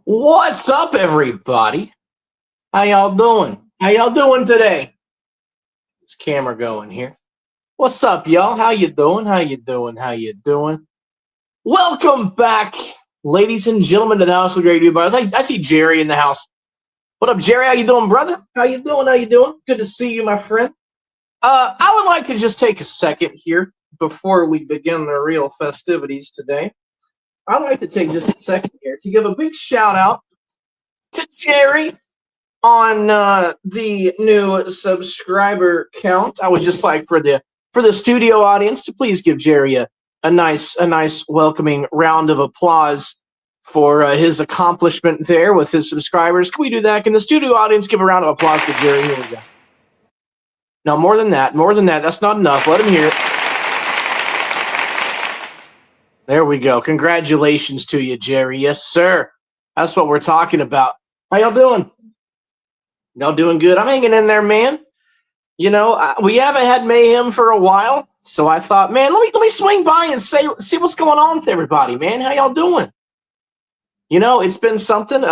What's up, everybody? How y'all doing? How y'all doing today? This camera going here. What's up, y'all? How you doing? How you doing? How you doing? Welcome back, ladies and gentlemen, to the House of the Great Dude Bars. I see Jerry in the house. What up, Jerry? How you doing, brother? How you doing? How you doing? Good to see you, my friend. I would like to just take a second here before we begin the real festivities today. I'd like to take just a second here to give a big shout out to Jerry on the new subscriber count. I would just like for the studio audience to please give Jerry a nice welcoming round of applause for his accomplishment there with his subscribers. Can we do that? Can the studio audience give a round of applause to Jerry? Here we go. No, more than that. That's not enough. Let him hear it. There we go. Congratulations to you, Jerry. Yes, sir. That's what we're talking about. How y'all doing? Y'all doing good? I'm hanging in there, man. You know, we haven't had Mayhem for a while, so I thought, man, let me swing by and see what's going on with everybody, man. How y'all doing? You know, it's been something.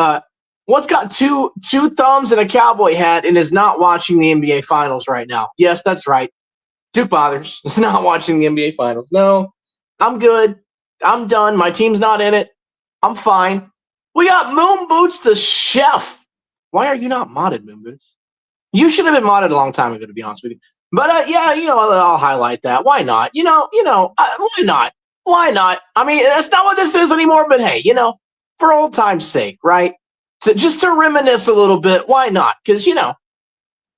What's got two thumbs and a cowboy hat and is not watching the NBA Finals right now? Yes, that's right. Duke Bothers is not watching the NBA Finals. No, I'm good. I'm done. My team's not in it. I'm fine. We got Moon Boots the Chef. Why are you not modded, Moon Boots? You should have been modded a long time ago, to be honest with you. But yeah, you know, I'll highlight that. Why not? You know, why not? Why not? I mean, that's not what this is anymore. But hey, you know, for old time's sake, right? Just to reminisce a little bit. Why not? Because you know,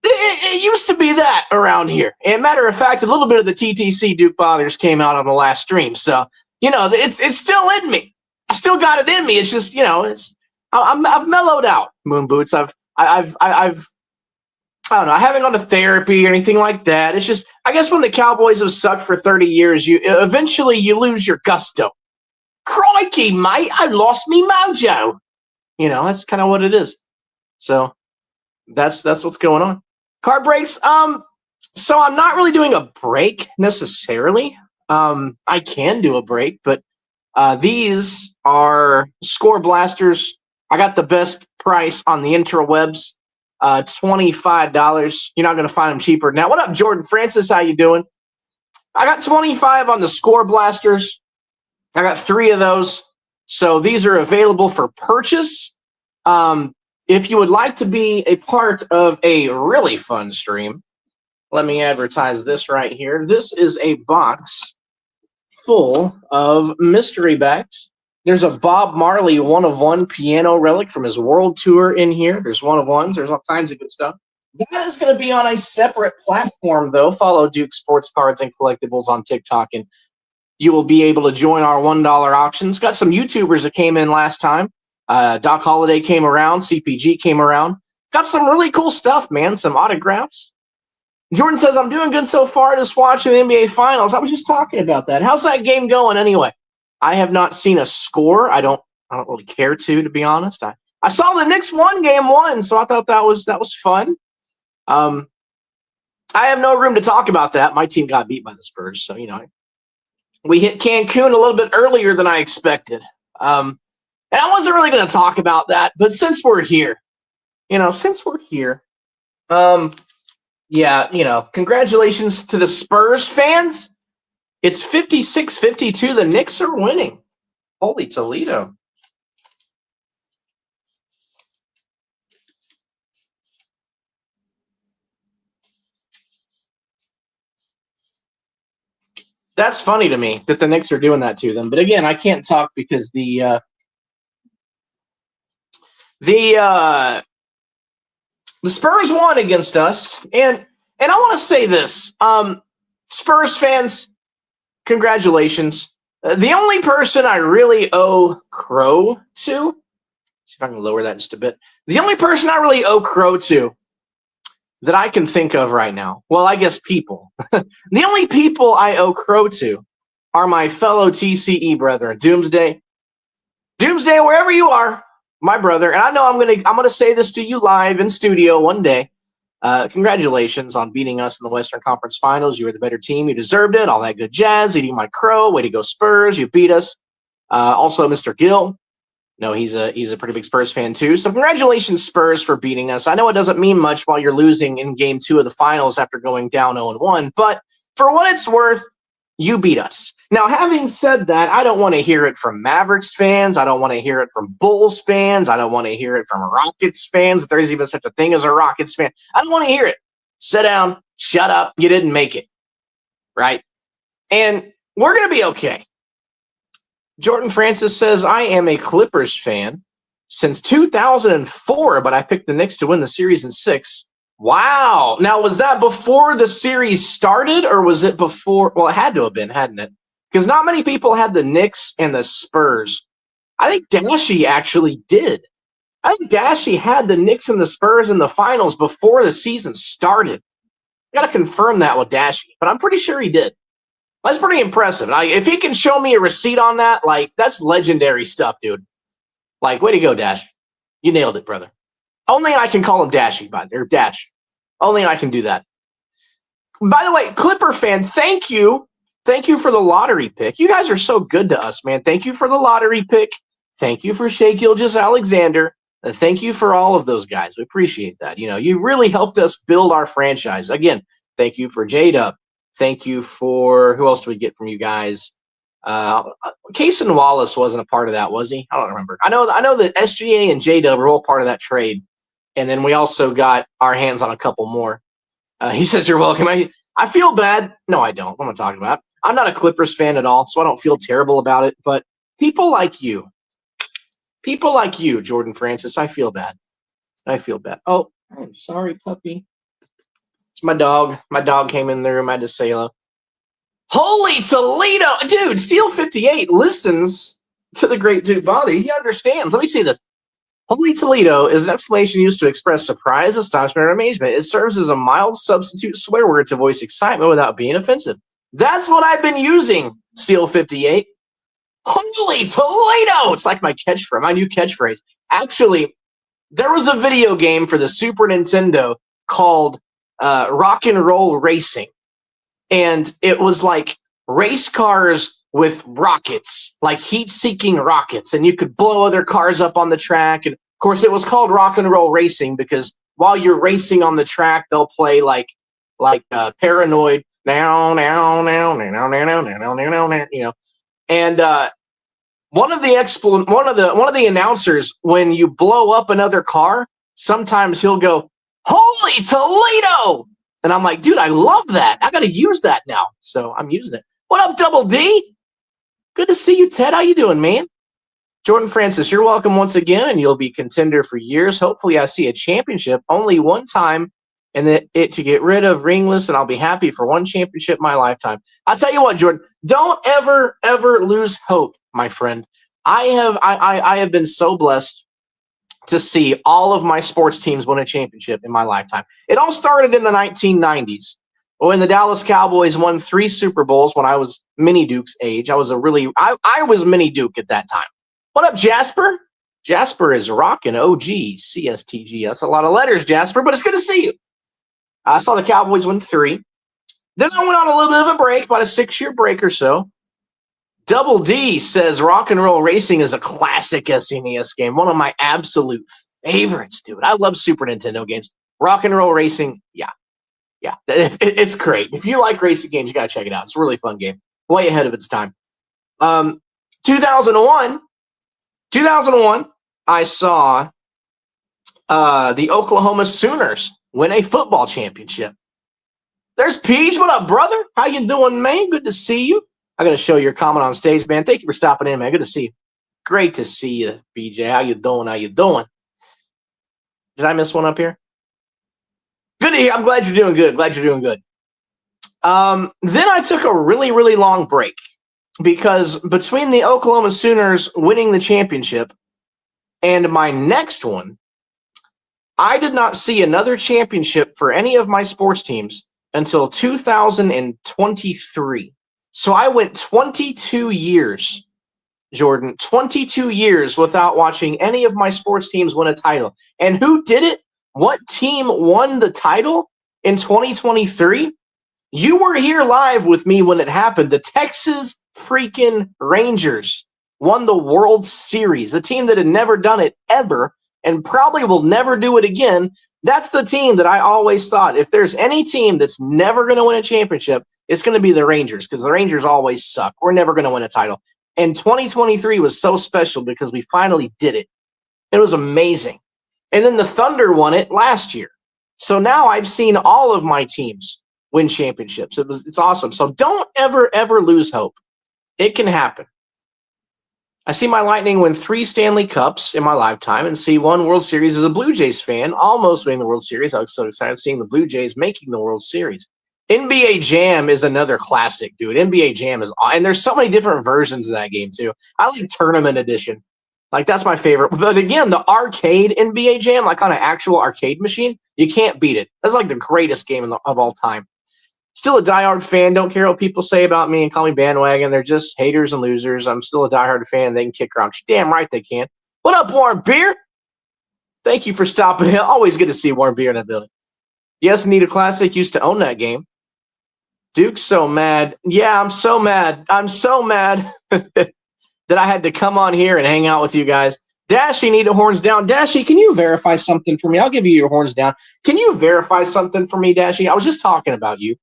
it used to be that around here. And matter of fact, a little bit of the TTC Duke Bothers came out on the last stream. So you know, it's still in me. I still got it in me. It's just, you know, I've mellowed out, Moon Boots. I don't know. I haven't gone to therapy or anything like that. It's just, I guess when the Cowboys have sucked for 30 years, you eventually lose your gusto. Crikey, mate! I lost me mojo. You know, that's kind of what it is. So that's what's going on. Card breaks. So I'm not really doing a break necessarily. I can do a break, but these are Score Blasters. I got the best price on the interwebs, $25. You're not going to find them cheaper now. What up, Jordan Francis? How you doing? I got 25 on the Score Blasters. I got 3 of those. So these are available for purchase. If you would like to be a part of a really fun stream, let me advertise this right here. This is a box full of mystery bags. There's a Bob Marley 1-of-1 piano relic from his world tour in here. There's 1-of-1s. There's all kinds of good stuff. That is going to be on a separate platform, though. Follow Duke Sports Cards and Collectibles on TikTok, and you will be able to join our $1 auctions. Got some YouTubers that came in last time. Doc Holliday came around. CPG came around. Got some really cool stuff, man. Some autographs. Jordan says, I'm doing good so far, just watching the NBA Finals. I was just talking about that. How's that game going anyway? I have not seen a score. I don't really care to be honest. I saw the Knicks won game 1, so I thought that was fun. I have no room to talk about that. My team got beat by the Spurs, so you know, we hit Cancun a little bit earlier than I expected. And I wasn't really going to talk about that, but since we're here, yeah, you know, congratulations to the Spurs fans. It's 56-52. The Knicks are winning. Holy Toledo. That's funny to me that the Knicks are doing that to them. But again, I can't talk because the Spurs won against us, and I want to say this, Spurs fans, congratulations. The only person I really owe crow to, see if I can lower that just a bit. The only person I really owe crow to that I can think of right now, well, I guess people. The only people I owe crow to are my fellow TCE brethren. Doomsday, wherever you are. My brother, and I know I'm gonna say this to you live in studio one day. Congratulations on beating us in the Western Conference Finals. You were the better team. You deserved it. All that good jazz. Eating my crow. Way to go, Spurs. You beat us. Also, Mr. Gill. No, he's a pretty big Spurs fan too. So congratulations, Spurs, for beating us. I know it doesn't mean much while you're losing in Game 2 of the Finals after going down 0-1, but for what it's worth, you beat us. Now, having said that, I don't want to hear it from Mavericks fans. I don't want to hear it from Bulls fans. I don't want to hear it from Rockets fans, if there's even such a thing as a Rockets fan. I don't want to hear it. Sit down. Shut up. You didn't make it. Right? And we're going to be okay. Jordan Francis says, I am a Clippers fan since 2004, but I picked the Knicks to win the series in 6. Wow. Now, was that before the series started, or was it before? Well, it had to have been, hadn't it? Because not many people had the Knicks and the Spurs. I think Dashy actually did. I think Dashy had the Knicks and the Spurs in the finals before the season started. I got to confirm that with Dashy, but I'm pretty sure he did. That's pretty impressive. If he can show me a receipt on that, like, that's legendary stuff, dude. Like, way to go, Dash. You nailed it, brother. Only I can call him Dashy, or Dash. Only I can do that. By the way, Clipper fan, thank you. Thank you for the lottery pick. You guys are so good to us, man. Thank you for the lottery pick. Thank you for Shea Gilgeous-Alexander. Thank you for all of those guys. We appreciate that. You know, you really helped us build our franchise. Again, thank you for J-Dub. Thank you for, who else do we get from you guys? Cason Wallace wasn't a part of that, was he? I don't remember. I know that SGA and J-Dub were all part of that trade. And then we also got our hands on a couple more. He says, you're welcome. I feel bad. No, I don't. What am I talking about? I'm not a Clippers fan at all, so I don't feel terrible about it. But people like you, Jordan Francis, I feel bad. Oh, I'm sorry, puppy. It's my dog. My dog came in the room. I had to say hello. Holy Toledo. Dude, Steel 58 listens to the great Duke Body. He understands. Let me see this. Holy Toledo is an exclamation used to express surprise, astonishment, or amazement. It serves as a mild substitute swear word to voice excitement without being offensive. That's what I've been using, Steel 58. Holy Toledo! It's like my catchphrase, my new catchphrase. Actually, there was a video game for the Super Nintendo called Rock and Roll Racing. And it was like race cars with rockets, like heat-seeking rockets. And you could blow other cars up on the track. And, of course, it was called Rock and Roll Racing because while you're racing on the track, they'll play like Paranoid, now, you know. And one of the announcers, when you blow up another car, sometimes he'll go, "Holy Toledo!" And I'm like, dude, I love that. I got to use that now. So I'm using it. What up, Double D? Good to see you, Ted. How you doing, man? Jordan Francis, you're welcome once again, and you'll be contender for years. Hopefully I see a championship only one time and it to get rid of ringless, and I'll be happy for one championship in my lifetime. I'll tell you what, Jordan, don't ever lose hope, my friend. I have been so blessed to see all of my sports teams win a championship in my lifetime. It all started in the 1990s when the Dallas Cowboys won 3 Super Bowls when I was Mini Duke's age. I was Mini Duke at that time. What up, Jasper? Jasper is rocking OG CSTG. That's a lot of letters, Jasper, but it's good to see you. I saw the Cowboys win 3. Then I went on a little bit of a break, about a 6-year break or so. Double D says Rock and Roll Racing is a classic SNES game. One of my absolute favorites, dude. I love Super Nintendo games. Rock and Roll Racing, yeah. It's great. If you like racing games, you got to check it out. It's a really fun game. Way ahead of its time. 2001, I saw the Oklahoma Sooners win a football championship. There's Peach. What up, brother? How you doing, man? Good to see you. I got to show your comment on stage, man. Thank you for stopping in, man. Good to see you. Great to see you, BJ. How you doing? Did I miss one up here? Good to hear. I'm glad you're doing good. Then I took a really, really long break because between the Oklahoma Sooners winning the championship and my next one, I did not see another championship for any of my sports teams until 2023. So I went 22 years, Jordan, 22 years without watching any of my sports teams win a title. And who did it? What team won the title in 2023? You were here live with me when it happened. The Texas freaking Rangers won the World Series, a team that had never done it ever and probably will never do it again. That's the team that I always thought, if there's any team that's never going to win a championship, it's going to be the Rangers, because the Rangers always suck. We're never going to win a title. And 2023 was so special because we finally did it. It was amazing. And then the Thunder won it last year. So now I've seen all of my teams win championships. It's awesome. So don't ever lose hope. It can happen. I see my Lightning win 3 Stanley Cups in my lifetime and see 1 World Series as a Blue Jays fan, almost winning the World Series. I was so excited seeing the Blue Jays making the World Series. NBA Jam is another classic, dude. NBA Jam is, and there's so many different versions of that game too. I like Tournament Edition. Like, that's my favorite. But again, the arcade NBA Jam, like on an actual arcade machine, you can't beat it. That's like the greatest game of all time. Still a diehard fan. Don't care what people say about me and call me bandwagon. They're just haters and losers. I'm still a diehard fan. They can kick around. Damn right they can. What up, Warren Beer? Thank you for stopping in. Always good to see Warren Beer in the building. Yes, Need a Classic used to own that game. Duke's so mad. Yeah, I'm so mad. I'm so mad that I had to come on here and hang out with you guys. Dashy, need a horns down. Dashy, can you verify something for me? I'll give you your horns down. Can you verify something for me, Dashy? I was just talking about you.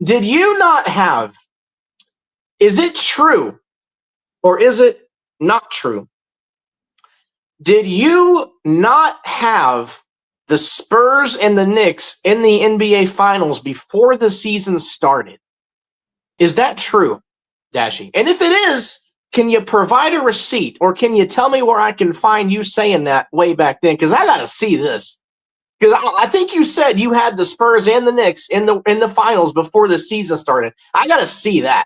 Did you not have, is it true or is it not true? Did you not have the Spurs and the Knicks in the NBA Finals before the season started? Is that true, Dashy? And if it is, can you provide a receipt or can you tell me where I can find you saying that way back then? Because I got to see this. Because I think you said you had the Spurs and the Knicks in the finals before the season started. I got to see that.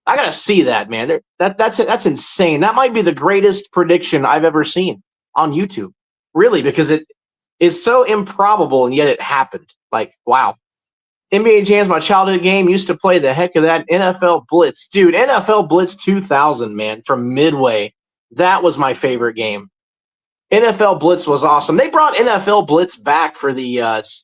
I got to see that, man. That's insane. That might be the greatest prediction I've ever seen on YouTube. Really, because it is so improbable and yet it happened. Like, wow. NBA Jam's my childhood game. Used to play the heck of that. NFL Blitz. Dude, NFL Blitz 2000, man, from Midway. That was my favorite game. NFL Blitz was awesome. They brought NFL Blitz back for the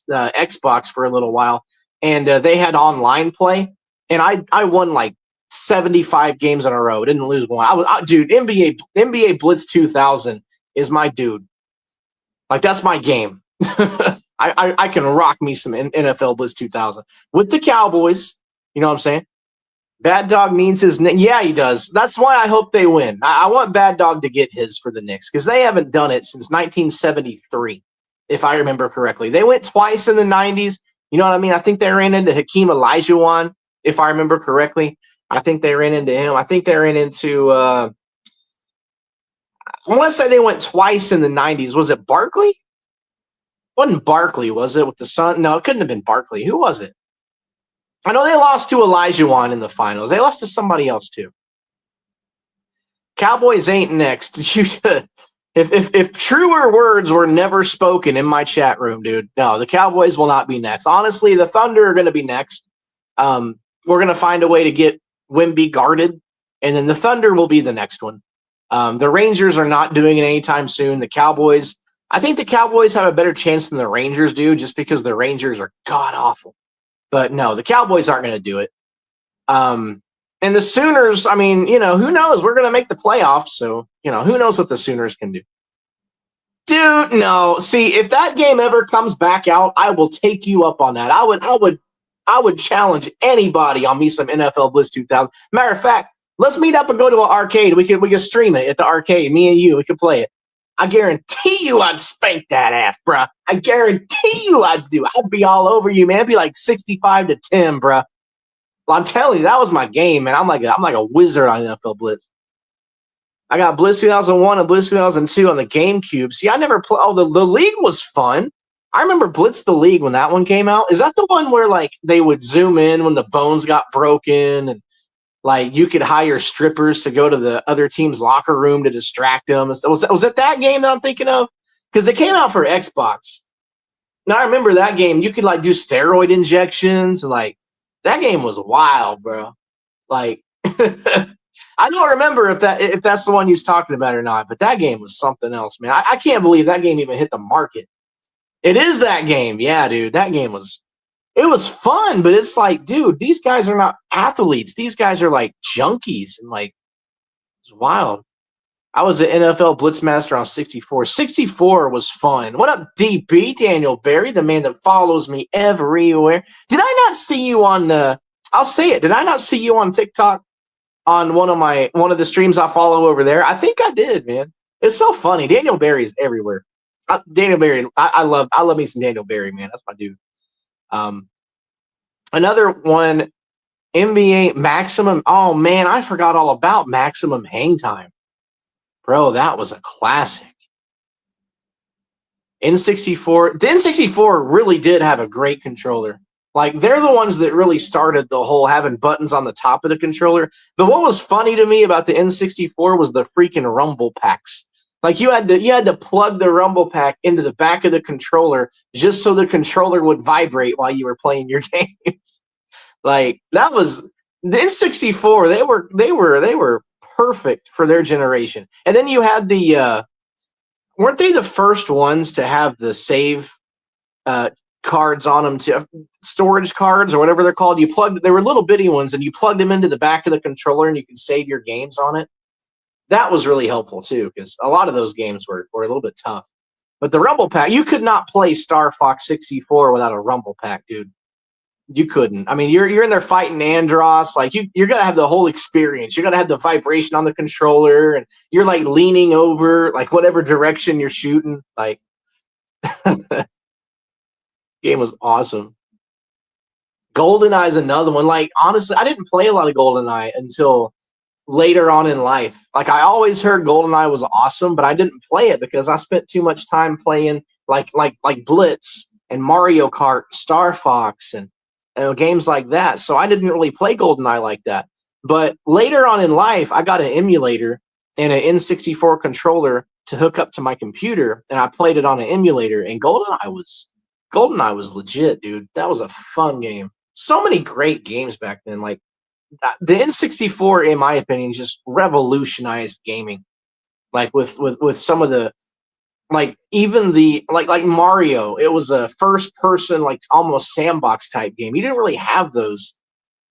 Xbox for a little while, and they had online play, and I won like 75 games in a row. Didn't lose one. Dude, NBA Blitz 2000 is my dude. Like, that's my game. I can rock me some NFL Blitz 2000 with the Cowboys. You know what I'm saying? Bad Dog needs his – yeah, he does. That's why I hope they win. I want Bad Dog to get his for the Knicks because they haven't done it since 1973, if I remember correctly. They went twice in the 90s. You know what I mean? I think they ran into Hakeem Olajuwon, if I remember correctly. I think they ran into him. I think they ran into I want to say they went twice in the 90s. Was it Barkley? Wasn't Barkley, was it, with the Sun? No, it couldn't have been Barkley. Who was it? I know they lost to Olajuwon in the finals. They lost to somebody else too. Cowboys ain't next. If truer words were never spoken in my chat room, dude, no, the Cowboys will not be next. Honestly, the Thunder are going to be next. We're going to find a way to get Wemby guarded, and then the Thunder will be the next one. The Rangers are not doing it anytime soon. The Cowboys, I think the Cowboys have a better chance than the Rangers do just because the Rangers are god-awful. But no, the Cowboys aren't going to do it. And the Sooners, I mean, you know, who knows? We're going to make the playoffs, so, you know, who knows what the Sooners can do. Dude, no. See, if that game ever comes back out, I will take you up on that. I would challenge anybody on me some NFL Blitz 2000. Matter of fact, let's meet up and go to an arcade. We can stream it at the arcade. Me and you, we can play it. I guarantee you I'd spank that ass, bruh. I guarantee you I'd do. I'd be all over you, man. It'd be like 65-10, bruh. Well, I'm telling you, that was my game, man. I'm like a wizard on NFL Blitz. I got Blitz 2001 and Blitz 2002 on the GameCube. See, I never played. Oh, the league was fun. I remember Blitz the League when that one came out. Is that the one where, like, they would zoom in when the bones got broken and, like, you could hire strippers to go to the other team's locker room to distract them? Was it that game that I'm thinking of? Because it came out for Xbox. Now, I remember that game. You could, like, do steroid injections. And, like, that game was wild, bro. Like, I don't remember if that's the one you was talking about or not, but that game was something else, man. I can't believe that game even hit the market. It is that game. Yeah, dude. That game was – it was fun, but it's like, dude, these guys are not athletes. These guys are like junkies, and like, it's wild. I was an NFL Blitzmaster on 64. 64 was fun. What up, DB, Daniel Barry, the man that follows me everywhere? Did I not see you on I'll say it. Did I not see you on TikTok on one of the streams I follow over there? I think I did, man. It's so funny. Daniel Barry is everywhere. Daniel Barry, I love me some Daniel Barry, man. That's my dude. Another one, NBA Maximum. Oh, man, I forgot all about Maximum Hang Time. Bro, that was a classic. N64. The N64 really did have a great controller. Like, they're the ones that really started the whole having buttons on the top of the controller. But what was funny to me about the N64 was the freaking rumble packs. Like you had to plug the rumble pack into the back of the controller just so the controller would vibrate while you were playing your games. Like that was the N64. They were perfect for their generation. And then you had the weren't they the first ones to have the save uh, cards on them, to storage cards or whatever they're called? They were little bitty ones, and you plugged them into the back of the controller, and you could save your games on it. That was really helpful too, because a lot of those games were a little bit tough. But the Rumble Pack, you could not play Star Fox 64 without a Rumble Pack, dude. You couldn't. I mean, you're in there fighting Andros. Like you're gonna have the whole experience. You're gonna have the vibration on the controller, and you're like leaning over, like whatever direction you're shooting. Like, game was awesome. GoldenEye is another one. Like honestly, I didn't play a lot of GoldenEye until later on in life. Like I always heard GoldenEye was awesome, but I didn't play it because I spent too much time playing like Blitz and Mario Kart, Star Fox, and games like that. So I didn't really play GoldenEye like that. But later on in life, I got an emulator and an N64 controller to hook up to my computer, and I played it on an emulator. And GoldenEye was legit, dude. That was a fun game. So many great games back then. Like the N64, in my opinion, just revolutionized gaming. Like with some of the, like even the like Mario, it was a first person, like almost sandbox type game. You didn't really have those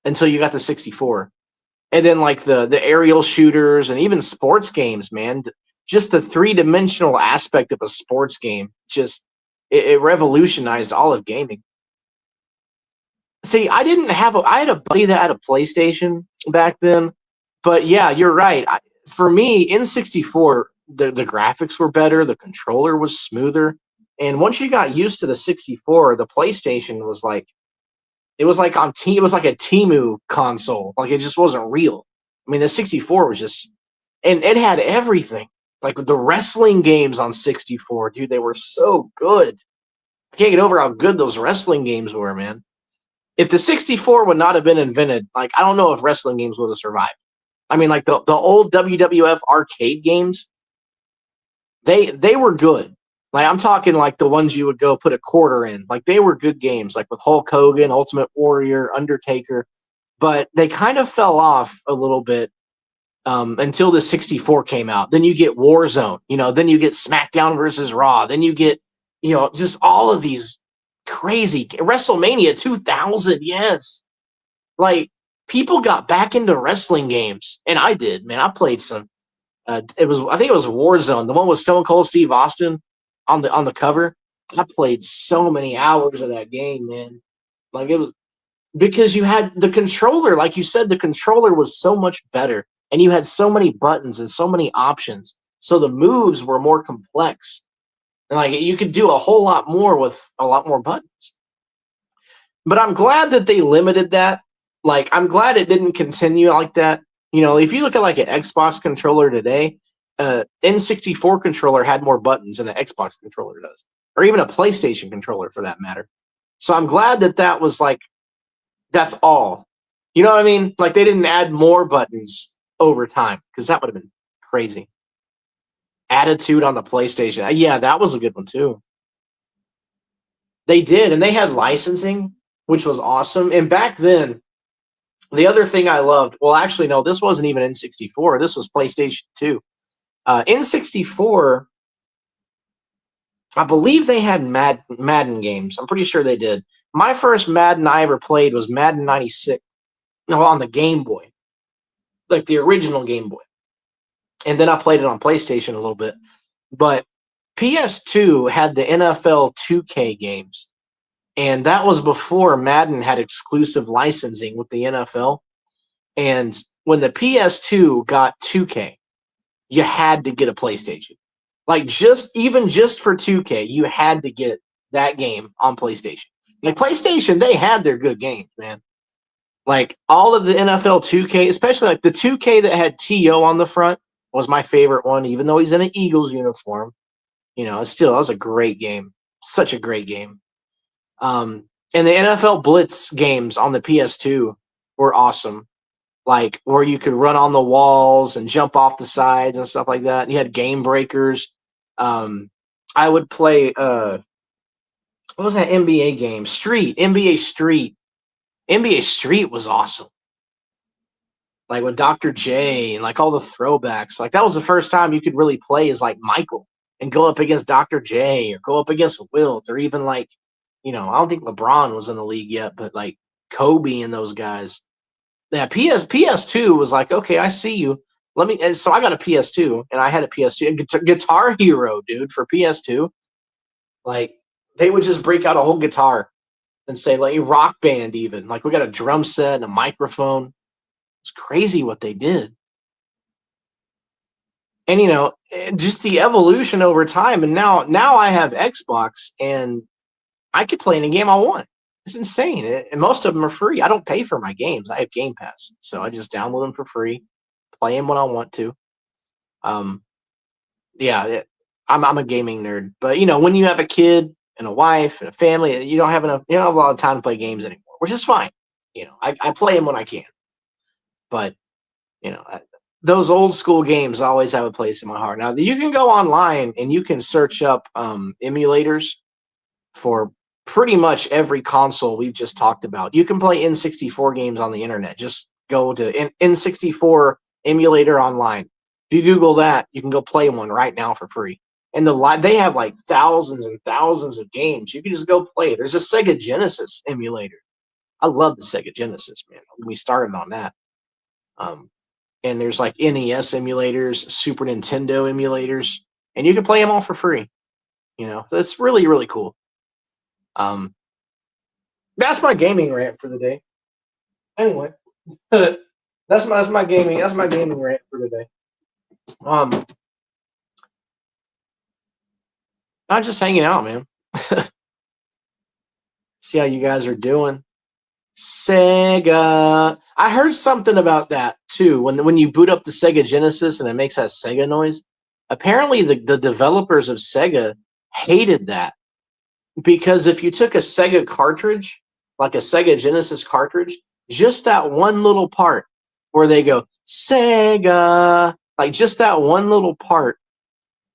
until you got the 64. And then like the aerial shooters and even sports games, man. Just the three-dimensional aspect of a sports game, just it revolutionized all of gaming. See, I had a buddy that had a PlayStation back then, but yeah, you're right. For me, N64, the graphics were better, the controller was smoother, and once you got used to the 64, the PlayStation was like it was like a Temu console. Like it just wasn't real. I mean, the 64 was just, and it had everything. Like the wrestling games on 64, dude, they were so good. I can't get over how good those wrestling games were, man. If the 64 would not have been invented, like I don't know if wrestling games would have survived. I mean, like the old WWF arcade games, they were good. Like I'm talking like the ones you would go put a quarter in. Like they were good games, like with Hulk Hogan, Ultimate Warrior, Undertaker. But they kind of fell off a little bit until the 64 came out. Then you get Warzone, then you get SmackDown versus Raw. Then you get, just all of these crazy WrestleMania 2000. Yes. Like people got back into wrestling games, and I did, man. I played some. I think it was Warzone, the one with Stone Cold Steve Austin on the cover. I played so many hours of that game, man. Like it was because you had the controller, like you said, the controller was so much better, and you had so many buttons and so many options. So the moves were more complex, and like you could do a whole lot more with a lot more buttons. But I'm glad that they limited that. Like I'm glad it didn't continue like that. If you look at like an Xbox controller today, N64 controller had more buttons than an Xbox controller does, or even a PlayStation controller for that matter. So I'm glad that was like, that's all. You know what I mean? Like they didn't add more buttons over time, because that would have been crazy. Attitude on the PlayStation. Yeah, that was a good one too. They did, and they had licensing, which was awesome. And back then, the other thing I loved, well, actually, no, this wasn't even N64. This was PlayStation 2. N64, I believe they had Madden games. I'm pretty sure they did. My first Madden I ever played was Madden 96. No, on the Game Boy. Like the original Game Boy. And then I played it on PlayStation a little bit. But PS2 had the NFL 2K games. And that was before Madden had exclusive licensing with the NFL. And when the PS2 got 2K, you had to get a PlayStation. Like just for 2K, you had to get that game on PlayStation. Like PlayStation, they had their good games, man. Like all of the NFL 2K, especially like the 2K that had T.O. on the front was my favorite one, even though he's in an Eagles uniform. Still, that was a great game. Such a great game. And the NFL Blitz games on the PS2 were awesome. like where you could run on the walls and jump off the sides and stuff like that. You had game breakers. I would play what was that NBA game? NBA Street. NBA Street was awesome. Like with Dr. J and like all the throwbacks. Like that was the first time you could really play as like Michael and go up against Dr. J or go up against Wilt or even like, I don't think LeBron was in the league yet, but like Kobe and those guys. Yeah, PS2 was like, okay, I see you. And so I got a PS2 and I had a PS2 and Guitar Hero, dude, for PS2. Like they would just break out a whole guitar and say like Rock Band even. Like we got a drum set and a microphone. It's crazy what they did. And just the evolution over time. And now I have Xbox and I could play any game I want. It's insane. And most of them are free. I don't pay for my games. I have Game Pass. So I just download them for free, play them when I want to. Yeah, I'm a gaming nerd. But when you have a kid and a wife and a family, you don't have a lot of time to play games anymore, which is fine. I play them when I can. But those old school games always have a place in my heart. Now you can go online and you can search up emulators for pretty much every console we've just talked about. You can play N64 games on the internet. Just go to N64 emulator online. If you Google that, you can go play one right now for free. And they have like thousands and thousands of games. You can just go play. There's a Sega Genesis emulator. I love the Sega Genesis, man. We started on that. And there's like NES emulators, Super Nintendo emulators, and you can play them all for free. So it's really, really cool. That's my gaming rant for the day. Anyway, that's my gaming rant for the day. Not just hanging out, man. See how you guys are doing. Sega. I heard something about that too. When you boot up the Sega Genesis and it makes that Sega noise. Apparently, the developers of Sega hated that because if you took a Sega cartridge, like a Sega Genesis cartridge, just that one little part where they go Sega, like just that one little part,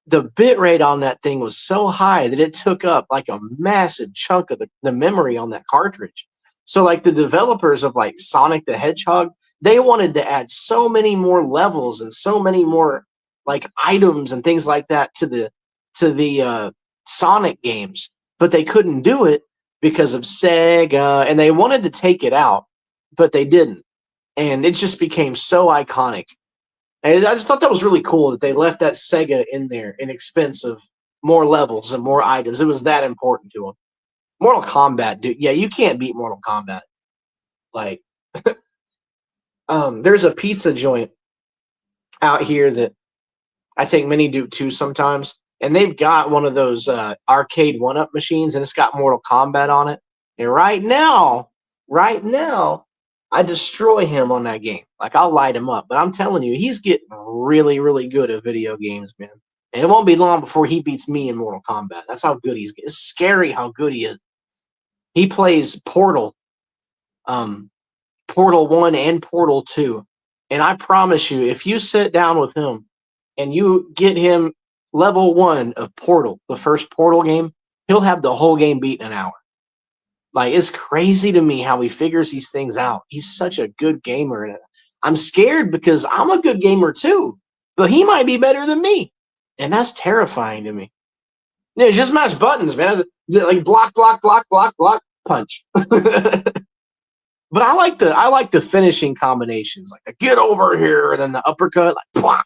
the bit rate on that thing was so high that it took up like a massive chunk of the memory on that cartridge. So like the developers of like Sonic the Hedgehog, they wanted to add so many more levels and so many more like items and things like that to the Sonic games, but they couldn't do it because of Sega, and they wanted to take it out, but they didn't, and it just became so iconic. And I just thought that was really cool that they left that Sega in there, inexpensive, more levels and more items. It was that important to them. Mortal Kombat, dude. Yeah, you can't beat Mortal Kombat. Like, there's a pizza joint out here that I take Mini Duke to sometimes, and they've got one of those arcade one-up machines, and it's got Mortal Kombat on it. And right now, I destroy him on that game. Like, I'll light him up. But I'm telling you, he's getting really, really good at video games, man. And it won't be long before he beats me in Mortal Kombat. That's how good he's getting. It's scary how good he is. He plays Portal, Portal 1 and Portal 2. And I promise you, if you sit down with him and you get him level 1 of Portal, the first Portal game, he'll have the whole game beat in an hour. Like, it's crazy to me how he figures these things out. He's such a good gamer. And I'm scared because I'm a good gamer too, but he might be better than me. And that's terrifying to me. Yeah, just mash buttons, man. Like block, block, block, block, block, punch. But I like the finishing combinations, like the get over here and then the uppercut, like plop.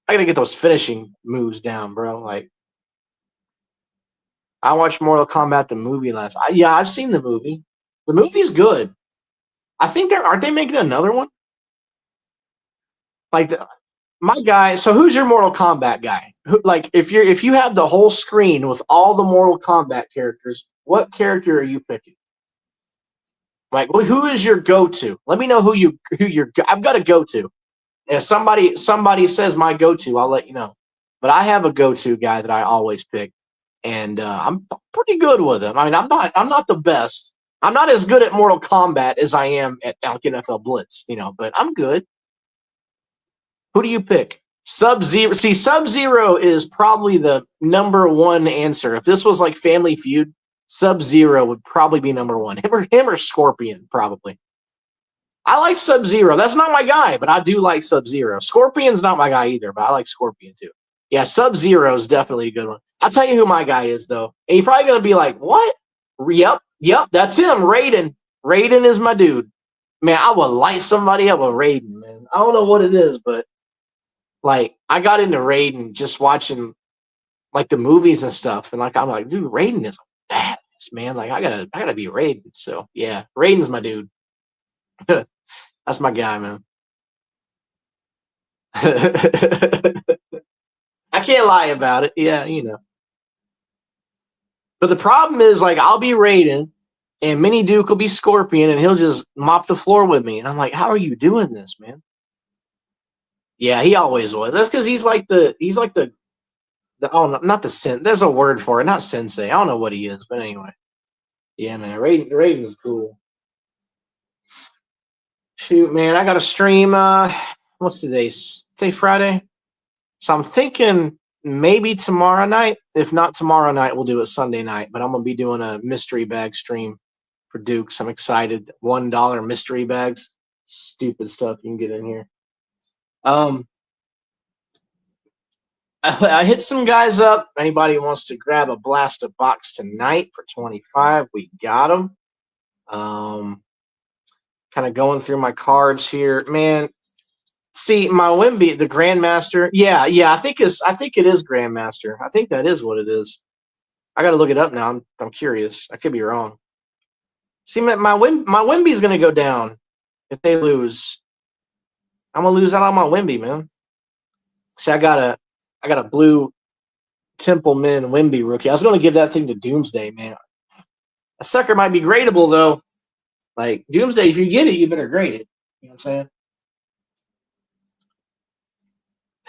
I gotta get those finishing moves down, bro. Like, I watched Mortal Kombat the movie last. I've seen the movie. The movie's good. I think aren't they making another one? Like my guy. So who's your Mortal Kombat guy? Like if you have the whole screen with all the Mortal Kombat characters, what character are you picking? Like, who is your go-to? Let me know who your. I've got a go-to. And if somebody says my go-to, I'll let you know. But I have a go-to guy that I always pick. And I'm pretty good with him. I mean, I'm not the best, I'm not as good at Mortal Kombat as I am at like NFL Blitz, but I'm good. Who do you pick? Sub-Zero. See, Sub-Zero is probably the number one answer. If this was like Family Feud, Sub-Zero would probably be number one. Him or Scorpion, probably. I like Sub-Zero. That's not my guy, but I do like Sub-Zero. Scorpion's not my guy either, but I like Scorpion too. Yeah, Sub-Zero is definitely a good one. I'll tell you who my guy is, though. And you're probably going to be like, what? Yep, that's him, Raiden. Raiden is my dude. Man, I will light somebody up with Raiden, man. I don't know what it is, but like I got into Raiden just watching like the movies and stuff, and like I'm like, dude, Raiden is a badass, man. Like I gotta be Raiden. So yeah, Raiden's my dude. That's my guy, man. I can't lie about it. Yeah, But the problem is, like, I'll be Raiden, and Mini Duke will be Scorpion, and he'll just mop the floor with me. And I'm like, how are you doing this, man? Yeah, he always was. That's because he's like the oh, not the sen. There's a word for it, not sensei. I don't know what he is, but anyway. Yeah, man, Raiden's cool. Shoot, man, I got to stream. What's today? Today Friday. So I'm thinking maybe tomorrow night. If not tomorrow night, we'll do it Sunday night. But I'm gonna be doing a mystery bag stream for Dukes. I'm excited. $1 mystery bags. Stupid stuff you can get in here. I hit some guys up. Anybody wants to grab a Blaster box tonight for 25? We got them. Kind of going through my cards here, man. See, my Wimby, the Grandmaster. Yeah. I think it is Grandmaster. I think that is what it is. I got to look it up now. I'm curious. I could be wrong. See, my Wimby's gonna go down if they lose. I'm gonna lose out on my Wimby, man. See, I got a blue Temple Min Wimby rookie. I was gonna give that thing to Doomsday, man. A sucker might be gradable though. Like Doomsday, if you get it, you better grade it. You know what I'm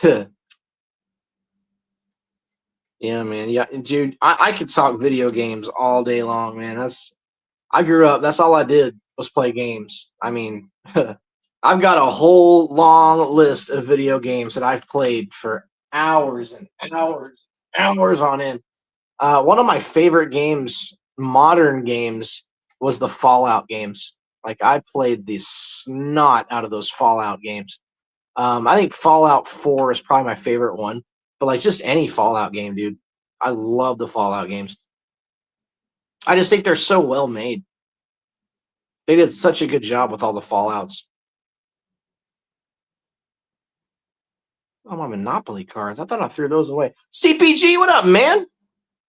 saying? Yeah, man. Yeah, dude, I could talk video games all day long, man. I grew up. That's all I did was play games. I mean, I've got a whole long list of video games that I've played for hours and hours on end. One of my favorite games, modern games, was the Fallout games. Like I played the snot out of those Fallout games. I think Fallout 4 is probably my favorite one, but like just any Fallout game, dude. I love the Fallout games. I just think they're so well made. They did such a good job with all the Fallouts. Oh, my Monopoly cards. I thought I threw those away. CPG, what up, man?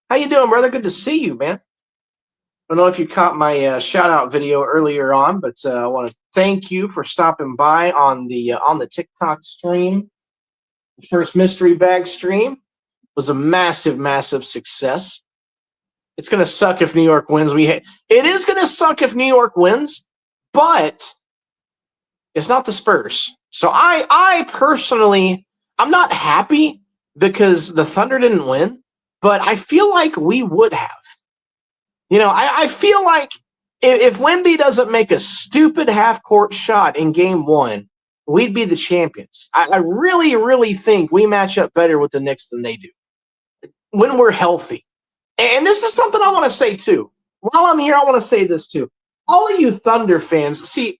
How you doing, brother? Good to see you, man. I don't know if you caught my shout-out video earlier on, but I want to thank you for stopping by on the TikTok stream. The first mystery bag stream was a massive, massive success. It's going to suck if New York wins. It is going to suck if New York wins, but it's not the Spurs. So I personally, I'm not happy because the Thunder didn't win, but I feel like we would have. I feel like if Wemby doesn't make a stupid half-court shot in game one, we'd be the champions. I really, really think we match up better with the Knicks than they do when we're healthy. And this is something I want to say, too. While I'm here, I want to say this, too. All of you Thunder fans, see,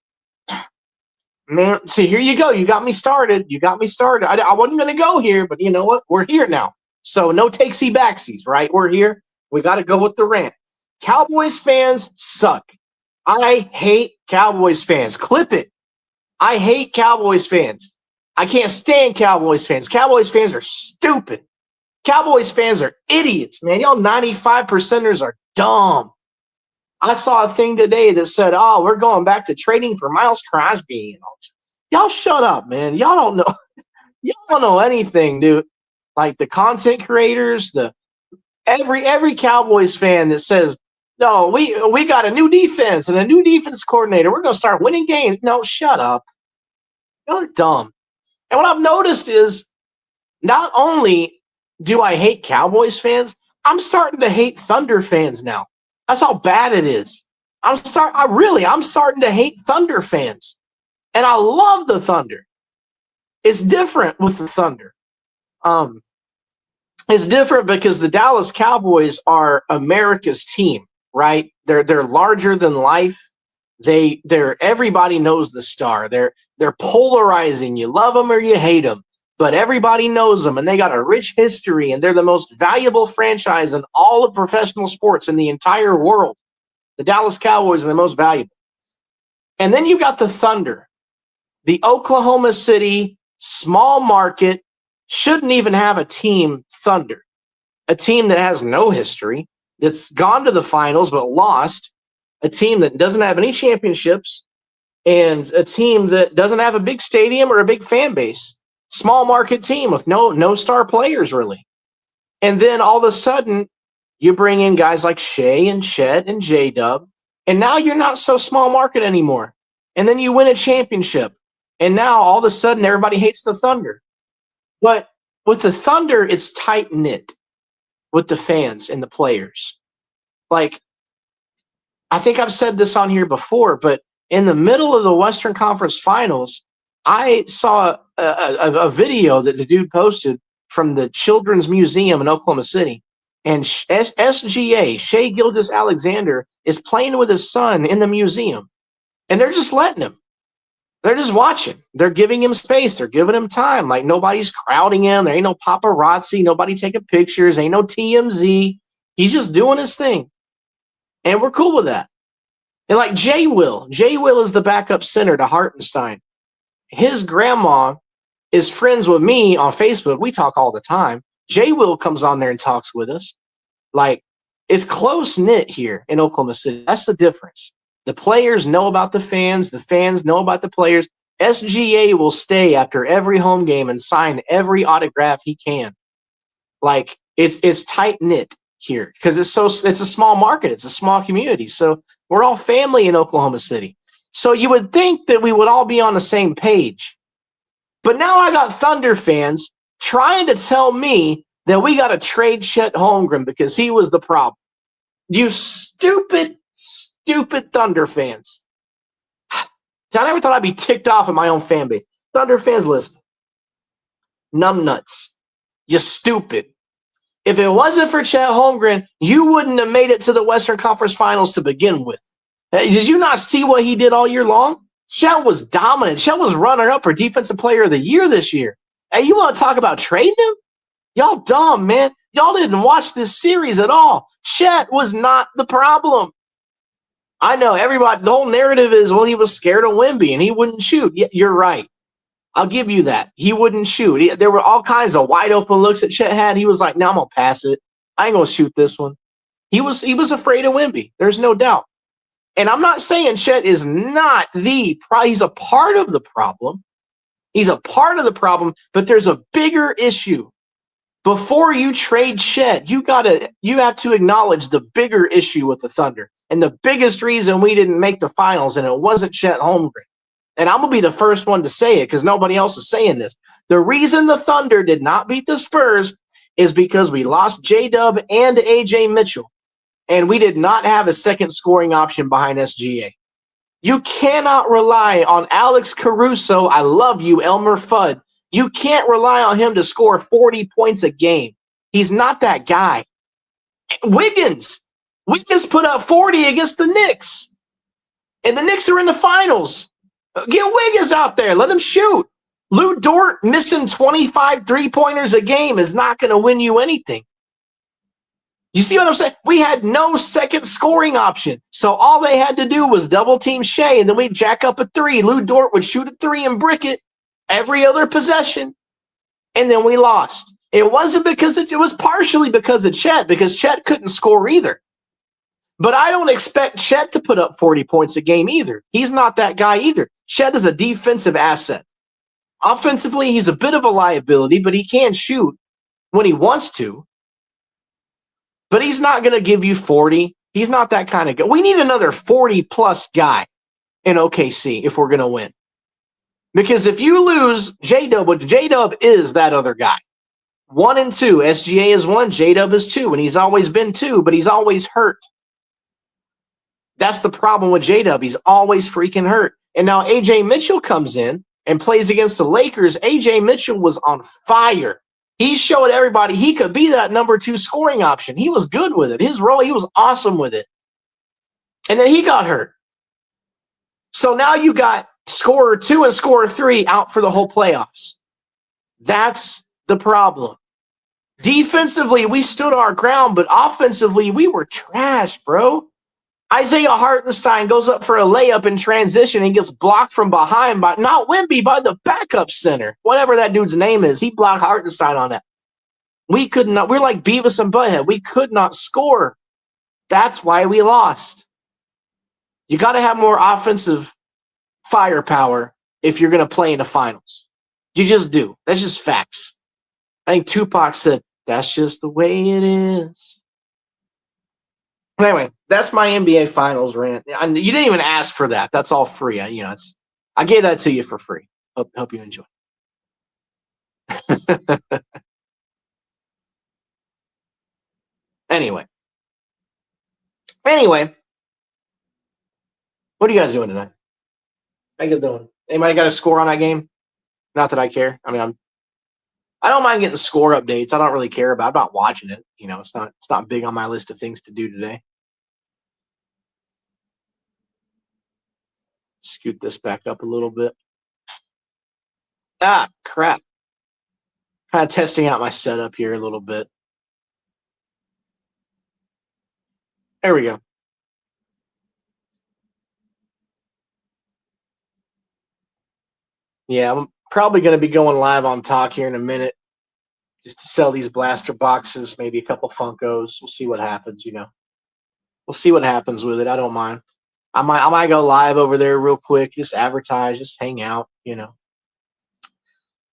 here you go. You got me started. I wasn't going to go here, but you know what? We're here now. So no takesy-backsies, right? We're here. We got to go with the rant. Cowboys fans suck. I hate Cowboys fans. Clip it. I hate Cowboys fans. I can't stand Cowboys fans. Cowboys fans are stupid. Cowboys fans are idiots, man. Y'all 95%ers are dumb. I saw a thing today that said, oh, we're going back to trading for Miles Crosby. Y'all shut up, man. Y'all don't know. Y'all don't know anything, dude. Like the content creators, every Cowboys fan that says, no, we got a new defense and a new defense coordinator. We're going to start winning games. No, shut up. You're dumb. And what I've noticed is not only do I hate Cowboys fans, I'm starting to hate Thunder fans now. That's how bad it is. I'm starting to hate Thunder fans. And I love the Thunder. It's different with the Thunder. It's different because the Dallas Cowboys are America's team, right? They're larger than life. They're everybody knows the star. They're polarizing. You love them or you hate them, but everybody knows them, and they got a rich history, and they're the most valuable franchise in all of professional sports in the entire world. The Dallas Cowboys are the most valuable. And then you got the Thunder, the Oklahoma City small market, shouldn't even have a team, Thunder, a team that has no history, that's gone to the finals but lost, a team that doesn't have any championships, and a team that doesn't have a big stadium or a big fan base. Small market team with no star players, really. And then all of a sudden, you bring in guys like Shea and Chet and J-Dub, and now you're not so small market anymore. And then you win a championship, and now all of a sudden everybody hates the Thunder. But with the Thunder, it's tight-knit with the fans and the players. Like, I think I've said this on here before, but in the middle of the Western Conference Finals, I saw a video that the dude posted from the Children's Museum in Oklahoma City. And SGA, Shea Gilgeous-Alexander, is playing with his son in the museum. And they're just letting him. They're just watching. They're giving him space. They're giving him time. Like, nobody's crowding him. There ain't no paparazzi. Nobody taking pictures. Ain't no TMZ. He's just doing his thing. And we're cool with that. And like Jay Will is the backup center to Hartenstein. His grandma is friends with me on Facebook. We talk all the time. Jay Will comes on there and talks with us. Like, it's close-knit here in Oklahoma City. That's the difference. The players know about the fans know about the players. SGA will stay after every home game and sign every autograph he can. Like, it's tight-knit here because it's a small market. It's a small community. So we're all family in Oklahoma City. So you would think that we would all be on the same page. But now I got Thunder fans trying to tell me that we got to trade Chet Holmgren because he was the problem. You stupid Thunder fans. I never thought I'd be ticked off at my own fan base. Thunder fans, listen. Numbnuts. You're stupid. If it wasn't for Chet Holmgren, you wouldn't have made it to the Western Conference Finals to begin with. Did you not see what he did all year long? Chet was dominant. Chet was runner-up for Defensive Player of the Year this year. Hey, you want to talk about trading him? Y'all dumb, man. Y'all didn't watch this series at all. Chet was not the problem. I know everybody, the whole narrative is, well, he was scared of Wemby and he wouldn't shoot. Yeah, you're right. I'll give you that. He wouldn't shoot. There were all kinds of wide open looks that Chet had. He was like, no, I'm going to pass it. I ain't going to shoot this one. He was afraid of Wemby. There's no doubt. And I'm not saying Chet is not he's a part of the problem. He's a part of the problem, but there's a bigger issue. Before you trade Chet, you have to acknowledge the bigger issue with the Thunder. And the biggest reason we didn't make the finals, and it wasn't Chet Holmgren. And I'm going to be the first one to say it because nobody else is saying this. The reason the Thunder did not beat the Spurs is because we lost J-Dub and A.J. Mitchell. And we did not have a second scoring option behind SGA. You cannot rely on Alex Caruso. I love you, Elmer Fudd. You can't rely on him to score 40 points a game. He's not that guy. Wiggins put up 40 against the Knicks. And the Knicks are in the finals. Get Wiggins out there. Let him shoot. Lou Dort missing 25 three-pointers a game is not going to win you anything. You see what I'm saying? We had no second scoring option. So all they had to do was double-team Shea, and then we'd jack up a three. Lou Dort would shoot a three and brick it every other possession, and then we lost. It wasn't because it was partially because of Chet, because Chet couldn't score either. But I don't expect Chet to put up 40 points a game either. He's not that guy either. Chet is a defensive asset. Offensively, he's a bit of a liability, but he can shoot when he wants to. But he's not going to give you 40. He's not that kind of guy. We need another 40-plus guy in OKC if we're going to win. Because if you lose J-Dub, J-Dub is that other guy. 1 and 2. SGA is 1, J-Dub is 2, and he's always been 2, but he's always hurt. That's the problem with J-Dub. He's always freaking hurt. And now AJ Mitchell comes in and plays against the Lakers. AJ Mitchell was on fire. He showed everybody he could be that number 2 scoring option. He was good with it. His role, he was awesome with it. And then he got hurt. So now you got scorer 2 and scorer 3 out for the whole playoffs. That's the problem. Defensively, we stood our ground, but offensively, we were trash, bro. Isaiah Hartenstein goes up for a layup in transition and gets blocked from behind by not Wemby, by the backup center. Whatever that dude's name is, he blocked Hartenstein on that. We could not. We're like Beavis and Butthead. We could not score. That's why we lost. You got to have more offensive firepower if you're going to play in the finals. You just do. That's just facts. I think Tupac said, "That's just the way it is." Anyway, that's my NBA Finals rant. You didn't even ask for that. That's all free. I gave that to you for free. Hope you enjoy. Anyway, what are you guys doing tonight? How you doing? Anybody got a score on that game? Not that I care. I mean, I don't mind getting score updates. I don't really care about. I'm not watching it. It's not big on my list of things to do today. Scoot this back up a little bit. Ah, crap. Kind of testing out my setup here a little bit. There we go. Yeah, I'm probably going to be going live on Talk here in a minute just to sell these blaster boxes, maybe a couple Funkos. We'll see what happens, We'll see what happens with it. I don't mind. I might go live over there real quick, just advertise, just hang out,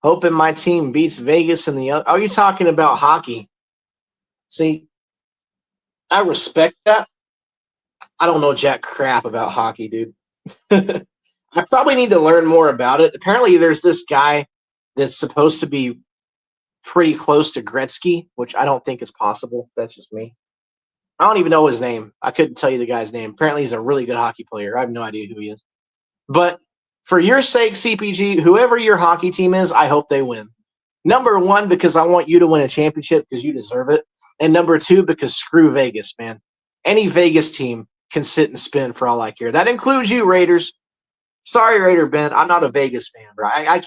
Hoping my team beats Vegas in the – are you talking about hockey? See, I respect that. I don't know jack crap about hockey, dude. I probably need to learn more about it. Apparently, there's this guy that's supposed to be pretty close to Gretzky, which I don't think is possible. That's just me. I don't even know his name. I couldn't tell you the guy's name. Apparently, he's a really good hockey player. I have no idea who he is. But for your sake, CPG, whoever your hockey team is, I hope they win. Number 1, because I want you to win a championship because you deserve it. And number 2, because screw Vegas, man. Any Vegas team can sit and spin for all I care. That includes you, Raiders. Sorry, Raider Ben. I'm not a Vegas fan, bro. I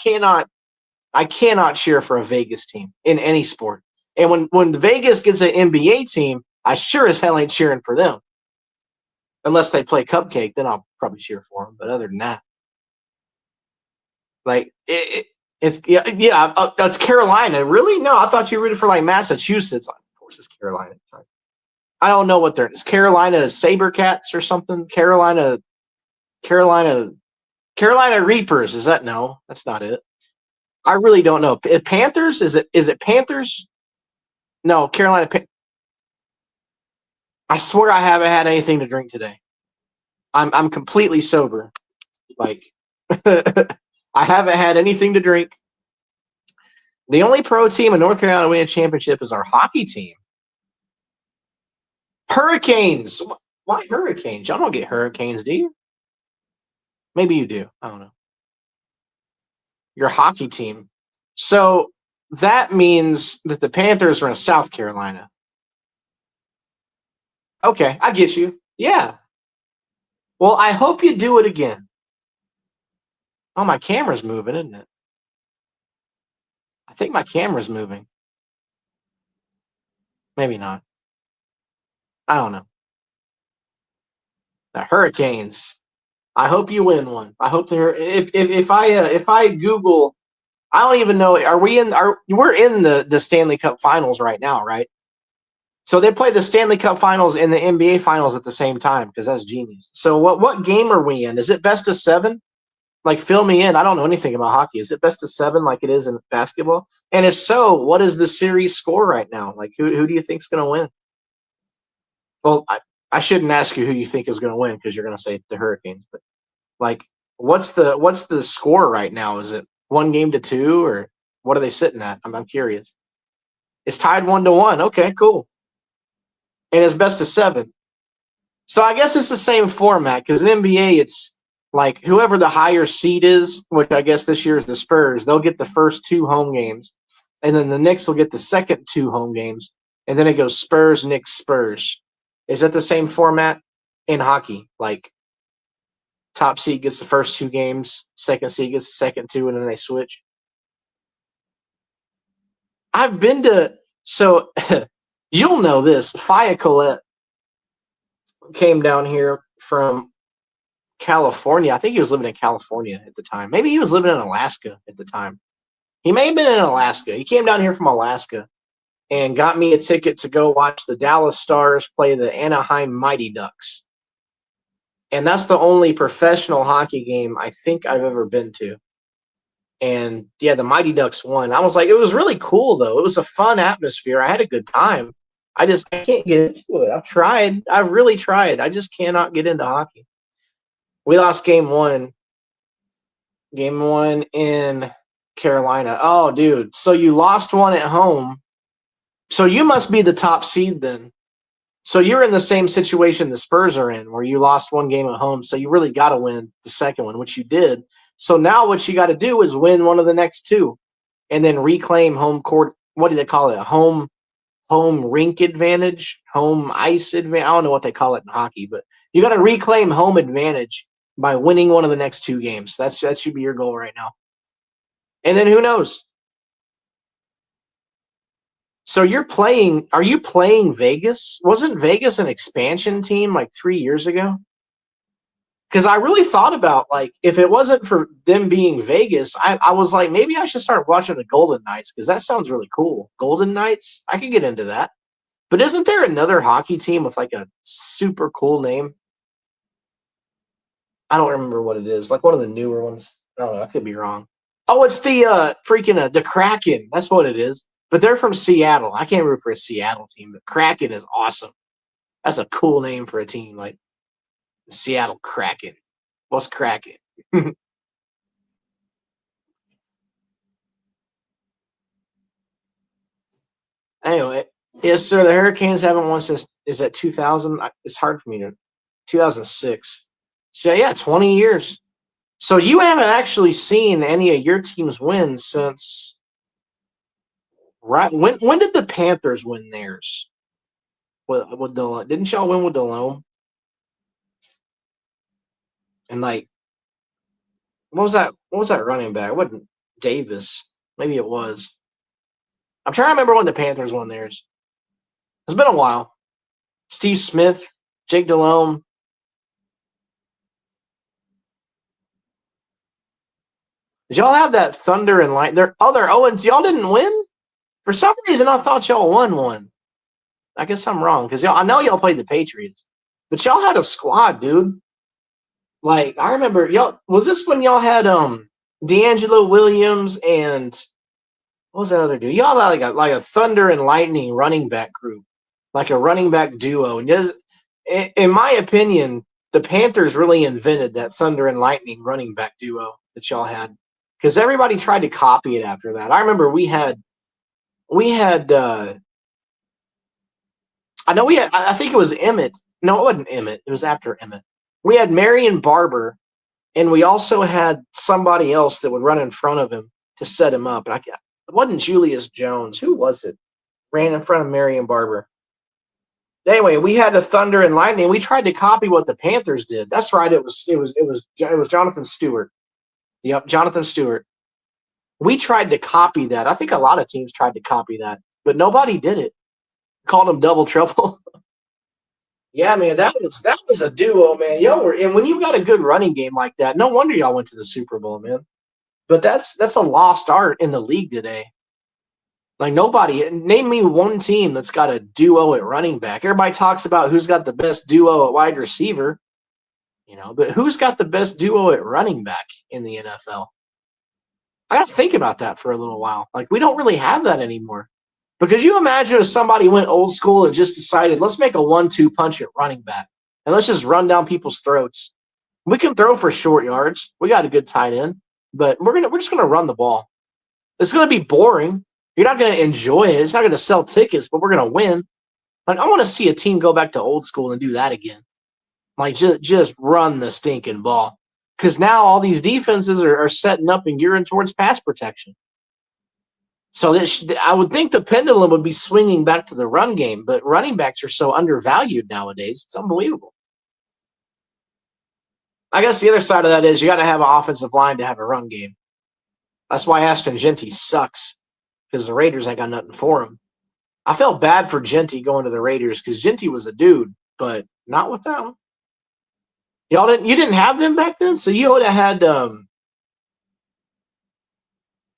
cannot cheer for a Vegas team in any sport. And when Vegas gets an NBA team, I sure as hell ain't cheering for them. Unless they play Cupcake, then I'll probably cheer for them. But other than that, like it's Carolina. Really? No, I thought you rooted for like Massachusetts. Of course, it's Carolina. Sorry. I don't know what it's Carolina Sabercats or something. Carolina Reapers. Is that no? That's not it. I really don't know. Panthers? Is it Panthers? No, Carolina. I swear I haven't had anything to drink today. I'm completely sober. Like I haven't had anything to drink. The only pro team in North Carolina to win a championship is our hockey team. Hurricanes. Why Hurricanes? Y'all don't get Hurricanes, do you? Maybe you do. I don't know. Your hockey team. So that means that the Panthers are in South Carolina. Okay, I get you. Yeah. Well, I hope you do it again. Oh, my camera's moving, isn't it? I think my camera's moving. Maybe not. I don't know. The Hurricanes. I hope you win one. I hope they're if I Google, I don't even know. We're in the Stanley Cup Finals right now, right? So they play the Stanley Cup Finals and the NBA Finals at the same time because that's genius. So what game are we in? Is it best of 7? Like, fill me in. I don't know anything about hockey. Is it best of 7 like it is in basketball? And if so, what is the series score right now? Like, who do you think's going to win? Well, I shouldn't ask you who you think is going to win because you're going to say the Hurricanes. But like, what's the score right now? Is it 1-2, or what are they sitting at? I'm curious. It's tied 1-1. Okay, cool. And it's best of 7. So I guess it's the same format because in NBA it's like whoever the higher seed is, which I guess this year is the Spurs, they'll get the first 2 home games, and then the Knicks will get the second 2 home games, and then it goes Spurs, Knicks, Spurs. Is that the same format in hockey? Like top seed gets the first 2 games, second seed gets the second 2, and then they switch. I've been to so you'll know this. Faya Colette came down here from California. I think he was living in California at the time. Maybe he was living in Alaska at the time. He may have been in Alaska. He came down here from Alaska and got me a ticket to go watch the Dallas Stars play the Anaheim Mighty Ducks. And that's the only professional hockey game I think I've ever been to. And yeah, the Mighty Ducks won. I was like, it was really cool though. It was a fun atmosphere. I had a good time. I can't get into it. I've tried. I've really tried. I just cannot get into hockey. We lost game one. Game one in Carolina. Oh, dude. So you lost one at home. So you must be the top seed then. So you're in the same situation the Spurs are in, where you lost one game at home. So you really got to win the second one, which you did. So now what you got to do is win one of the next 2 and then reclaim home court. What do they call it? Home rink advantage, home ice advantage. I don't know what they call it in hockey, but you got to reclaim home advantage by winning one of the next 2 games. That should be your goal right now. And then who knows? So are you playing Vegas? Wasn't Vegas an expansion team like 3 years ago? Because I really thought about, like, if it wasn't for them being Vegas, I was like, maybe I should start watching the Golden Knights because that sounds really cool. Golden Knights? I could get into that. But isn't there another hockey team with, like, a super cool name? I don't remember what it is. Like one of the newer ones. I don't know. I could be wrong. Oh, it's the the Kraken. That's what it is. But they're from Seattle. I can't root for a Seattle team, but Kraken is awesome. That's a cool name for a team, like the Seattle Kraken. What's Kraken? Anyway, yes, sir. The Hurricanes haven't won since is that 2000? It's hard for me to 2006. So yeah, 20 years. So you haven't actually seen any of your teams win since right when did the Panthers win theirs? With Delone? Didn't y'all win with Delone? And like what was that? What was that running back? It wasn't Davis. Maybe it was. I'm trying to remember when the Panthers won theirs. It's been a while. Steve Smith, Jake Delhomme. Did y'all have that Thunder and Light? They're 0-. Y'all didn't win? For some reason, I thought y'all won one. I guess I'm wrong because I know y'all played the Patriots, but y'all had a squad, dude. Like I remember, y'all was this when y'all had D'Angelo Williams and what was that other dude? Y'all had like a Thunder and Lightning running back group, like a running back duo. And just, in my opinion, the Panthers really invented that Thunder and Lightning running back duo that y'all had because everybody tried to copy it after that. I remember we had. I think it was Emmett. No, it wasn't Emmett. It was after Emmett. We had Marion Barber, and we also had somebody else that would run in front of him to set him up. And it wasn't Julius Jones. Who was it? Ran in front of Marion Barber. Anyway, we had the Thunder and Lightning. We tried to copy what the Panthers did. That's right. It was Jonathan Stewart. Yep, Jonathan Stewart. We tried to copy that. I think a lot of teams tried to copy that, but nobody did it. Called them Double Trouble. Yeah, man, that was a duo, man. Y'all were, and when you got a good running game like that, no wonder y'all went to the Super Bowl, man. But that's a lost art in the league today. Like nobody, name me one team that's got a duo at running back. Everybody talks about who's got the best duo at wide receiver, but who's got the best duo at running back in the NFL? I got to think about that for a little while. Like we don't really have that anymore. But could you imagine if somebody went old school and just decided, let's make a 1-2 punch at running back and let's just run down people's throats? We can throw for short yards. We got a good tight end, but we're just gonna run the ball. It's gonna be boring. You're not gonna enjoy it. It's not gonna sell tickets, but we're gonna win. Like I want to see a team go back to old school and do that again. Like, just run the stinking ball. Because now all these defenses are setting up and gearing towards pass protection. So I would think the pendulum would be swinging back to the run game, but running backs are so undervalued nowadays. It's unbelievable. I guess the other side of that is you got to have an offensive line to have a run game. That's why Ashton Jeanty sucks, because the Raiders ain't got nothing for him. I felt bad for Jeanty going to the Raiders because Jeanty was a dude, but not with them. You didn't have them back then, so you would have had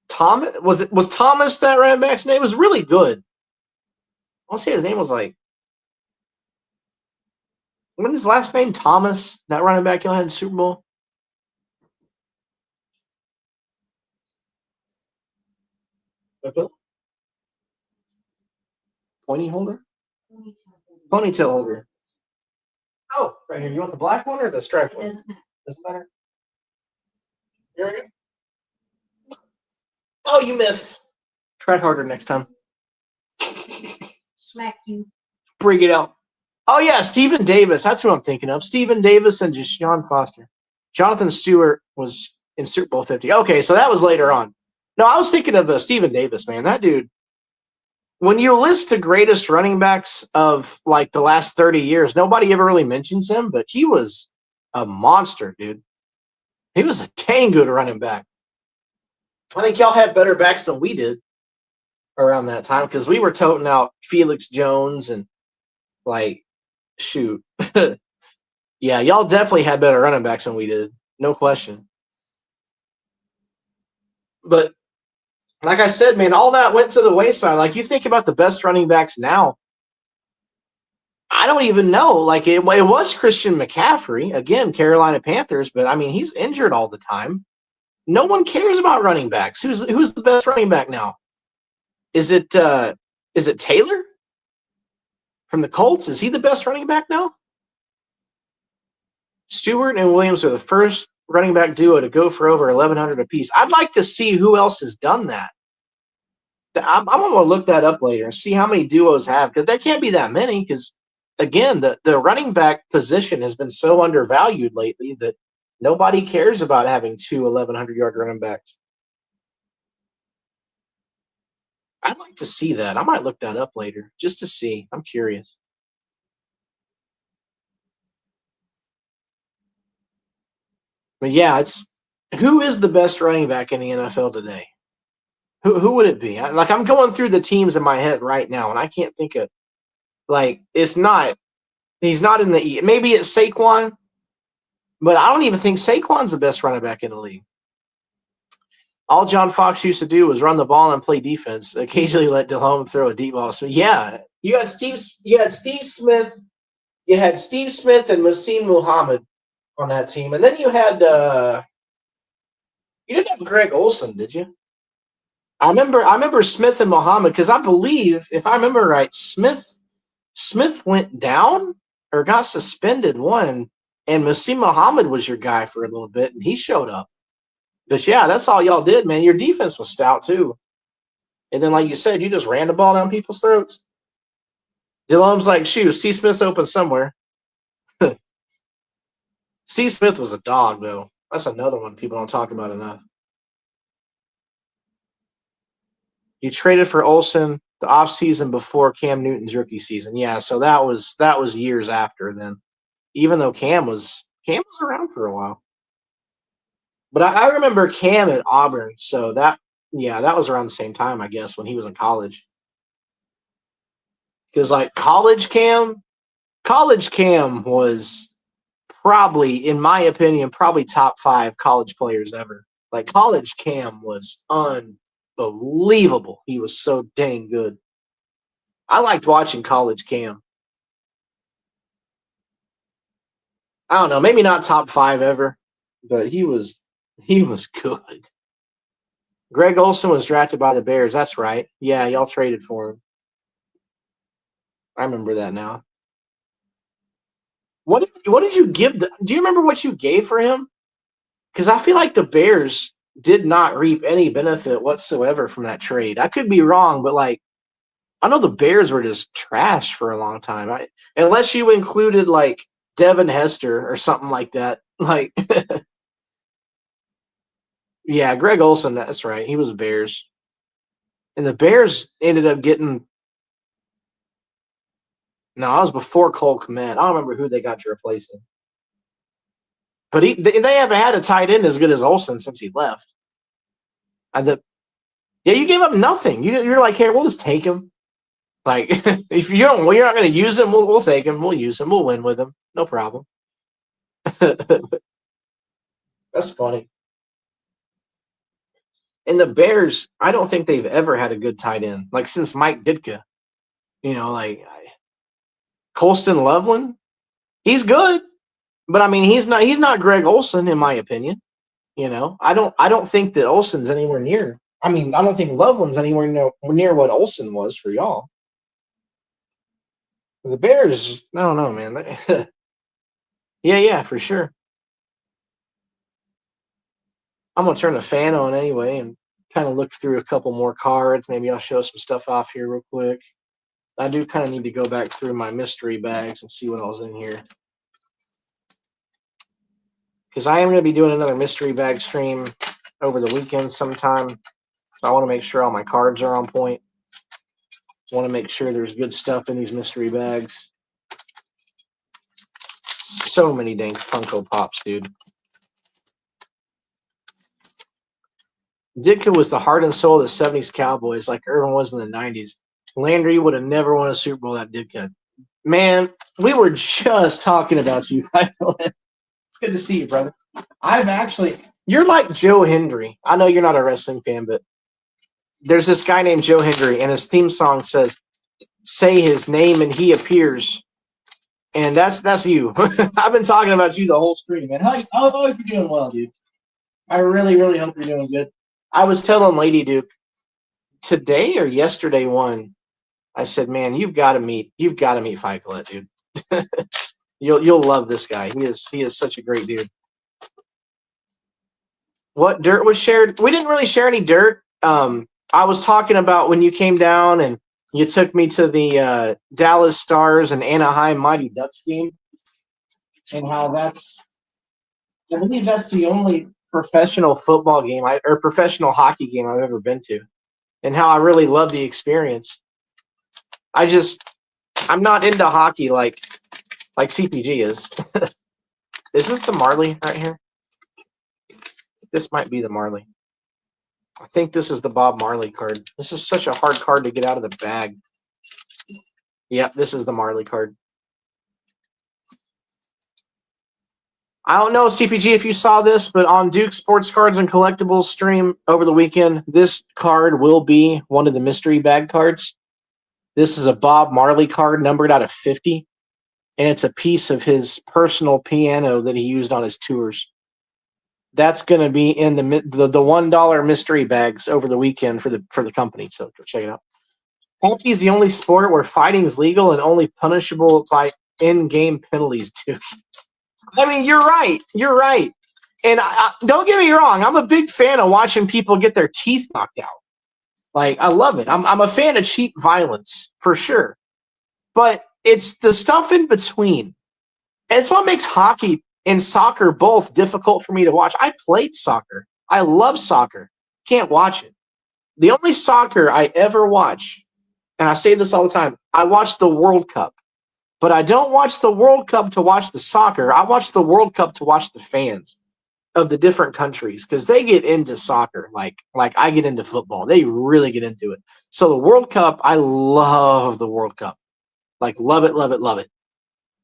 Thomas. Was Thomas that running back's name? It was really good. I want to say his name was like, what is his last name? Thomas, that running back y'all had in the Super Bowl. Pointy holder? Ponytail holder. Oh, right here. You want the black one or the striped one? Doesn't matter. Here we go. Oh, you missed. Try harder next time. Smack you. Bring it out. Oh, yeah, Stephen Davis. That's who I'm thinking of. Stephen Davis and Deshaun Foster. Jonathan Stewart was in Super Bowl 50. Okay, so that was later on. No, I was thinking of Stephen Davis, man. That dude. When you list the greatest running backs of like the last 30 years, nobody ever really mentions him, but he was a monster, dude. He was a dang good running back. I think y'all had better backs than we did around that time because we were toting out Felix Jones and like, shoot. Yeah, y'all definitely had better running backs than we did. No question. But like I said, man, all that went to the wayside. Like, you think about the best running backs now. I don't even know. Like, it was Christian McCaffrey, again, Carolina Panthers, but, I mean, he's injured all the time. No one cares about running backs. Who's the best running back now? Is it Taylor from the Colts? Is he the best running back now? Stewart and Williams are the first running back duo to go for over 1,100 apiece. I'd like to see who else has done that. I'm going to look that up later and see how many duos have, because there can't be that many because, again, the running back position has been so undervalued lately that nobody cares about having two 1,100-yard running backs. I'd like to see that. I might look that up later just to see. I'm curious. But yeah, who is the best running back in the NFL today? Who would it be? I'm going through the teams in my head right now, and I can't think of he's not in the maybe it's Saquon, but I don't even think Saquon's the best running back in the league. All John Fox used to do was run the ball and play defense. Occasionally let Delhomme throw a deep ball. So yeah, you had Steve Smith, and Masim Muhammad on that team, and then you had you didn't have Greg Olsen, did you? I remember Smith and Muhammad because I believe, if I remember right, Smith went down or got suspended one, and Masim Muhammad was your guy for a little bit, and he showed up. But yeah, that's all y'all did, man. Your defense was stout too. And then, like you said, you just ran the ball down people's throats. Delhomme's like, shoot, Steve Smith's open somewhere. Steve Smith was a dog, though. That's another one people don't talk about enough. You traded for Olsen the offseason before Cam Newton's rookie season. Yeah, so that was years after then. Even though Cam was around for a while. But I remember Cam at Auburn, so that was around the same time, I guess, when he was in college. Because like college Cam was probably, in my opinion, probably top 5 college players ever. Like college Cam was unbelievable. He was so dang good. I liked watching college Cam. I don't know, maybe not top 5 ever, but he was good. Greg Olsen was drafted by the Bears. That's right. Yeah, y'all traded for him. I remember that now. What did you give? Do you remember what you gave for him? Because I feel like the Bears did not reap any benefit whatsoever from that trade. I could be wrong, but I know the Bears were just trash for a long time. Unless you included Devin Hester or something like that. Like, yeah, Greg Olson. That's right. He was Bears, and the Bears ended up getting. No, I was before Cole Kmet. I don't remember who they got to replace him. But they haven't had a tight end as good as Olsen since he left. Yeah, you gave up nothing. You're like, hey, we'll just take him. Like, if you're not going to use him, we'll take him. We'll use him. We'll win with him. No problem. That's funny. And the Bears, I don't think they've ever had a good tight end. Like, since Mike Ditka. Colston Loveland, he's good. But, I mean, he's not Greg Olsen, in my opinion. I don't think that Olsen's anywhere near. I mean, I don't think Loveland's anywhere near what Olsen was for y'all. The Bears, I don't know, man. Yeah, for sure. I'm going to turn the fan on anyway and kind of look through a couple more cards. Maybe I'll show some stuff off here real quick. I do kind of need to go back through my mystery bags and see what else in here. Because I am going to be doing another mystery bag stream over the weekend sometime. So I want to make sure all my cards are on point. I want to make sure there's good stuff in these mystery bags. So many dang Funko Pops, dude. Ditka was the heart and soul of the 70s Cowboys like Irvin was in the 90s. Landry would have never won a Super Bowl at Ditka. Man, we were just talking about you. It's good to see you, brother. You're like Joe Hendry. I know you're not a wrestling fan, but there's this guy named Joe Hendry, and his theme song says, "Say his name and he appears." And that's you. I've been talking about you the whole stream, man. I hope you're doing well, dude. I really, really hope you're doing good. I was telling Lady Duke today or yesterday I said, man, you've got to meet Fight Colette, dude. You'll love this guy. He is such a great dude. What dirt was shared? We didn't really share any dirt. I was talking about when you came down and you took me to the Dallas Stars and Anaheim Mighty Ducks game, and how I believe that's the only professional football game or professional hockey game I've ever been to, and how I really love the experience. I'm not into hockey like CPG is. Is this the Marley right here? This might be the Marley. I think this is the Bob Marley card. This is such a hard card to get out of the bag. Yep, this is the Marley card. I don't know, CPG, if you saw this, but on Duke Sports Cards and Collectibles stream over the weekend, this card will be one of the mystery bag cards. This is a Bob Marley card numbered out of 50, and it's a piece of his personal piano that he used on his tours. That's going to be in the $1 mystery bags over the weekend for the company. So go check it out. Hockey is the only sport where fighting is legal and only punishable by in-game penalties, Duke. I mean, you're right. You're right. And don't get me wrong. I'm a big fan of watching people get their teeth knocked out. Like, I love it. I'm a fan of cheap violence, for sure. But it's the stuff in between. And it's what makes hockey and soccer both difficult for me to watch. I played soccer. I love soccer. Can't watch it. The only soccer I ever watch, and I say this all the time, I watch the World Cup. But I don't watch the World Cup to watch the soccer. I watch the World Cup to watch the fans of the different countries, because they get into soccer like I get into football. They really get into it. So the World Cup, I love the World Cup. Like, love it, love it, love it.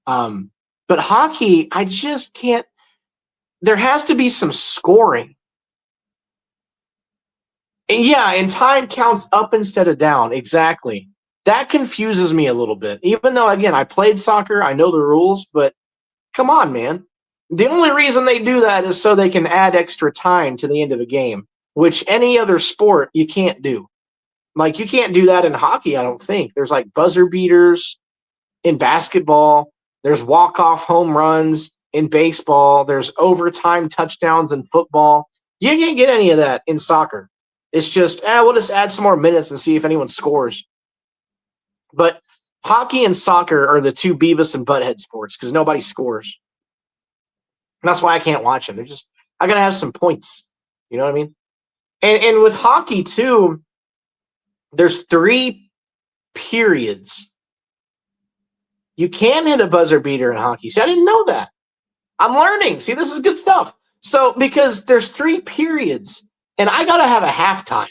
But hockey, I just can't. There has to be some scoring. And yeah, and time counts up instead of down. Exactly. That confuses me a little bit. Even though, again, I played soccer, I know the rules, but come on, man. The only reason they do that is so they can add extra time to the end of a game, which any other sport you can't do. Like, you can't do that in hockey, I don't think. There's like buzzer beaters in basketball. There's walk-off home runs in baseball. There's overtime touchdowns in football. You can't get any of that in soccer. It's just, we'll just add some more minutes and see if anyone scores. But hockey and soccer are the two Beavis and Butthead sports because nobody scores. And that's why I can't watch them. They're just, I gotta have some points. You know what I mean? And with hockey too, there's 3 periods. You can hit a buzzer beater in hockey. See, I didn't know that. I'm learning. See, this is good stuff. So because there's 3 periods, and I gotta have a halftime.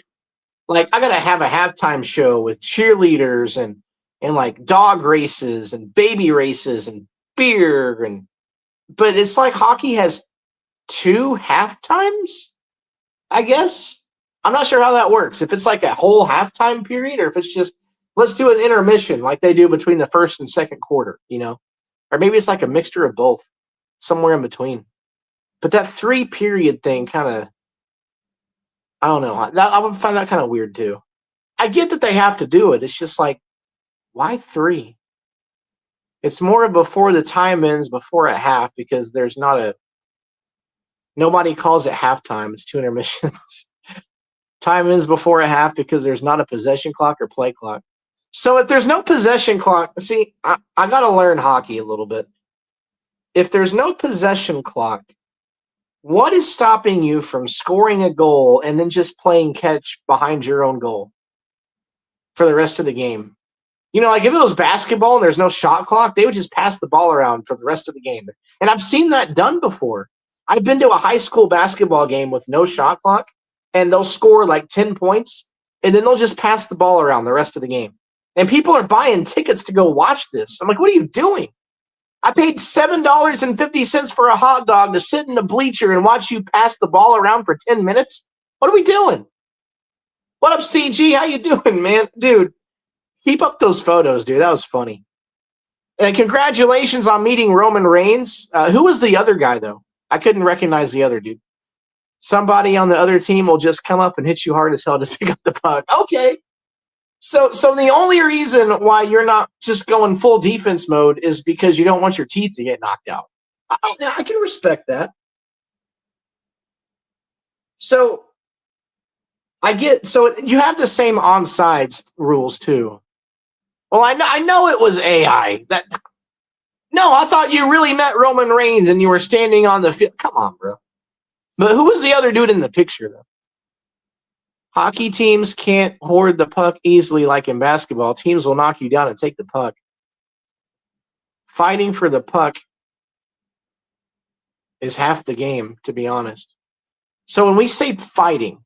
Like I gotta have a halftime show with cheerleaders and like dog races and baby races and beer but it's like hockey has 2 half times, I guess. I'm not sure how that works. If it's like a whole halftime period or if it's just let's do an intermission like they do between the first and second quarter, you know? Or maybe it's like a mixture of both, somewhere in between. But that 3 period thing kind of, I don't know. I would find that kind of weird too. I get that they have to do it. It's just like, why 3? It's more before the time ends, before a half, because there's nobody calls it halftime. It's 2 intermissions. Time ends before a half because there's not a possession clock or play clock. So if there's no possession clock, see, I got to learn hockey a little bit. If there's no possession clock, what is stopping you from scoring a goal and then just playing catch behind your own goal for the rest of the game? You know, like if it was basketball and there's no shot clock, they would just pass the ball around for the rest of the game. And I've seen that done before. I've been to a high school basketball game with no shot clock, and they'll score like 10 points, and then they'll just pass the ball around the rest of the game. And people are buying tickets to go watch this. I'm like, what are you doing? I paid $7.50 for a hot dog to sit in the bleacher and watch you pass the ball around for 10 minutes? What are we doing? What up, CG? How you doing, man? Dude, keep up those photos, dude. That was funny. And congratulations on meeting Roman Reigns. Who was the other guy, though? I couldn't recognize the other dude. Somebody on the other team will just come up and hit you hard as hell to pick up the puck. Okay. So the only reason why you're not just going full defense mode is because you don't want your teeth to get knocked out. I can respect that. So you have the same onsides rules too. Well, I know it was AI. No, I thought you really met Roman Reigns and you were standing on the field. Come on, bro. But who was the other dude in the picture, though? Hockey teams can't hoard the puck easily like in basketball. Teams will knock you down and take the puck. Fighting for the puck is half the game, to be honest. So when we say fighting,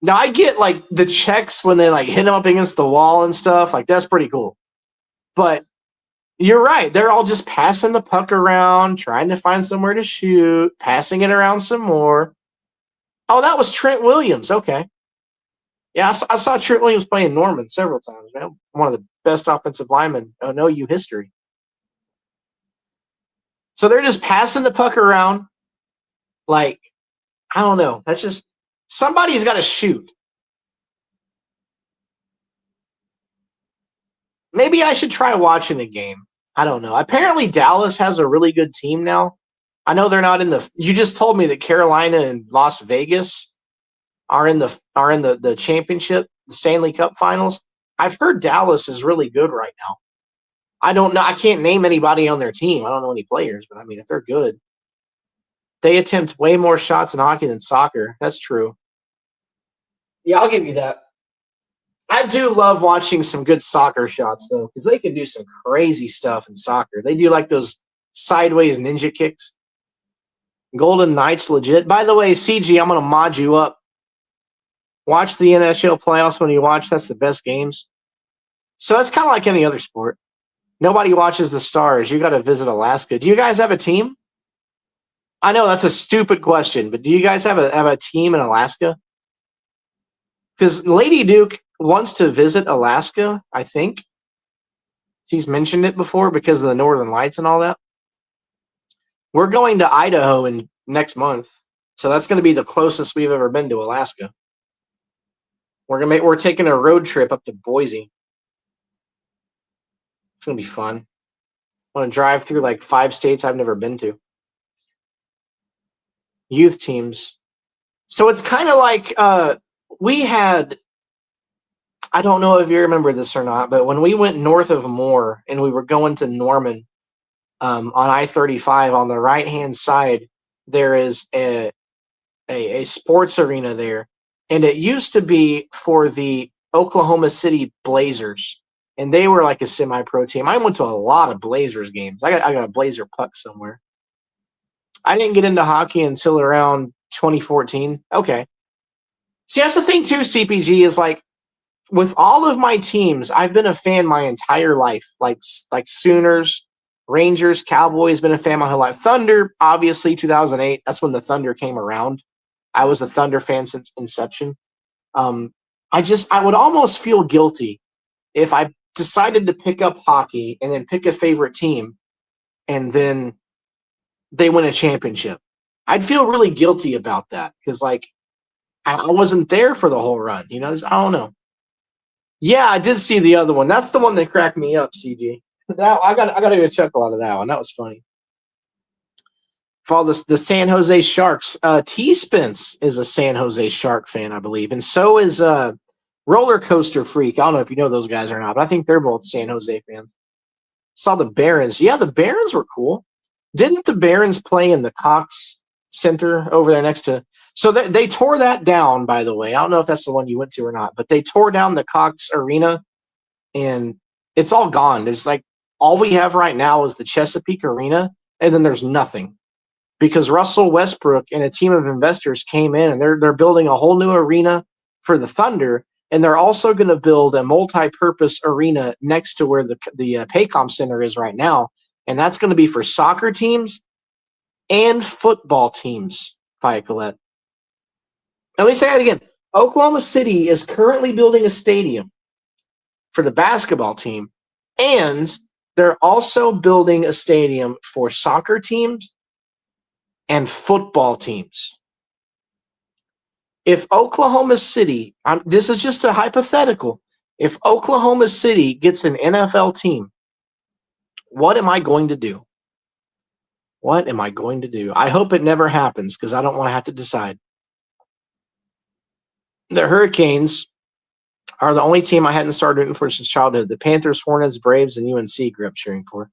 now I get like the checks when they like hit them up against the wall and stuff. Like that's pretty cool. But you're right. They're all just passing the puck around, trying to find somewhere to shoot, passing it around some more. Oh, that was Trent Williams. Okay. Yeah, I saw Trent Williams playing Norman several times, man. One of the best offensive linemen in OU history. So they're just passing the puck around. Like, I don't know. That's just somebody's got to shoot. Maybe I should try watching a game. I don't know. Apparently Dallas has a really good team now. I know they're not in the. You just told me that Carolina and Las Vegas are in the championship, the Stanley Cup Finals. I've heard Dallas is really good right now. I don't know. I can't name anybody on their team. I don't know any players, but I mean, if they're good, they attempt way more shots in hockey than soccer. That's true. Yeah, I'll give you that. I do love watching some good soccer shots though, because they can do some crazy stuff in soccer. They do like those sideways ninja kicks. Golden Knights legit. By the way, CG, I'm going to mod you up. Watch the NHL playoffs when you watch. That's the best games. So that's kind of like any other sport. Nobody watches the Stars. You got to visit Alaska. Do you guys have a team? I know that's a stupid question, but do you guys have a team in Alaska? Because Lady Duke wants to visit Alaska, I think. She's mentioned it before because of the Northern Lights and all that. We're going to Idaho in next month, so that's going to be the closest we've ever been to Alaska. We're taking a road trip up to Boise. It's going to be fun. I want to drive through like 5 states I've never been to. Youth teams. So it's kind of like we had I don't know if you remember this or not, but when we went north of Moore and we were going to Norman on I-35 on the right-hand side, there is a sports arena there. And it used to be for the Oklahoma City Blazers. And they were like a semi-pro team. I went to a lot of Blazers games. I got a Blazer puck somewhere. I didn't get into hockey until around 2014. Okay. See, that's the thing too, CPG, is like with all of my teams, I've been a fan my entire life. Like Sooners, Rangers, Cowboys, been a fan my whole life. Thunder, obviously, 2008. That's when the Thunder came around. I was a Thunder fan since inception. I would almost feel guilty if I decided to pick up hockey and then pick a favorite team and then they win a championship. I'd feel really guilty about that because, like, I wasn't there for the whole run. You know, I don't know. Yeah, I did see the other one. That's the one that cracked me up, CG. I got to go chuckle out of that one. That was funny. For the San Jose Sharks, T Spence is a San Jose Shark fan, I believe, and so is Roller Coaster Freak. I don't know if you know those guys or not, but I think they're both San Jose fans. Saw the Barons. Yeah, the Barons were cool. Didn't the Barons play in the Cox Center over there next to? So they tore that down, by the way. I don't know if that's the one you went to or not, but they tore down the Cox Arena, and it's all gone. There's like all we have right now is the Chesapeake Arena, and then there's nothing because Russell Westbrook and a team of investors came in, and they're building a whole new arena for the Thunder, and they're also going to build a multi-purpose arena next to where the Paycom Center is right now, and that's going to be for soccer teams and football teams. Faya Colette. Let me say that again. Oklahoma City is currently building a stadium for the basketball team, and they're also building a stadium for soccer teams and football teams. If Oklahoma City, this is just a hypothetical, if Oklahoma City gets an NFL team, what am I going to do? What am I going to do? I hope it never happens because I don't want to have to decide. The Hurricanes are the only team I hadn't started rooting for since childhood. The Panthers, Hornets, Braves, and UNC grew up cheering for.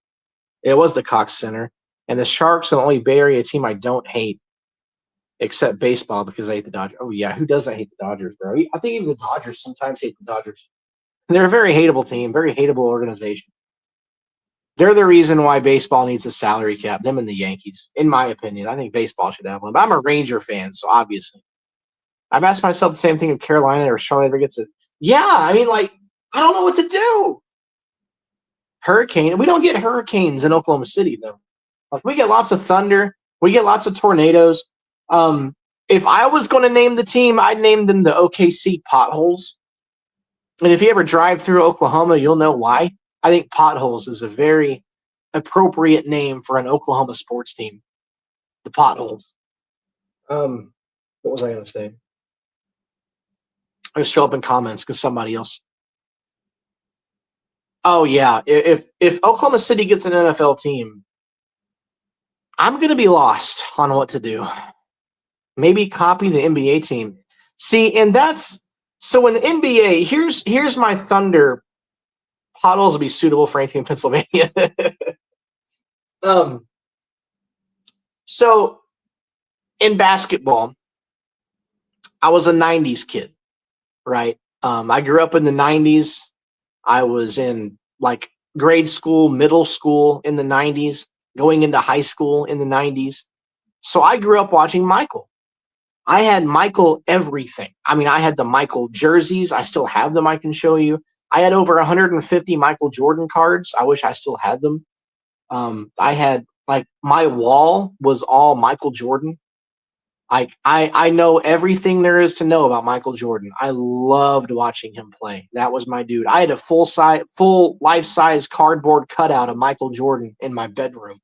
It was the Cox Center. And the Sharks are the only Bay Area team I don't hate, except baseball because I hate the Dodgers. Oh, yeah. Who doesn't hate the Dodgers, bro? I think even the Dodgers sometimes hate the Dodgers. They're a very hateable team, very hateable organization. They're the reason why baseball needs a salary cap, them and the Yankees, in my opinion. I think baseball should have one. But I'm a Ranger fan, so obviously. I've asked myself the same thing if Carolina or Charlotte ever gets it. Yeah, I mean, like, I don't know what to do. Hurricane. We don't get hurricanes in Oklahoma City, though. Like, we get lots of thunder. We get lots of tornadoes. If I was going to name the team, I'd name them the OKC Potholes. And if you ever drive through Oklahoma, you'll know why. I think Potholes is a very appropriate name for an Oklahoma sports team. The Potholes. What was I going to say? I just show up in comments because somebody else. Oh yeah, if Oklahoma City gets an NFL team, I'm going to be lost on what to do. Maybe copy the NBA team. See, and that's so in the NBA. Here's my Thunder. Potholes will be suitable for anything in Pennsylvania. So in basketball, I was a '90s kid. Right. I grew up in the 90s. I was in like grade school, middle school in the 90s, going into high school in the 90s. So I grew up watching Michael. I had Michael everything. I mean, I had the Michael jerseys. I still have them. I can show you. I had over 150 Michael Jordan cards. I wish I still had them. I had like my wall was all Michael Jordan. I know everything there is to know about Michael Jordan. I loved watching him play. That was my dude. I had a full life-size cardboard cutout of Michael Jordan in my bedroom.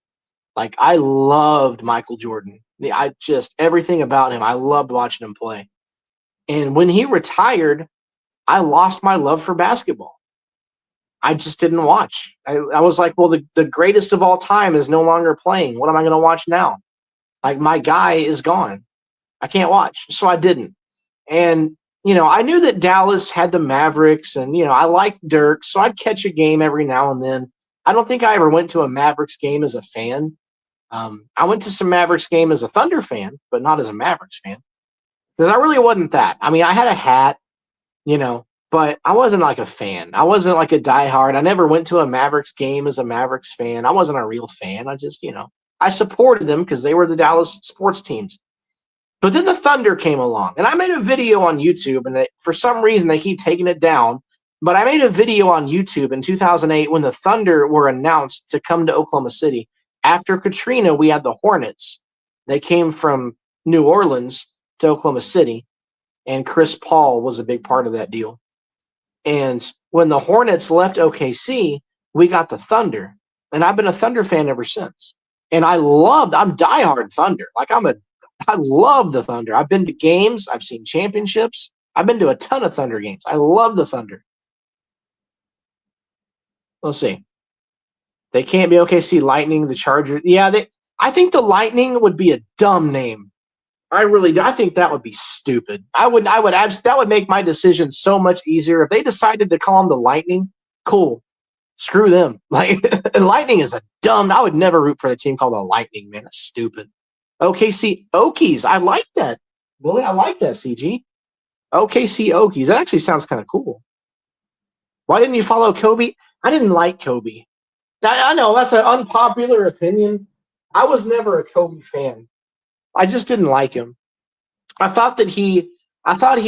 Like, I loved Michael Jordan. Everything about him, I loved watching him play. And when he retired, I lost my love for basketball. I just didn't watch. I was like, well, the greatest of all time is no longer playing. What am I going to watch now? Like, my guy is gone. I can't watch. So I didn't. And I knew that Dallas had the Mavericks, and I liked Dirk, so I'd catch a game every now and then. I don't think I ever went to a Mavericks game as a fan. I went to some Mavericks game as a Thunder fan, but not as a Mavericks fan because I really wasn't that. I mean, I had a hat, but I wasn't like a fan. I wasn't like a diehard. I never went to a Mavericks game as a Mavericks fan. I wasn't a real fan. I just, I supported them because they were the Dallas sports teams. But then the Thunder came along, and I made a video on YouTube, and for some reason they keep taking it down. But I made a video on YouTube in 2008 when the Thunder were announced to come to Oklahoma City. After Katrina, we had the Hornets. They came from New Orleans to Oklahoma City, and Chris Paul was a big part of that deal. And when the Hornets left OKC, we got the Thunder, and I've been a Thunder fan ever since. And I'm diehard Thunder. I love the Thunder. I've been to games. I've seen championships. I've been to a ton of Thunder games. I love the Thunder. Let's see. They can't be OKC Lightning, the Chargers. Yeah, I think the Lightning would be a dumb name. I think that would be stupid. That would make my decision so much easier. If they decided to call them the Lightning, cool. Screw them. Lightning is a dumb. I would never root for a team called the Lightning, man. That's stupid. OKC Okies. I like that. Really, I like that, CG. OKC Okies. That actually sounds kind of cool. Why didn't you follow Kobe? I didn't like Kobe. I know that's an unpopular opinion. I was never a Kobe fan. I just didn't like him. I thought he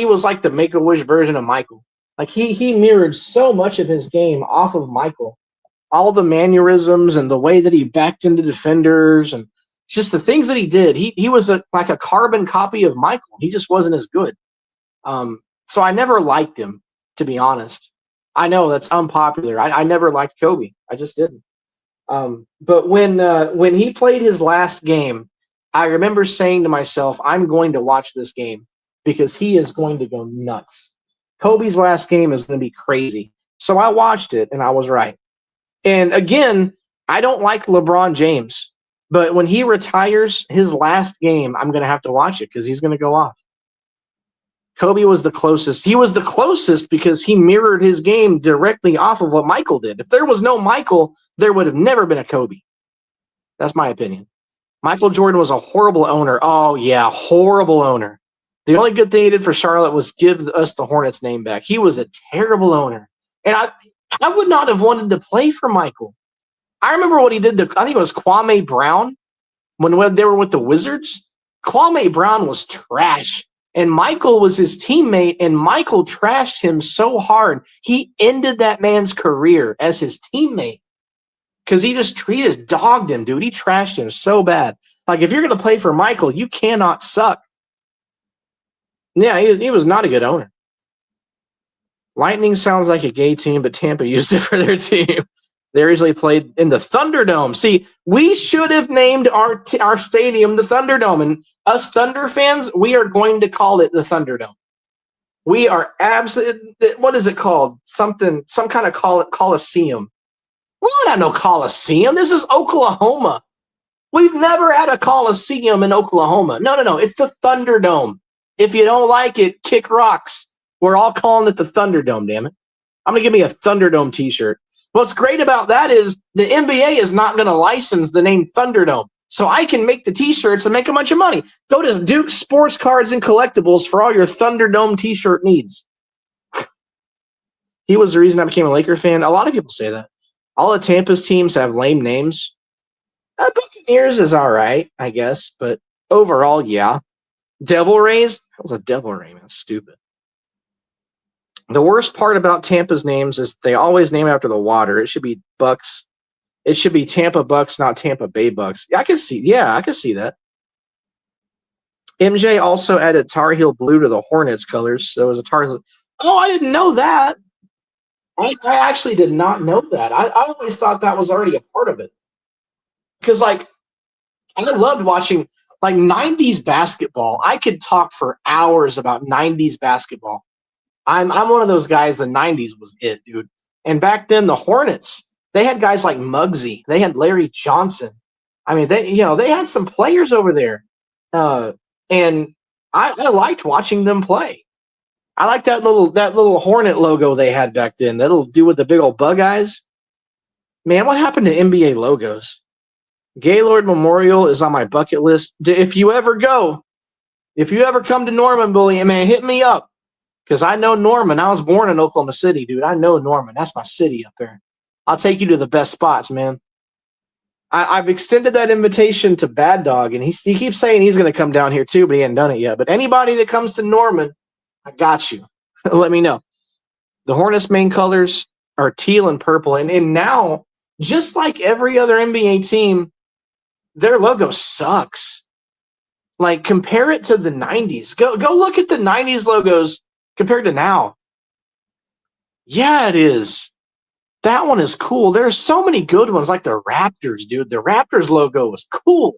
was like the Make-A-Wish version of Michael. Like he mirrored so much of his game off of Michael. All the mannerisms and the way that he backed into defenders and just the things that he did. He was like a carbon copy of Michael. He just wasn't as good. So I never liked him, to be honest. I know that's unpopular. I never liked Kobe. I just didn't. But when he played his last game, I remember saying to myself, I'm going to watch this game because he is going to go nuts. Kobe's last game is going to be crazy. So I watched it, and I was right. And again, I don't like LeBron James, but when he retires his last game, I'm going to have to watch it because he's going to go off. Kobe was the closest. He was the closest because he mirrored his game directly off of what Michael did. If there was no Michael, there would have never been a Kobe. That's my opinion. Michael Jordan was a horrible owner. Oh, yeah, horrible owner. The only good thing he did for Charlotte was give us the Hornets name back. He was a terrible owner. And I would not have wanted to play for Michael. I remember what he did to, I think it was Kwame Brown when they were with the Wizards. Kwame Brown was trash. And Michael was his teammate, and Michael trashed him so hard. He ended that man's career as his teammate because he just dogged him, dude. He trashed him so bad. Like, if you're going to play for Michael, you cannot suck. Yeah, he was not a good owner. Lightning sounds like a gay team, but Tampa used it for their team. They originally played in the Thunderdome. See, we should have named our stadium the Thunderdome, and us Thunder fans, we are going to call it the Thunderdome. We are absolutely, what is it called? Some kind of Coliseum. We don't have no Coliseum. This is Oklahoma. We've never had a Coliseum in Oklahoma. No. It's the Thunderdome. If you don't like it, kick rocks. We're all calling it the Thunderdome, damn it. I'm going to give me a Thunderdome t-shirt. What's great about that is the NBA is not going to license the name Thunderdome. So I can make the t-shirts and make a bunch of money. Go to Duke Sports Cards and Collectibles for all your Thunderdome t-shirt needs. He was the reason I became a Laker fan. A lot of people say that. All of Tampa's teams have lame names. Buccaneers is all right, I guess. But overall, yeah. Devil Rays? That was a Devil Ray, man. Stupid. The worst part about Tampa's names is they always name after the water. It should be Bucks. It should be Tampa Bucks, not Tampa Bay Bucks. I can see that. MJ also added Tar Heel blue to the Hornets colors. So it was a Tar Heel. Oh, I didn't know that. I actually did not know that. I always thought that was already a part of it. Because, I loved watching, 90s basketball. I could talk for hours about 90s basketball. I'm one of those guys, the 90s was it, dude. And back then, the Hornets, they had guys like Muggsy. They had Larry Johnson. I mean, they had some players over there. And I liked watching them play. I like that little Hornet logo they had back then. That little dude with the big old bug eyes. Man, what happened to NBA logos? Gaylord Memorial is on my bucket list. If you ever come to Norman, Bully, man, hit me up. Because I know Norman. I was born in Oklahoma City, dude. I know Norman. That's my city up there. I'll take you to the best spots, man. I've extended that invitation to Bad Dog, and he keeps saying he's going to come down here too, but he hasn't done it yet. But anybody that comes to Norman, I got you. Let me know. The Hornets' main colors are teal and purple. And now, just like every other NBA team, their logo sucks. Like, compare it to the 90s. Go look at the 90s logos compared to now. Yeah, it is. That one is cool. There's so many good ones, like the Raptors, dude. The Raptors logo was cool.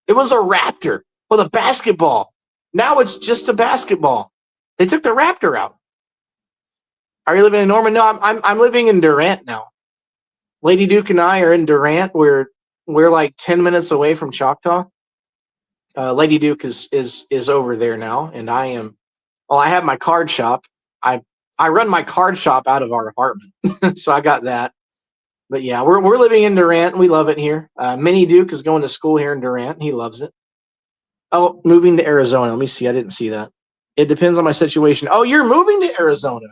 It was a raptor with a basketball. Now it's just a basketball. They took the raptor out. Are you living in Norman? No, I'm living in Durant now. Lady Duke and I are in Durant. We're like 10 minutes away from Choctaw. Lady Duke is over there now, and I am. Well, I have my card shop. I run my card shop out of our apartment, so I got that. But yeah, we're living in Durant. We love it here. Minnie Duke is going to school here in Durant. He loves it. Oh, moving to Arizona. Let me see. I didn't see that. It depends on my situation. Oh, you're moving to Arizona.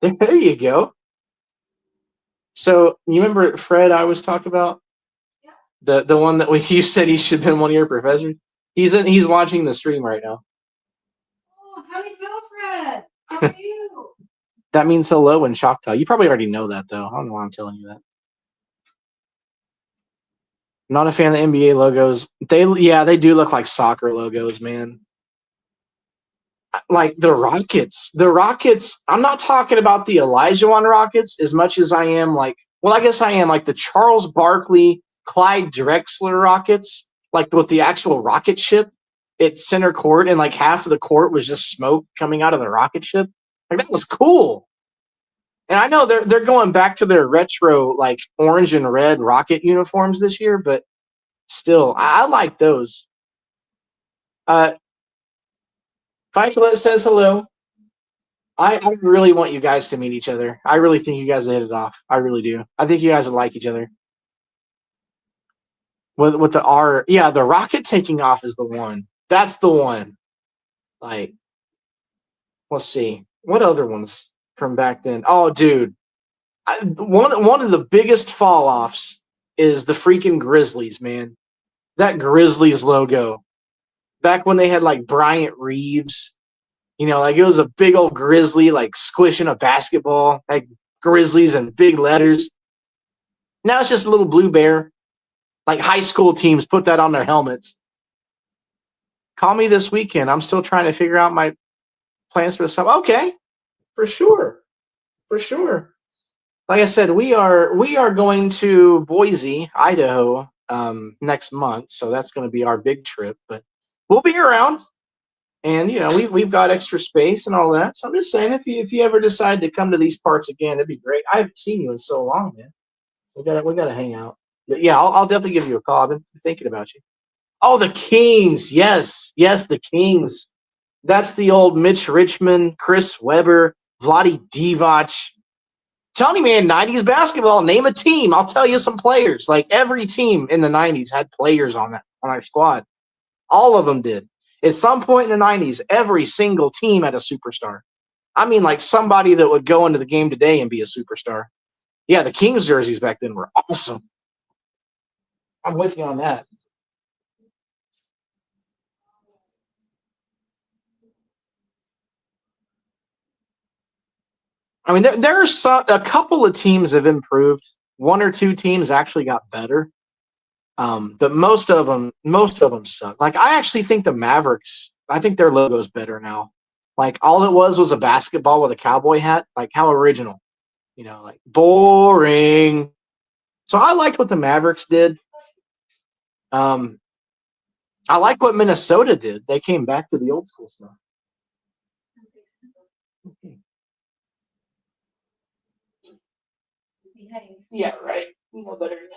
There you go. So you remember Fred I was talking about? Yeah. The one that you said he should have been one of your professors? He's watching the stream right now. Oh, how do you tell, Fred? How are you? That means hello in Choctaw. You probably already know that, though. I don't know why I'm telling you that. I'm not a fan of the NBA logos. They do look like soccer logos, man. Like the Rockets. The Rockets, I'm not talking about the Olajuwon Rockets as much as I am like, well, I guess I am like the Charles Barkley, Clyde Drexler Rockets, like with the actual rocket ship at center court, and like half of the court was just smoke coming out of the rocket ship. Like that was cool. And I know they're going back to their retro like orange and red rocket uniforms this year, but still, I like those. Fight says hello. I really want you guys to meet each other. I really think you guys will hit it off. I really do. I think you guys will like each other. With the R, yeah, the rocket taking off is the one. That's the one. Like, let's see. What other ones from back then? Oh, dude. One of the biggest fall offs is the freaking Grizzlies, man. That Grizzlies logo. Back when they had like Bryant Reeves. You know, like it was a big old grizzly, like squishing a basketball, like Grizzlies and big letters. Now it's just a little blue bear. Like high school teams put that on their helmets. Call me this weekend. I'm still trying to figure out my plans for the summer. Okay, for sure. For sure. Like I said, we are going to Boise, Idaho, next month. So that's going to be our big trip. But we'll be around. And you know we've got extra space and all that, so I'm just saying if you ever decide to come to these parts again, it'd be great. I haven't seen you in so long, man. We gotta hang out. But yeah, I'll definitely give you a call. I've been thinking about you. Oh, the Kings, yes, the Kings. That's the old Mitch Richmond, Chris Webber, Vlade Divac. Tell me, man, '90s basketball. Name a team. I'll tell you some players. Like every team in the '90s had players on our squad. All of them did. At some point in the 90s, every single team had a superstar. I mean, like somebody that would go into the game today and be a superstar. Yeah, the Kings jerseys back then were awesome. I'm with you on that. I mean, there are a couple of teams have improved. One or two teams actually got better. But most of them suck. Like I actually think the Mavericks, I think their logo is better now. Like all it was a basketball with a cowboy hat. Like how original, you know, like boring. So I liked what the Mavericks did. I like what Minnesota did. They came back to the old school stuff. Yeah, right. No better than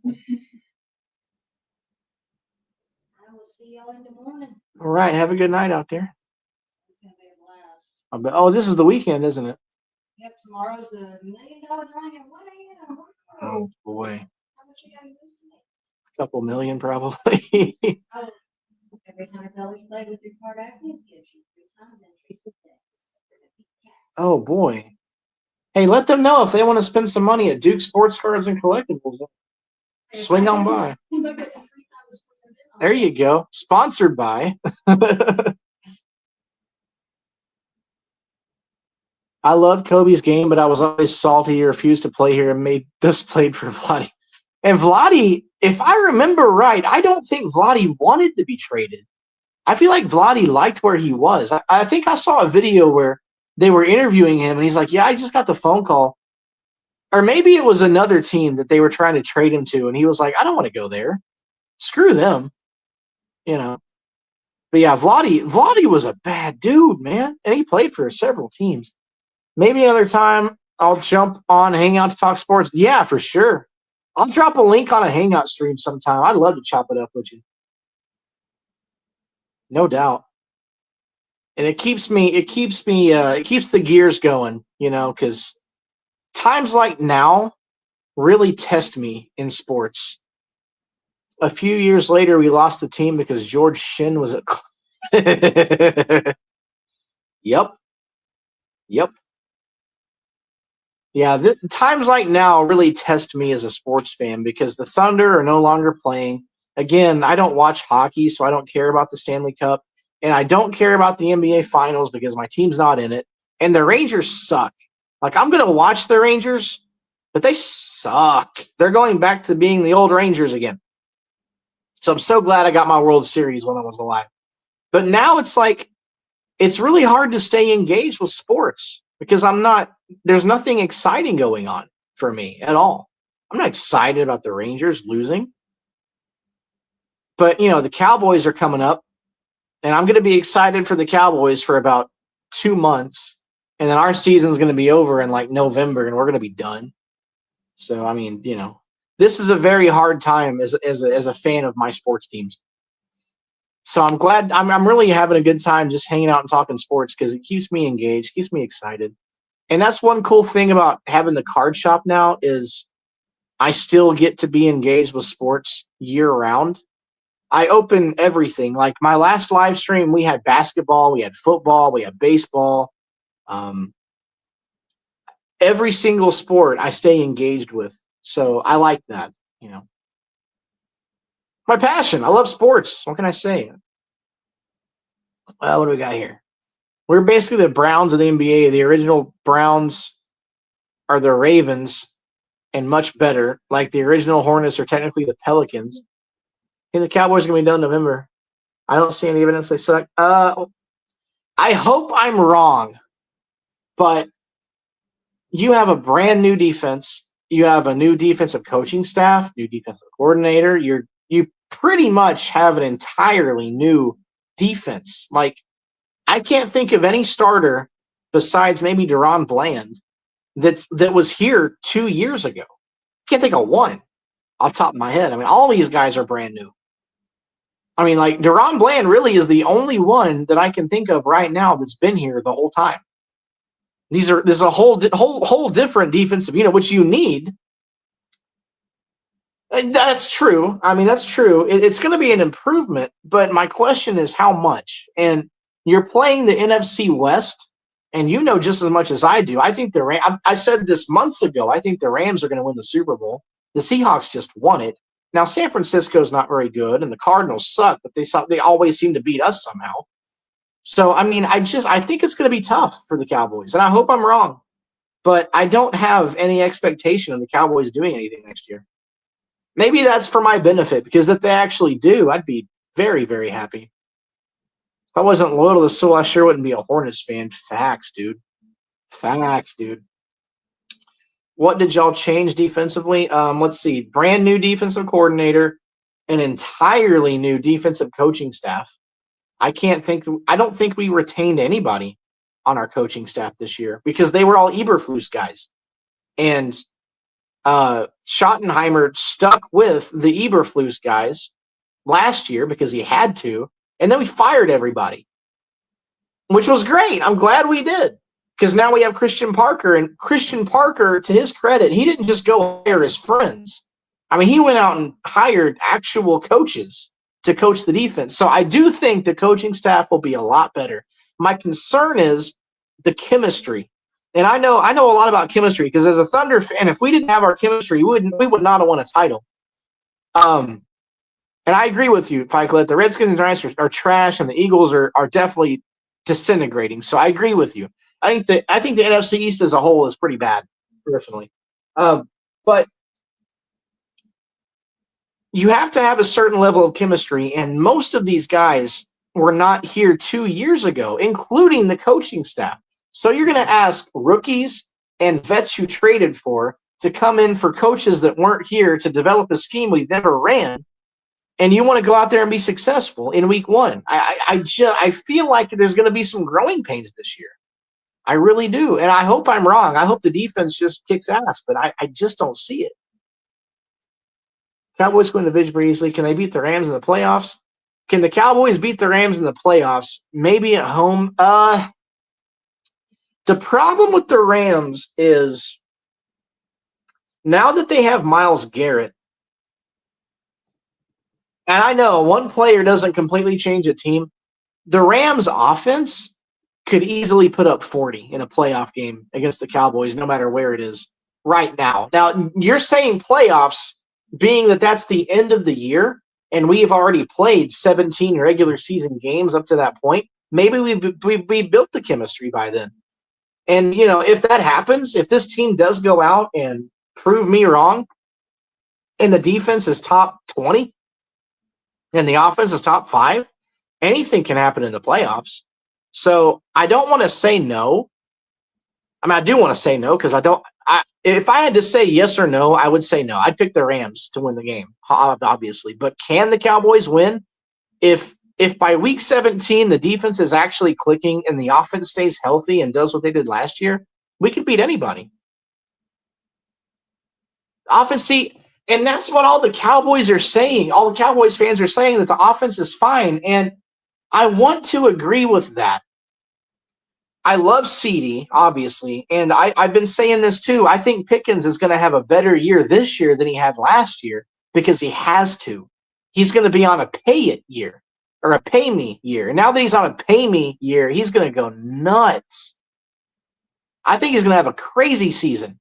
that. will see y'all in the morning. All right. Have a good night out there. It's gonna be a blast. Oh, this is the weekend, isn't it? Yep, tomorrow's the $1 million drawing at 1 a.m. Oh, boy. How much you gotta lose today? A couple million, probably. Oh, every $100 you play with your card active gives you 3 times entries a day. Oh, boy. Hey, let them know if they want to spend some money at Duke Sports Cards and Collectibles. Swing on by. Look at some free time to swing it in on. There you go. Sponsored by. I loved Kobe's game, but I was always salty. He refused to play here and made this played for Vladdy. And Vladdy, if I remember right, I don't think Vladdy wanted to be traded. I feel like Vladdy liked where he was. I think I saw a video where they were interviewing him, and he's like, yeah, I just got the phone call. Or maybe it was another team that they were trying to trade him to, and he was like, I don't want to go there. Screw them. You know. But yeah, Vladdy was a bad dude, man. And he played for several teams. Maybe another time I'll jump on Hangout to talk sports. Yeah, for sure. I'll drop a link on a Hangout stream sometime. I'd love to chop it up with you. No doubt. And it keeps the gears going, you know, because times like now really test me in sports. A few years later, we lost the team because George Shin was at. Yep. Yeah, times like now really test me as a sports fan because the Thunder are no longer playing. Again, I don't watch hockey, so I don't care about the Stanley Cup. And I don't care about the NBA Finals because my team's not in it. And the Rangers suck. Like, I'm going to watch the Rangers, but they suck. They're going back to being the old Rangers again. So I'm so glad I got my World Series when I was alive. But now it's like, it's really hard to stay engaged with sports because there's nothing exciting going on for me at all. I'm not excited about the Rangers losing. But, you know, the Cowboys are coming up, and I'm going to be excited for the Cowboys for about 2 months, and then our season's going to be over in, like, November, and we're going to be done. So, I mean, you know, this is a very hard time as a fan of my sports teams. So I'm glad I'm really having a good time just hanging out and talking sports because it keeps me engaged, keeps me excited. And that's one cool thing about having the card shop now is I still get to be engaged with sports year round. I open everything. Like my last live stream, we had basketball, we had football, we had baseball. Every single sport I stay engaged with. So I like that, you know. My passion. I love sports. What can I say? What do we got here? We're basically the Browns of the NBA. The original Browns are the Ravens and much better. Like the original Hornets are technically the Pelicans. I think the Cowboys are going to be done in November. I don't see any evidence they suck. I hope I'm wrong, but you have a brand new defense. You have a new defensive coaching staff, new defensive coordinator. You pretty much have an entirely new defense. Like, I can't think of any starter besides maybe Deron Bland that was here 2 years ago. Can't think of one off the top of my head. I mean, all these guys are brand new. I mean, like, Deron Bland really is the only one that I can think of right now that's been here the whole time. There's a whole different defensive unit, which you need. That's true. I mean, that's true. It's going to be an improvement, but my question is how much? And you're playing the NFC West, and you know just as much as I do. I think I said this months ago, I think the Rams are going to win the Super Bowl. The Seahawks just won it. Now, San Francisco's not very good, and the Cardinals suck, but they always seem to beat us somehow. So, I mean, I think it's going to be tough for the Cowboys, and I hope I'm wrong. But I don't have any expectation of the Cowboys doing anything next year. Maybe that's for my benefit, because if they actually do, I'd be very, very happy. If I wasn't loyal to the Soul, I sure wouldn't be a Hornets fan. Facts, dude. Facts, dude. What did y'all change defensively? Let's see. Brand new defensive coordinator, an entirely new defensive coaching staff. I don't think we retained anybody on our coaching staff this year because they were all Eberflus guys. And Schottenheimer stuck with the Eberflus guys last year because he had to, and then we fired everybody, which was great. I'm glad we did because now we have Christian Parker, and Christian Parker, to his credit, he didn't just go hire his friends. I mean, he went out and hired actual coaches to coach the defense. So I do think the coaching staff will be a lot better. My concern is the chemistry. And I know a lot about chemistry because as a Thunder fan, if we didn't have our chemistry, we would not have won a title. And I agree with you, Pikelet. The Redskins and Giants are trash, and the Eagles are definitely disintegrating. So I agree with you. I think the NFC East as a whole is pretty bad, personally. But you have to have a certain level of chemistry, and most of these guys were not here 2 years ago, including the coaching staff. So you're going to ask rookies and vets you traded for to come in for coaches that weren't here to develop a scheme we've never ran, and you want to go out there and be successful in week one. I feel like there's going to be some growing pains this year. I really do, and I hope I'm wrong. I hope the defense just kicks ass, but I just don't see it. Cowboys win the division pretty easily. Can they beat the Rams in the playoffs? Can the Cowboys beat the Rams in the playoffs? Maybe at home. The problem with the Rams is now that they have Myles Garrett, and I know one player doesn't completely change a team, the Rams offense could easily put up 40 in a playoff game against the Cowboys, no matter where it is right now. Now, you're saying playoffs, being that that's the end of the year, and we have already played 17 regular season games up to that point, maybe we built the chemistry by then. And, if that happens, if this team does go out and prove me wrong, and the defense is top 20, and the offense is top 5, anything can happen in the playoffs. So I don't want to say no. I mean, I do want to say no because if I had to say yes or no, I would say no. I'd pick the Rams to win the game, obviously. But can the Cowboys win? If by week 17 the defense is actually clicking and the offense stays healthy and does what they did last year, we could beat anybody. Offense, and that's what all the Cowboys are saying. All the Cowboys fans are saying that the offense is fine, and I want to agree with that. I love CeeDee, obviously, and I've been saying this too. I think Pickens is going to have a better year this year than he had last year because he has to. He's going to be on a pay-it year or a pay-me year. And now that he's on a pay-me year, he's going to go nuts. I think he's going to have a crazy season.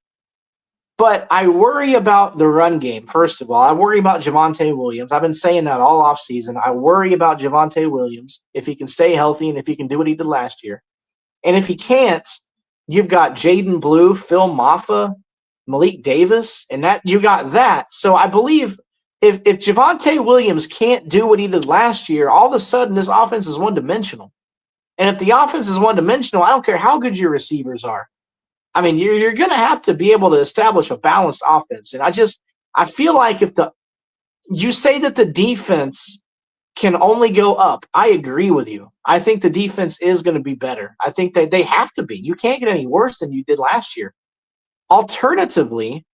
But I worry about the run game, first of all. I worry about Javonte Williams. I've been saying that all offseason. I worry about Javonte Williams if he can stay healthy and if he can do what he did last year. And if he can't, you've got Jaden Blue, Phil Maffa, Malik Davis, and that you got that. So I believe if Javonte Williams can't do what he did last year, all of a sudden this offense is one-dimensional. And if the offense is one-dimensional, I don't care how good your receivers are. I mean, you're going to have to be able to establish a balanced offense. And I feel like if you say that the defense can only go up, I agree with you. I think the defense is going to be better. I think that they have to be. You can't get any worse than you did last year. Alternatively,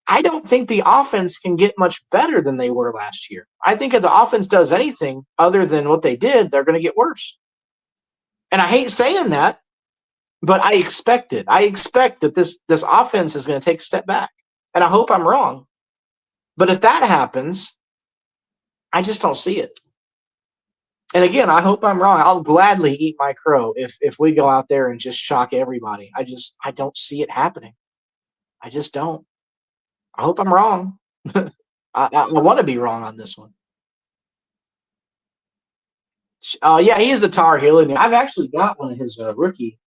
I don't think the offense can get much better than they were last year. I think if the offense does anything other than what they did, they're going to get worse. And I hate saying that, but I expect it. I expect that this offense is going to take a step back. And I hope I'm wrong. But if that happens, I just don't see it. And again, I hope I'm wrong. I'll gladly eat my crow if we go out there and just shock everybody. I don't see it happening. I just don't. I hope I'm wrong. I want to be wrong on this one. Yeah, he is a Tar Heel. And I've actually got one of his rookie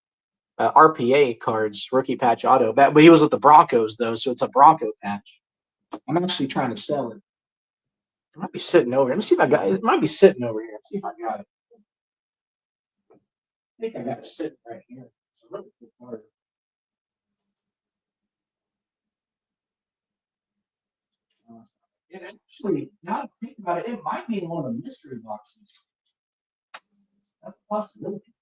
RPA cards, rookie patch auto. But he was with the Broncos, though, so it's a Bronco patch. I'm actually trying to sell it. It might be sitting over here. Let me see if I got it. It might be sitting over here. Let's see if I got it. I think I got it sitting right here. It's a really good card. It actually, now that I think about it, it might be in one of the mystery boxes. That's a possibility.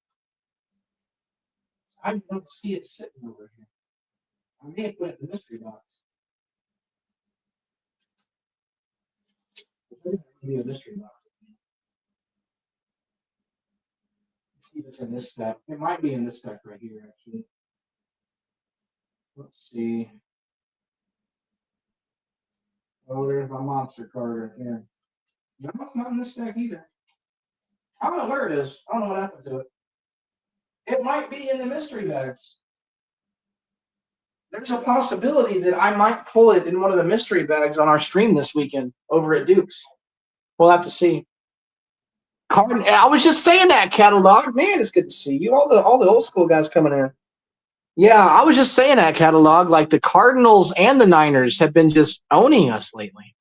I don't see it sitting over here. I may have put it in the mystery box. Maybe a mystery box. see if it's in this stack. It might be in this stack right here, actually. Let's see. Oh, there's my monster card right there. No, it's not in this stack either. I don't know where it is. I don't know what happened to it. It might be in the mystery bags. There's a possibility that I might pull it in one of the mystery bags on our stream this weekend over at Duke's. We'll have to see. I was just saying that, Cattle Dog. Man, it's good to see you. All the old school guys coming in. Yeah, I was just saying that, Cattle Dog. Like the Cardinals and the Niners have been just owning us lately.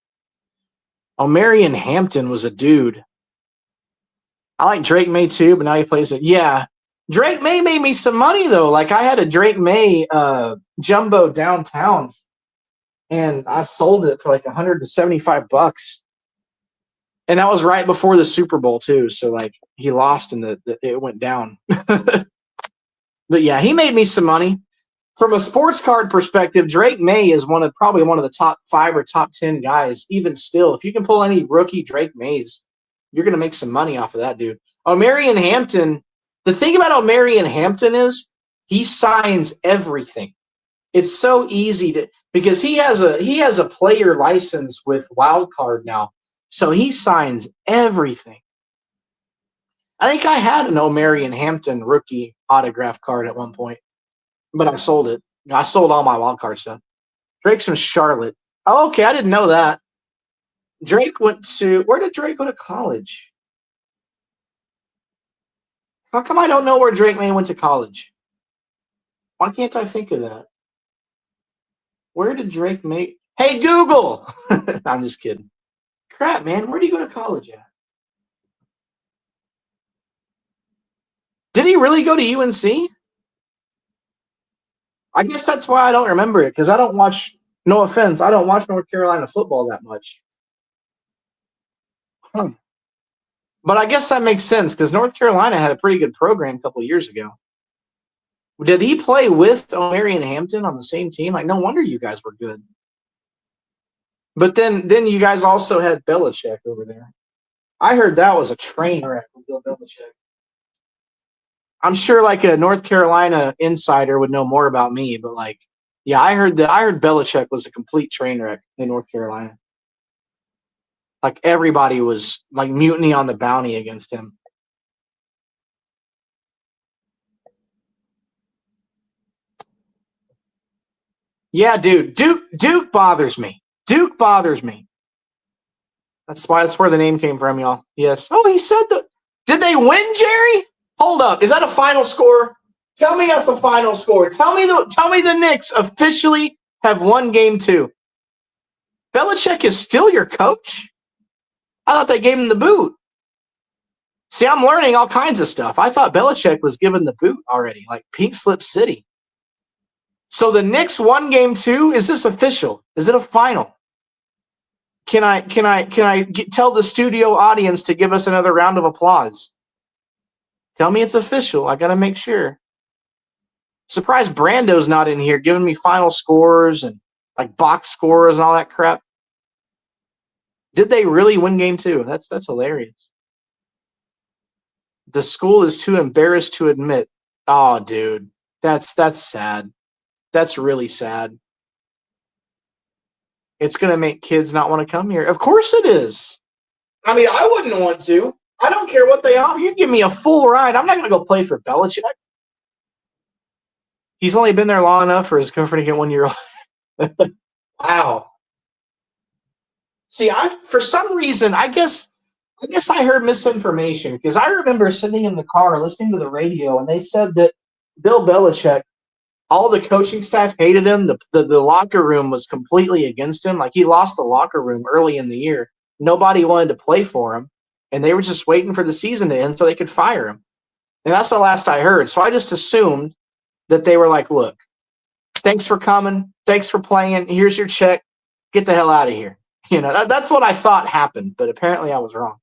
Oh, Marion Hampton was a dude. I like Drake May too, but now he plays it. Yeah. Drake May made me some money though. Like I had a Drake May jumbo downtown and I sold it for like $175. And that was right before the Super Bowl too. So like he lost and it went down. But yeah, he made me some money. From a sports card perspective, Drake May is probably one of the top 5 or top 10 guys. Even still, if you can pull any rookie Drake Mays, you're going to make some money off of that dude. Marion Hampton, the thing about Marion Hampton is he signs everything. It's so easy because he has a player license with Wildcard now. So he signs everything. I think I had an Marion Hampton rookie autograph card at one point, but I sold it. I sold all my Wildcard stuff. Drake's from Charlotte. Oh, okay. I didn't know that. Where did Drake go to college? How come I don't know where Drake May went to college? Why can't I think of that? Where did Drake May? Hey, Google! I'm just kidding. Crap, man. Where did he go to college at? Did he really go to UNC? I guess that's why I don't remember it, because I don't watch, no offense, I don't watch North Carolina football that much. But I guess that makes sense, because North Carolina had a pretty good program a couple of years ago. Did he play with Marion Hampton on the same team? Like, no wonder you guys were good. But then you guys also had Belichick over there. I heard that was a train wreck with Bill Belichick. I'm sure like a North Carolina insider would know more about me, but like, yeah, I heard Belichick was a complete train wreck in North Carolina. Like everybody was like mutiny on the bounty against him. Yeah, dude, Duke bothers me. Duke bothers me. That's where the name came from, y'all. Yes. Oh, he said that. Did they win, Jerry? Hold up. Is that a final score? Tell me that's a final score. Tell me the Knicks officially have won game 2. Belichick is still your coach? I thought they gave him the boot. See, I'm learning all kinds of stuff. I thought Belichick was given the boot already, like Pink Slip City. So the Knicks won game 2. Is this official? Is it a final? Can I tell the studio audience to give us another round of applause? Tell me it's official. I got to make sure. Surprised Brando's not in here giving me final scores and like box scores and all that crap. Did they really win game 2? That's hilarious. The school is too embarrassed to admit. Oh, dude. That's sad. That's really sad. It's going to make kids not want to come here. Of course it is. I mean, I wouldn't want to. I don't care what they offer. You give me a full ride. I'm not going to go play for Belichick. He's only been there long enough for his girlfriend to get 1 year old. Wow. See, for some reason, I guess I heard misinformation because I remember sitting in the car listening to the radio and they said that Bill Belichick, all the coaching staff hated him. The locker room was completely against him. Like he lost the locker room early in the year. Nobody wanted to play for him. And they were just waiting for the season to end so they could fire him. And that's the last I heard. So I just assumed that they were like, look, thanks for coming. Thanks for playing. Here's your check. Get the hell out of here. You know, that's what I thought happened. But apparently I was wrong.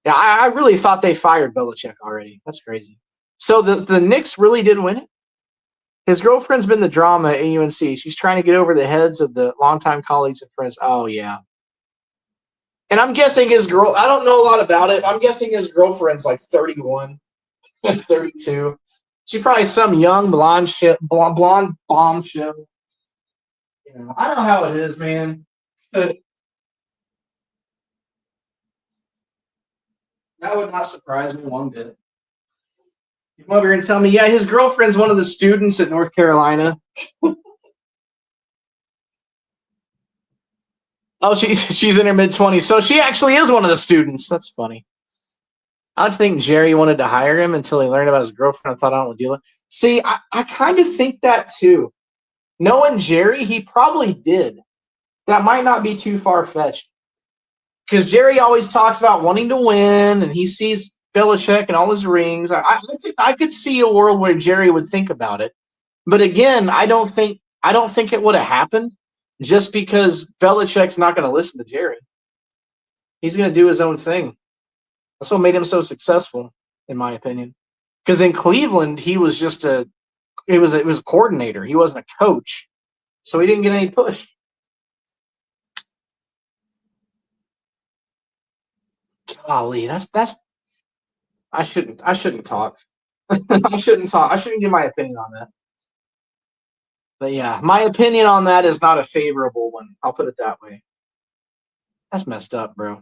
Yeah, I really thought they fired Belichick already. That's crazy. So the Knicks really did win it? His girlfriend's been the drama at UNC. She's trying to get over the heads of the longtime colleagues and friends. Oh, yeah. And I'm guessing his girl, I don't know a lot about it. I'm guessing his girlfriend's like 31, 32. She's probably some young blonde bombshell. You know, I know how it is, man. That would not surprise me one bit. You come over here and tell me, yeah, his girlfriend's one of the students at North Carolina. Oh, she's in her mid-20s, so she actually is one of the students. That's funny. I don't think Jerry wanted to hire him until he learned about his girlfriend. I thought I don't want to deal with it. See, I kind of think that too. Knowing Jerry, he probably did. That might not be too far-fetched. Because Jerry always talks about wanting to win, and he sees Belichick and all his rings. I could see a world where Jerry would think about it. But again, I don't think it would have happened just because Belichick's not going to listen to Jerry. He's going to do his own thing. That's what made him so successful, in my opinion. Because in Cleveland, he was just it was a coordinator. He wasn't a coach, so he didn't get any push. Golly, that's. I shouldn't talk. I shouldn't talk. I shouldn't give my opinion on that. But yeah, my opinion on that is not a favorable one. I'll put it that way. That's messed up, bro.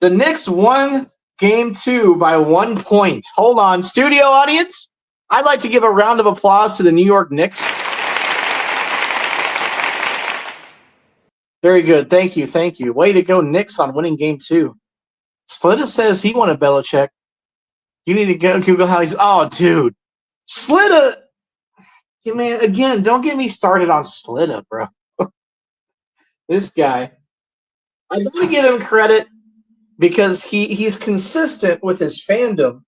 The Knicks won game 2 by 1 point. Hold on, studio audience. I'd like to give a round of applause to the New York Knicks. Very good. Thank you. Thank you. Way to go, Knicks, on winning game 2. Slitta says he wanted Belichick. You need to go Google how he's. Oh, dude. Slitta. Man, again, don't get me started on Slitta, bro. This guy. I got to give him credit because he's consistent with his fandom.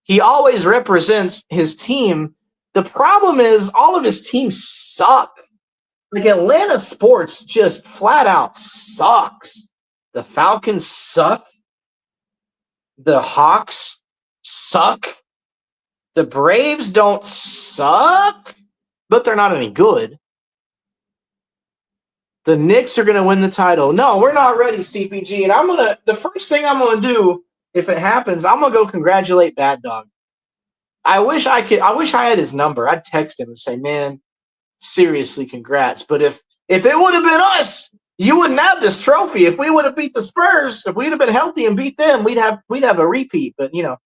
He always represents his team. The problem is all of his teams suck. Like Atlanta sports just flat out sucks. The Falcons suck. The Hawks suck. The Braves don't suck, but they're not any good. The Knicks are going to win the title. No, we're not ready, CPG. And the first thing I'm going to do, if it happens, I'm going to go congratulate Bad Dog. I wish I had his number. I'd text him and say, man, seriously, congrats. But if it would have been us, you wouldn't have this trophy. If we would have beat the Spurs, if we'd have been healthy and beat them, we'd have a repeat. But you know,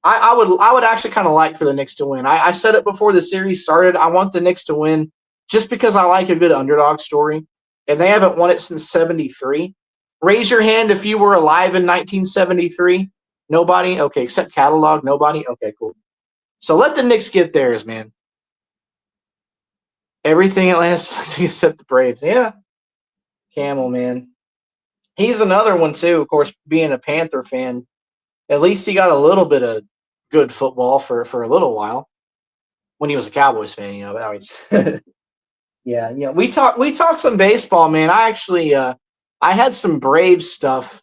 I would actually kind of like for the Knicks to win. I said it before the series started. I want the Knicks to win just because I like a good underdog story, and they haven't won it since '73. Raise your hand if you were alive in 1973. Nobody? Okay, except catalog. Nobody? Okay, cool. So let the Knicks get theirs, man. Everything Atlanta sucks except the Braves. Yeah. Camel, man. He's another one, too, of course, being a Panther fan. At least he got a little bit of good football for a little while when he was a Cowboys fan, you know. But now he's yeah. We talked some baseball, man. I actually I had some Braves stuff.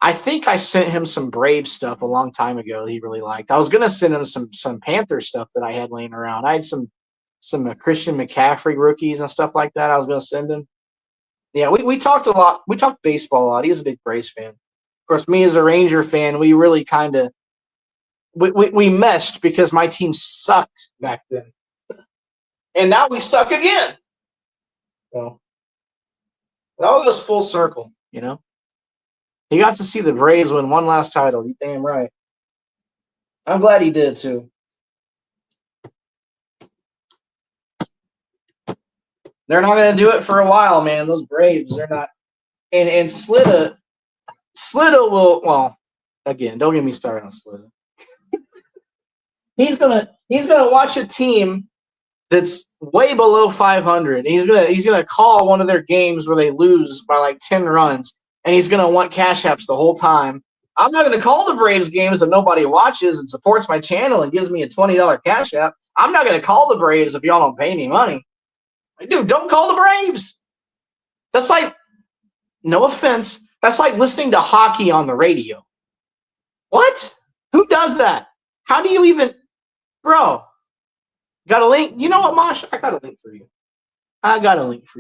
I think I sent him some Braves stuff a long time ago that he really liked. I was gonna send him some Panther stuff that I had laying around. I had some Christian McCaffrey rookies and stuff like that I was going to send him. Yeah, we talked a lot. We talked baseball a lot. He's a big Braves fan. Of course, me as a Ranger fan, we really kind of we meshed because my team sucked back then. And now we suck again. So it all goes full circle, you know? He got to see the Braves win one last title. You damn right. I'm glad he did, too. They're not going to do it for a while, man. Those Braves, they're not. And Slitta will. Well, again, don't get me started on Slitta. He's gonna watch a team that's way below 500. He's gonna call one of their games where they lose by like 10 runs, and he's gonna want cash apps the whole time. I'm not gonna call the Braves games that nobody watches and supports my channel and gives me a $20 cash app. I'm not gonna call the Braves if y'all don't pay me money. Dude, don't call the Braves. That's like, no offense, that's like listening to hockey on the radio. What? Who does that? How do you even, bro? Got a link? You know what, Mosh? I got a link for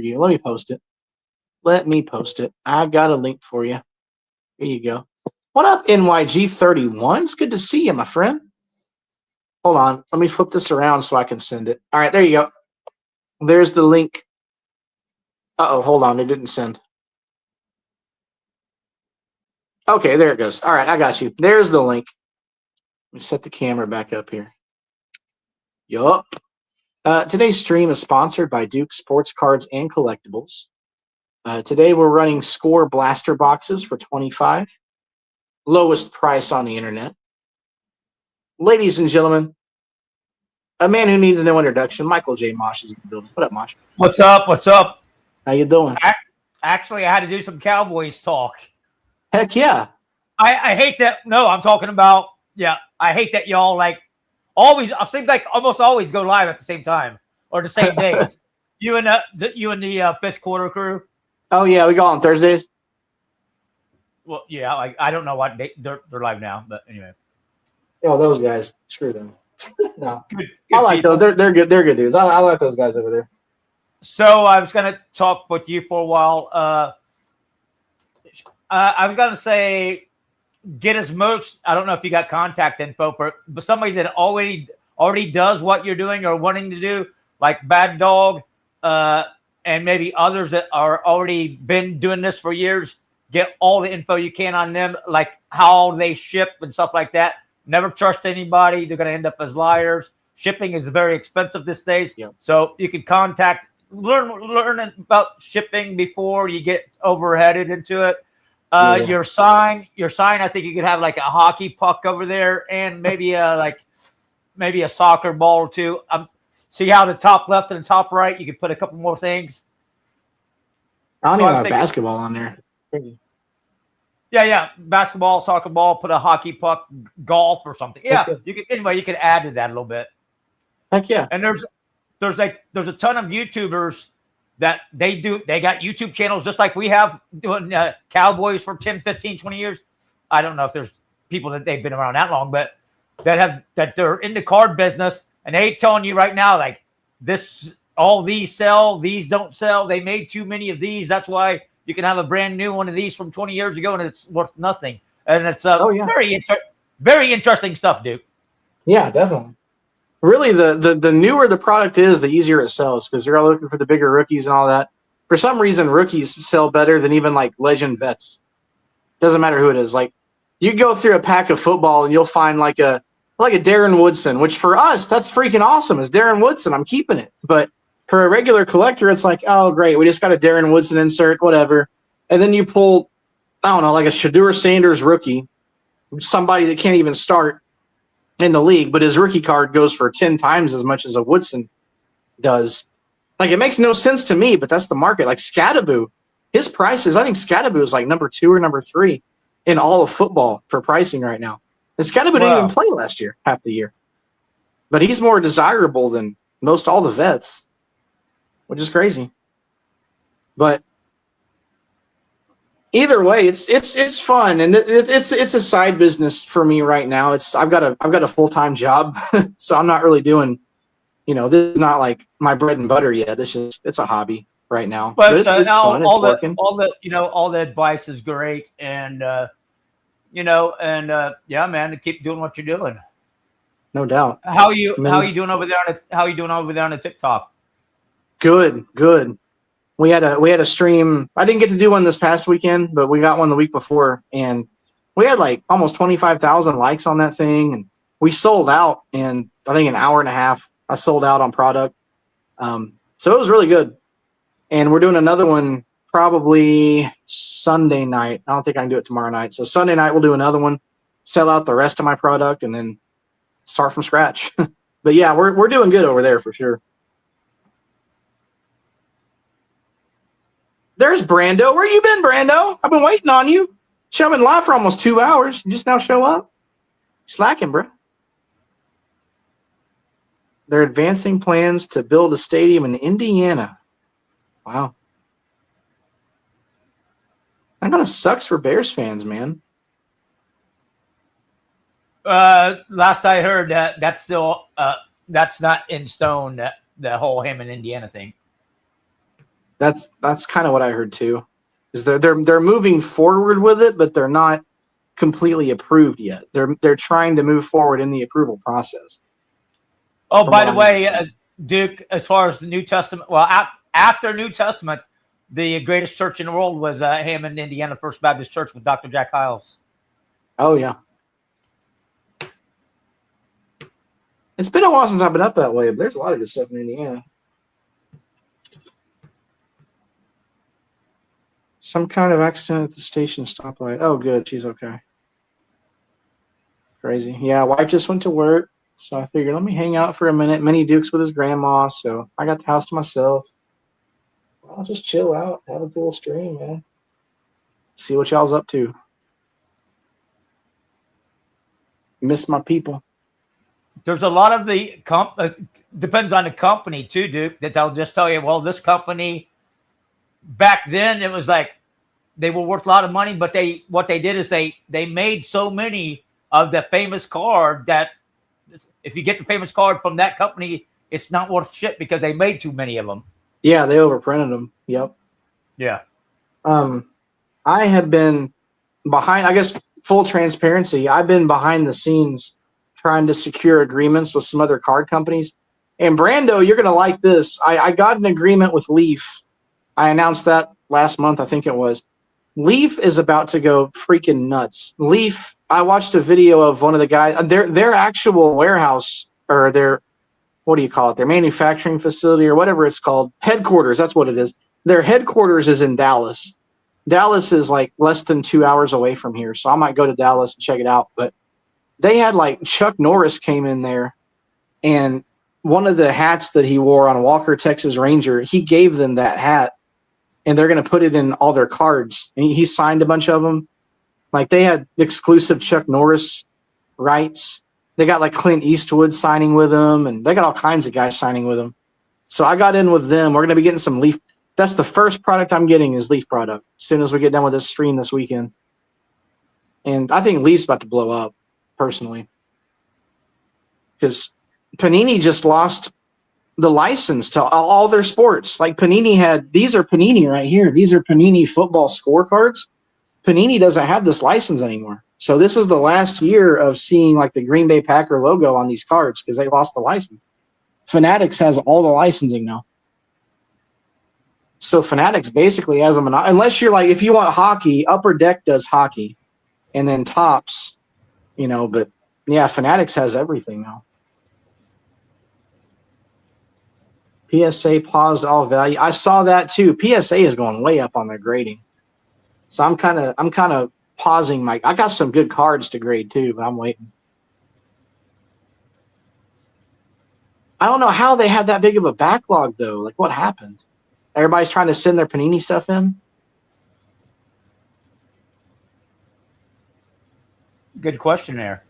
you. Let me post it. I got a link for you. Here you go. What up, NYG31? It's good to see you, my friend. Hold on. Let me flip this around so I can send it. All right, there you go. There's the link. Uh-oh, hold on. It didn't send. Okay, there it goes. All right, I got you. There's the link. Let me set the camera back up here. Yup. Today's stream is sponsored by Duke Sports Cards and Collectibles. Today we're running Score Blaster boxes for $25. Lowest price on the internet. Ladies and gentlemen, a man who needs no introduction, Michael J. Mosh is in the building. What up, Mosh? What's up? What's up? How you doing? Actually, I had to do some Cowboys talk. Heck yeah. I hate that. No, I'm talking about, I hate that y'all like always, it seems like almost always go live at the same time or the same days. You and the fifth quarter crew. Oh, yeah, we go on Thursdays. Well, yeah, I don't know what they're live now, but anyway. Oh, those guys. Screw them. No. Good I like people. those. They're good. They're good dudes. I like those guys over there. So I was going to talk with you for a while. I was going to say, get as much. I don't know if you got contact info, but somebody that already does what you're doing or wanting to do, like Bad Dog, and maybe others that are already been doing this for years. Get all the info you can on them, like how they ship and stuff like that. Never trust anybody; they're going to end up as liars. Shipping is very expensive these days, so you can learn about shipping before you get overheaded into it. Your sign. I think you could have like a hockey puck over there, and maybe a soccer ball or two. See how the top left and the top right, you could put a couple more things. I don't even have basketball on there. Yeah, basketball, soccer ball, put a hockey puck, golf or something. Yeah, you could add to that a little bit. Heck yeah. And there's a ton of YouTubers that they got YouTube channels just like we have doing Cowboys for 10, 15, 20 years. I don't know if there's people that they've been around that long, but that they're in the card business and they telling you right now, like all these sell, these don't sell. They made too many of these. That's why you can have a brand new one of these from 20 years ago and it's worth nothing. And it's very interesting stuff, Duke. Yeah, definitely. Really, the newer the product is, the easier it sells because you're all looking for the bigger rookies and all that. For some reason, rookies sell better than even like legend vets. Doesn't matter who it is. Like you go through a pack of football and you'll find like a Darren Woodson, which for us that's freaking awesome. It's Darren Woodson. I'm keeping it. But for a regular collector, it's like, oh great, we just got a Darren Woodson insert, whatever. And then you pull, I don't know, like a Shedeur Sanders rookie, somebody that can't even start in the league, but his rookie card goes for 10 times as much as a Woodson does. Like, it makes no sense to me, but that's the market. Like, Scattaboo, his prices, I think Scattaboo is like number 2 or number 3 in all of football for pricing right now. And Scattaboo didn't even play last year, half the year. But he's more desirable than most all the vets, which is crazy. But either way, it's fun, and it's a side business for me right now. I've got a full-time job, so I'm not really doing, this is not like my bread and butter yet. It's a hobby right now. But it's fun. It's working. All the advice is great, and yeah, man, keep doing what you're doing. No doubt. How you doing over there on the TikTok? Good. We had a stream. I didn't get to do one this past weekend, but we got one the week before, and we had like almost 25,000 likes on that thing, and we sold out in I think an hour and a half. I sold out on product, so it was really good. And we're doing another one probably Sunday night. I don't think I can do it tomorrow night. So Sunday night we'll do another one, sell out the rest of my product, and then start from scratch. But yeah, we're doing good over there for sure. There's Brando. Where you been, Brando? I've been waiting on you. I've been live for almost 2 hours. You just now show up? Slacking, bro. They're advancing plans to build a stadium in Indiana. Wow. That kind of sucks for Bears fans, man. Last I heard, that's still that's not in stone. That the whole Hammond, Indiana thing. That's kind of what I heard too. Is they're moving forward with it, but they're not completely approved yet. They're trying to move forward in the approval process. Oh, From by what the I way, Duke, as far as the New Testament, well, after New Testament, the greatest church in the world was Hammond, Indiana First Baptist Church with Dr. Jack Hiles. Oh yeah. It's been a while since I've been up that way, but there's a lot of good stuff in Indiana. Some kind of accident at the station stoplight. Oh, good. She's okay. Crazy. Yeah, wife just went to work, so I figured let me hang out for a minute. Minnie Duke's with his grandma, so I got the house to myself. I'll just chill out, have a cool stream, man. See what y'all's up to. Miss my people. There's a lot of the depends on the company too, Duke, that they'll just tell you, well, this company back then it was like they were worth a lot of money, but what they did is they made so many of the famous card that if you get the famous card from that company, it's not worth shit because they made too many of them. Yeah, they overprinted them. Yep. Yeah. I have been behind, I guess, full transparency. I've been behind the scenes trying to secure agreements with some other card companies. And Brando, you're going to like this. I got an agreement with Leaf. I announced that last month, I think it was. Leaf is about to go freaking nuts. Leaf, I watched a video of one of the guys, their actual warehouse, or their, what do you call it? Their manufacturing facility or whatever it's called. Headquarters, that's what it is. Their headquarters is in Dallas. Dallas is like less than 2 hours away from here. So I might go to Dallas and check it out. But they had like Chuck Norris came in there, and one of the hats that he wore on Walker, Texas Ranger, he gave them that hat, and they're going to put it in all their cards. And he signed a bunch of them. Like they had exclusive Chuck Norris rights. They got like Clint Eastwood signing with them, and they got all kinds of guys signing with them. So I got in with them. We're going to be getting some Leaf. That's the first product I'm getting is Leaf product as soon as we get done with this stream this weekend. And I think Leaf's about to blow up, personally. Because Panini just lost the license to all their sports. Like Panini had, these are Panini right here. These are Panini football scorecards. Panini doesn't have this license anymore. So this is the last year of seeing like the Green Bay Packer logo on these cards because they lost the license. Fanatics has all the licensing now. So Fanatics basically has a monopoly. Unless you're like, if you want hockey, Upper Deck does hockey. And then Topps, but yeah, Fanatics has everything now. PSA paused all value. I saw that too. PSA is going way up on their grading. So I'm kind of pausing I got some good cards to grade too, but I'm waiting. I don't know how they had that big of a backlog though. Like what happened? Everybody's trying to send their Panini stuff in. Good question there.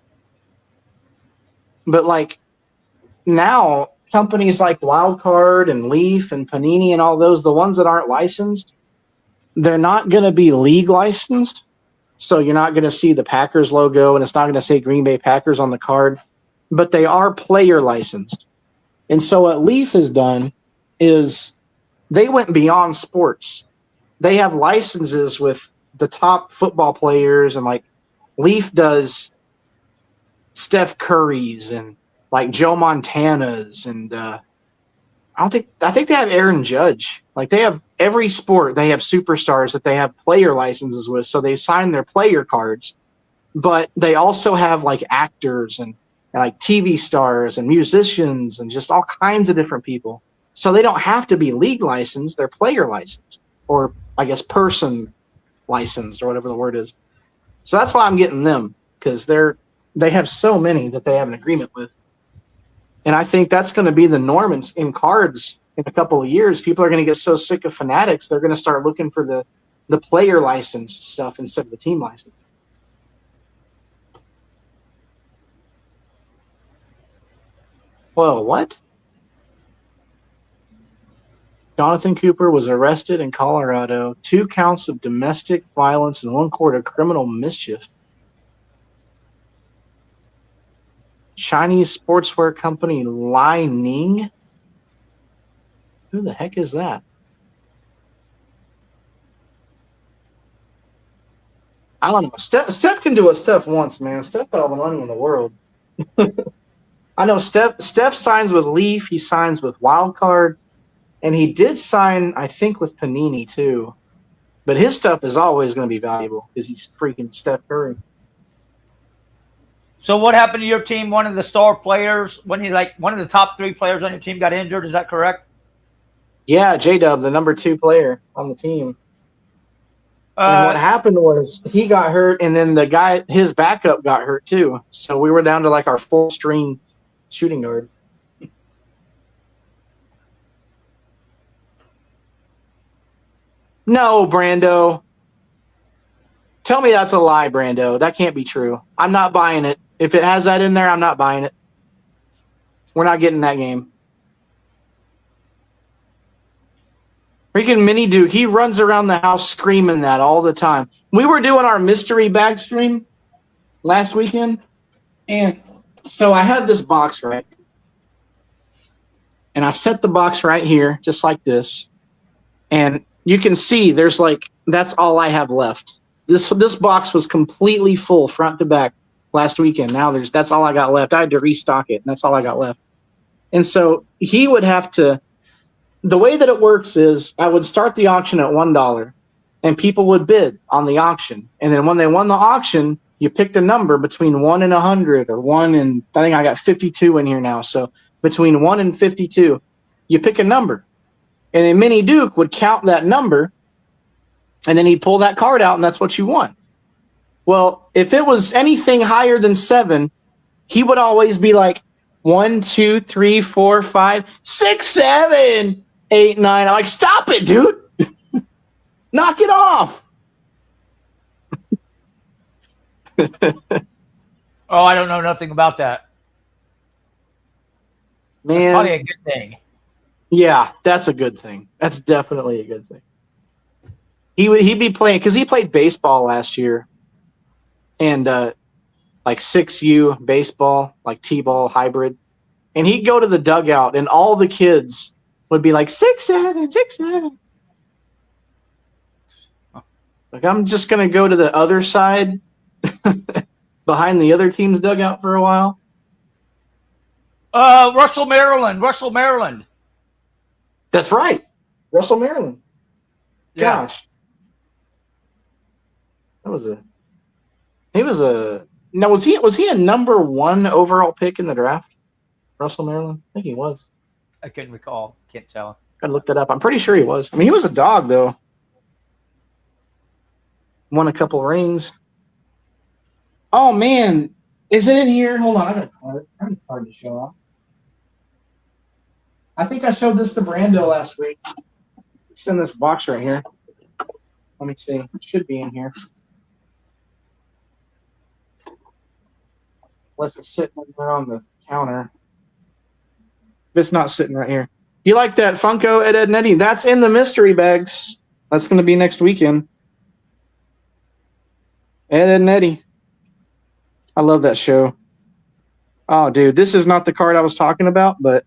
But like now, companies like Wildcard and Leaf and Panini and all those, the ones that aren't licensed, they're not going to be league licensed. So you're not going to see the Packers logo, and it's not going to say Green Bay Packers on the card. But they are player licensed. And so what Leaf has done is they went beyond sports. They have licenses with the top football players, and like Leaf does Steph Curry's and like Joe Montana's, and I think they have Aaron Judge. Like they have every sport, they have superstars that they have player licenses with. So they sign their player cards, but they also have like actors and like TV stars and musicians and just all kinds of different people. So they don't have to be league licensed; they're player licensed, or I guess person licensed, or whatever the word is. So that's why I'm getting them, because they have so many that they have an agreement with. And I think that's going to be the norm in cards in a couple of years. People are going to get so sick of Fanatics, they're going to start looking for the player license stuff instead of the team license. Whoa, what? Jonathan Cooper was arrested in Colorado. 2 counts of domestic violence and 1 count of criminal mischief. Chinese sportswear company Li Ning. Who the heck is that? I don't know. Steph can do what Steph wants, man. Steph got all the money in the world. I know Steph signs with Leaf. He signs with Wildcard. And he did sign, I think, with Panini, too. But his stuff is always going to be valuable because he's freaking Steph Curry. So what happened to your team? One of the star players, one of the top 3 players on your team got injured. Is that correct? Yeah, J-Dub, the number 2 player on the team. And what happened was he got hurt, and then his backup got hurt too. So we were down to like our full string shooting guard. No, Brando. Tell me that's a lie, Brando. That can't be true. I'm not buying it. If it has that in there, I'm not buying it. We're not getting that game. Freaking Mini Duke, he runs around the house screaming that all the time. We were doing our mystery bag stream last weekend, and so I had this box, right? And I set the box right here, just like this. And you can see there's that's all I have left. This box was completely full front to back last weekend. Now that's all I got left. I had to restock it, and that's all I got left. And so he would have to. The way that it works is I would start the auction at $1, and people would bid on the auction. And then when they won the auction, you picked a number between 1 and 100, or 1 and I think I got 52 in here now. So between 1 and 52, you pick a number, and then Mini Duke would count that number, and then he'd pull that card out, and that's what you won. Well, if it was anything higher than 7, he would always be like 1, 2, 3, 4, 5, 6, 7, 8, 9. I'm like, stop it, dude. Knock it off. Oh, I don't know nothing about that. Man. That's probably a good thing. Yeah, that's a good thing. That's definitely a good thing. He'd be playing because he played baseball last year, and like 6U baseball, like T-ball hybrid, and he'd go to the dugout, and all the kids would be like 6, 7, 6, 7. Like, I'm just gonna go to the other side, behind the other team's dugout for a while. Russell, Maryland. That's right, Russell, Maryland. Yeah. Gosh. He was a now was he a number 1 overall pick in the draft? Russell, Maryland? I think he was. I couldn't recall. Can't tell. I looked it up. I'm pretty sure he was. I mean, he was a dog though. Won a couple rings. Oh man, is it in here? Hold on, I got a card. I have a card to show off. I think I showed this to Brando last week. It's in this box right here. Let me see. It should be in here. Unless it's sitting there on the counter. If it's not sitting right here. You like that Funko Ed and Eddie? That's in the mystery bags. That's going to be next weekend. Ed and Eddie. I love that show. Oh, dude, this is not the card I was talking about, but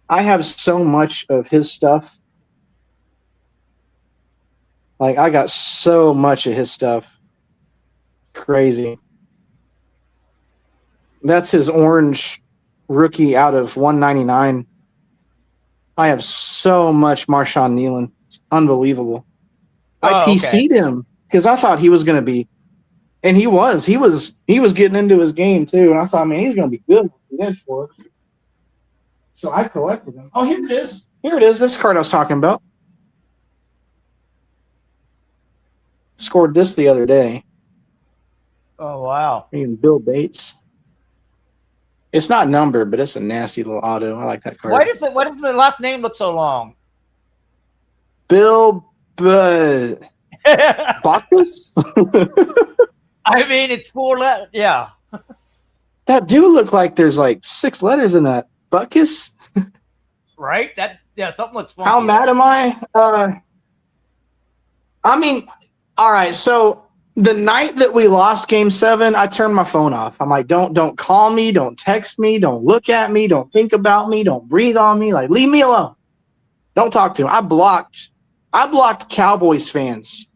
I have so much of his stuff. Like, I got so much of his stuff. Crazy. That's his orange rookie out of 199. I have so much Marshawn Nealon. It's unbelievable. I PC'd him because I thought he was going to be, and he was. He was getting into his game too, and I thought, man, he's going to be good for us. So I collected him. Oh, here it is. Here it is. This card I was talking about. Scored this the other day. Oh, wow. Even Bill Bates. It's not numbered, but it's a nasty little auto. I like that card. Why does the last name look so long? Bill Bacchus? I mean, it's 4 letters. Yeah. That do look like there's like 6 letters in that. Bacchus? Right? Something looks funky. How mad am I? I mean, all right, so The night that we lost Game 7, I turned my phone off. I'm like, don't call me, don't text me, don't look at me, don't think about me, don't breathe on me. Like, leave me alone. Don't talk to me. I blocked Cowboys fans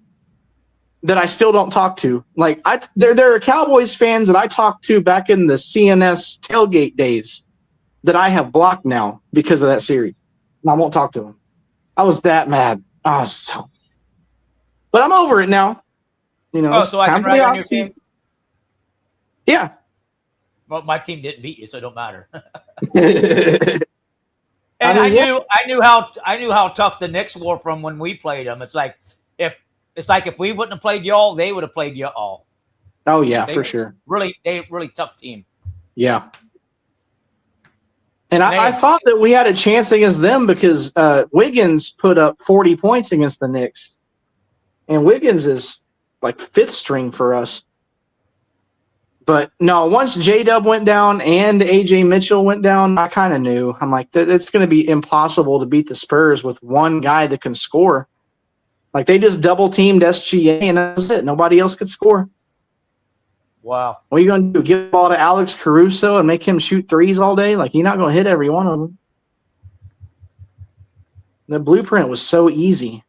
that I still don't talk to. Like, there are Cowboys fans that I talked to back in the CNS tailgate days that I have blocked now because of that series. And I won't talk to them. I was that mad. But I'm over it now. You know, so I can write on your team? Yeah. Well, my team didn't beat you, so it don't matter. And I knew how tough the Knicks were from when we played them. It's like if we wouldn't have played y'all, they would have played you all. Oh yeah, for sure. Really tough team. Yeah. And I thought that we had a chance against them because Wiggins put up 40 points against the Knicks. And Wiggins is like fifth string for us. But no, once J-Dub went down and A.J. Mitchell went down, I kind of knew. I'm like, it's going to be impossible to beat the Spurs with one guy that can score. Like, they just double-teamed SGA, and that's it. Nobody else could score. Wow. What are you going to do, give the ball to Alex Caruso and make him shoot threes all day? Like, you're not going to hit every one of them. The blueprint was so easy.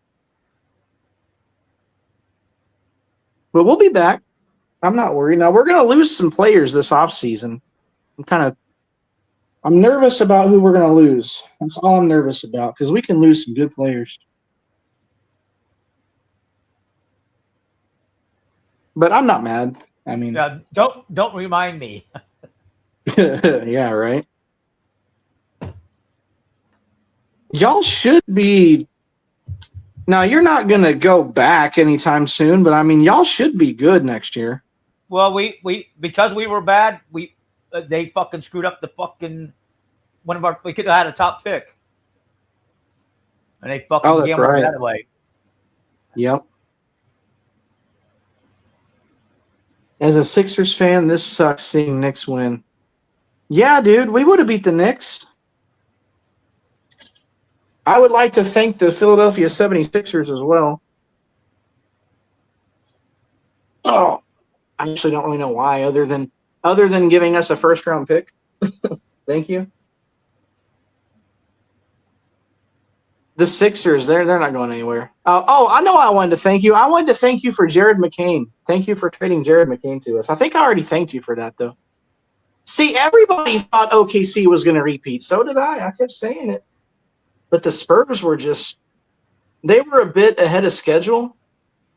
But we'll be back. I'm not worried. Now, we're going to lose some players this offseason. I'm nervous about who we're going to lose. That's all I'm nervous about because we can lose some good players. But I'm not mad. I mean, yeah, don't remind me. yeah, right. Y'all should be. Now, you're not going to go back anytime soon, but I mean, y'all should be good next year. Well, we because we were bad, they fucking screwed up the fucking we could have had a top pick, and they fucking gambled that away. Yep. As a Sixers fan, this sucks seeing Knicks win. Yeah, dude, we would have beat the Knicks. I would like to thank the Philadelphia 76ers as well. Oh. I actually don't really know why, other than giving us a first-round pick. Thank you. The Sixers, they're not going anywhere. I know I wanted to thank you. I wanted to thank you for Jared McCain. Thank you for trading Jared McCain to us. I think I already thanked you for that, though. See, everybody thought OKC was going to repeat. So did I. I kept saying it. But the Spurs were they were a bit ahead of schedule.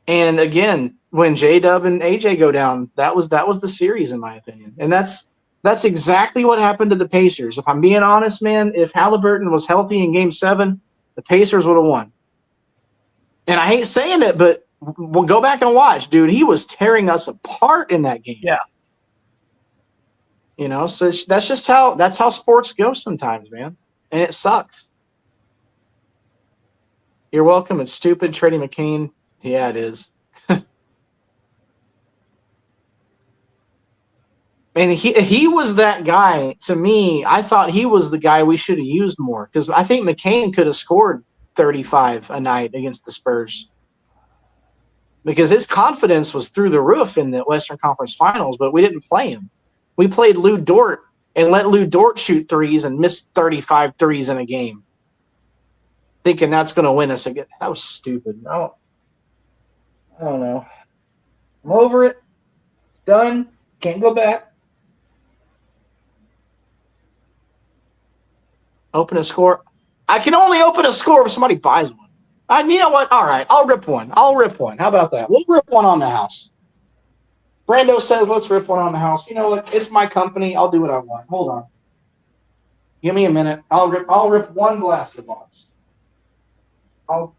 And again, when J-Dub and AJ go down, that was the series, in my opinion. And that's exactly what happened to the Pacers. If I'm being honest, man, if Halliburton was healthy in Game 7, the Pacers would have won. And I hate saying it, but we'll go back and watch. Dude, he was tearing us apart in that game. Yeah. You know, so that's how sports go sometimes, man. And it sucks. You're welcome. It's stupid trading McCain. Yeah, it is. And he was that guy. To me, I thought he was the guy we should have used more because I think McCain could have scored 35 a night against the Spurs because his confidence was through the roof in the Western Conference Finals, but we didn't play him. We played Lou Dort and let Lou Dort shoot threes and miss 35 threes in a game, thinking that's going to win us again. That was stupid. I don't know. I'm over it. It's done. Can't go back. Open a score. I can only open a score if somebody buys one. You know what? All right. I'll rip one. How about that? We'll rip one on the house. Brando says, let's rip one on the house. You know what? It's my company. I'll do what I want. Hold on. Give me a minute. I'll rip one blaster box. I'll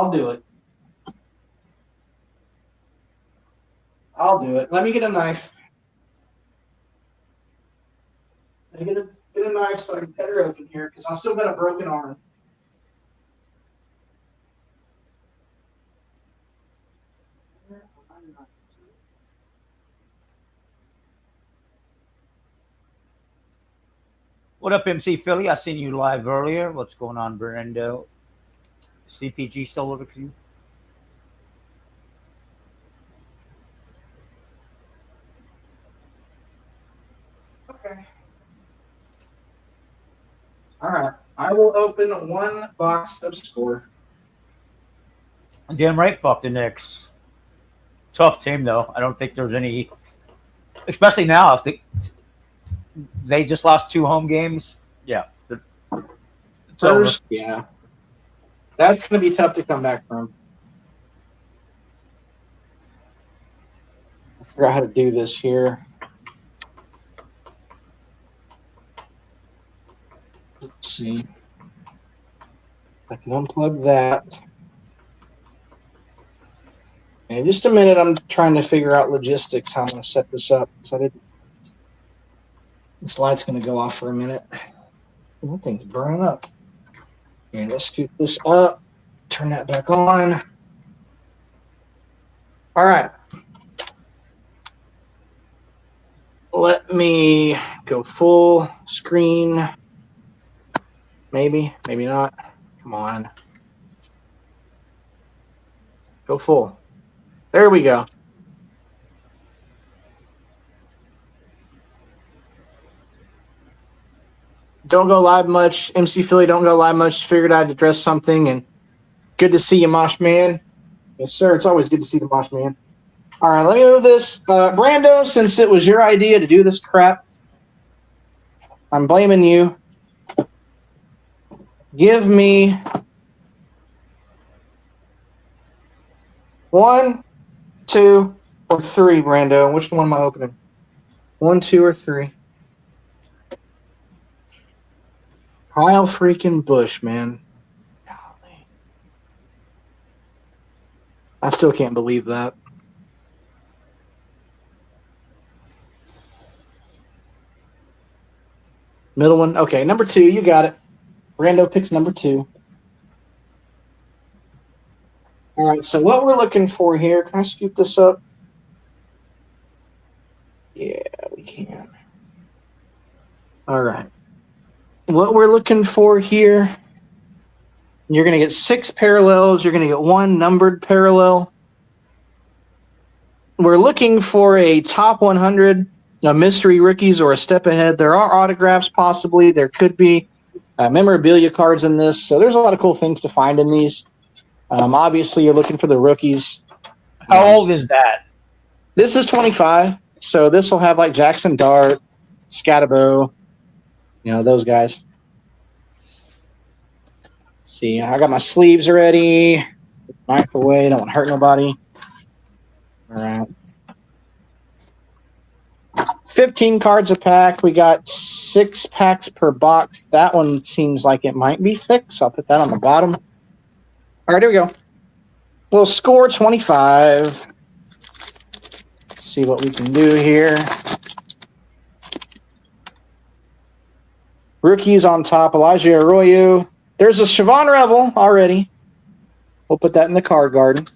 do it. I'll do it. Let me get a knife. Let me get a knife so I can cut her open here because I still got a broken arm. What up, MC Philly? I seen you live earlier. What's going on, Brando? CPG still over to you? sir. All right. I will open one box of score. Damn right, fuck the Knicks. Tough team though. I don't think there's any, especially now. If they just lost 2 home games. Yeah, it's over. First, yeah. That's going to be tough to come back from. I forgot how to do this here. Let's see. I can unplug that. In just a minute, I'm trying to figure out logistics, how I'm going to set this up. So this light's going to go off for a minute. That thing's burning up. Okay, let's scoot this up. Turn that back on. All right. Let me go full screen. Maybe, maybe not. Come on. Go full. There we go. Don't go live much. MC Philly, don't go live much. Figured I'd address something, and good to see you, Mosh Man. Yes, sir. It's always good to see the Mosh Man. All right, let me move this. Brando, since it was your idea to do this crap, I'm blaming you. Give me 1, 2, or 3, Brando. Which one am I opening? 1, 2, or 3? Kyle freaking Busch, man. Golly. I still can't believe that. Middle one. Okay, number 2. You got it. Brando picks number 2. All right, so what we're looking for here, can I scoop this up? Yeah, we can. All right. What we're looking for here, you're going to get 6 parallels. You're going to get 1 numbered parallel. We're looking for a top 100 mystery rookies or a step ahead. There are autographs possibly. There could be memorabilia cards in this. So there's a lot of cool things to find in these. Obviously, you're looking for the rookies. How old is that? This is 25. So this will have like Jackson Dart, Scatabo, those guys. Let's see, I got my sleeves already. Knife away. Don't want to hurt nobody. All right. 15 cards a pack. We got 6 packs per box. That one seems like it might be thick, so I'll put that on the bottom. All right, here we go. We'll score 25. Let's see what we can do here. Rookies on top, Elijah Arroyo. There's a Siobhan Revel already. We'll put that in the card garden.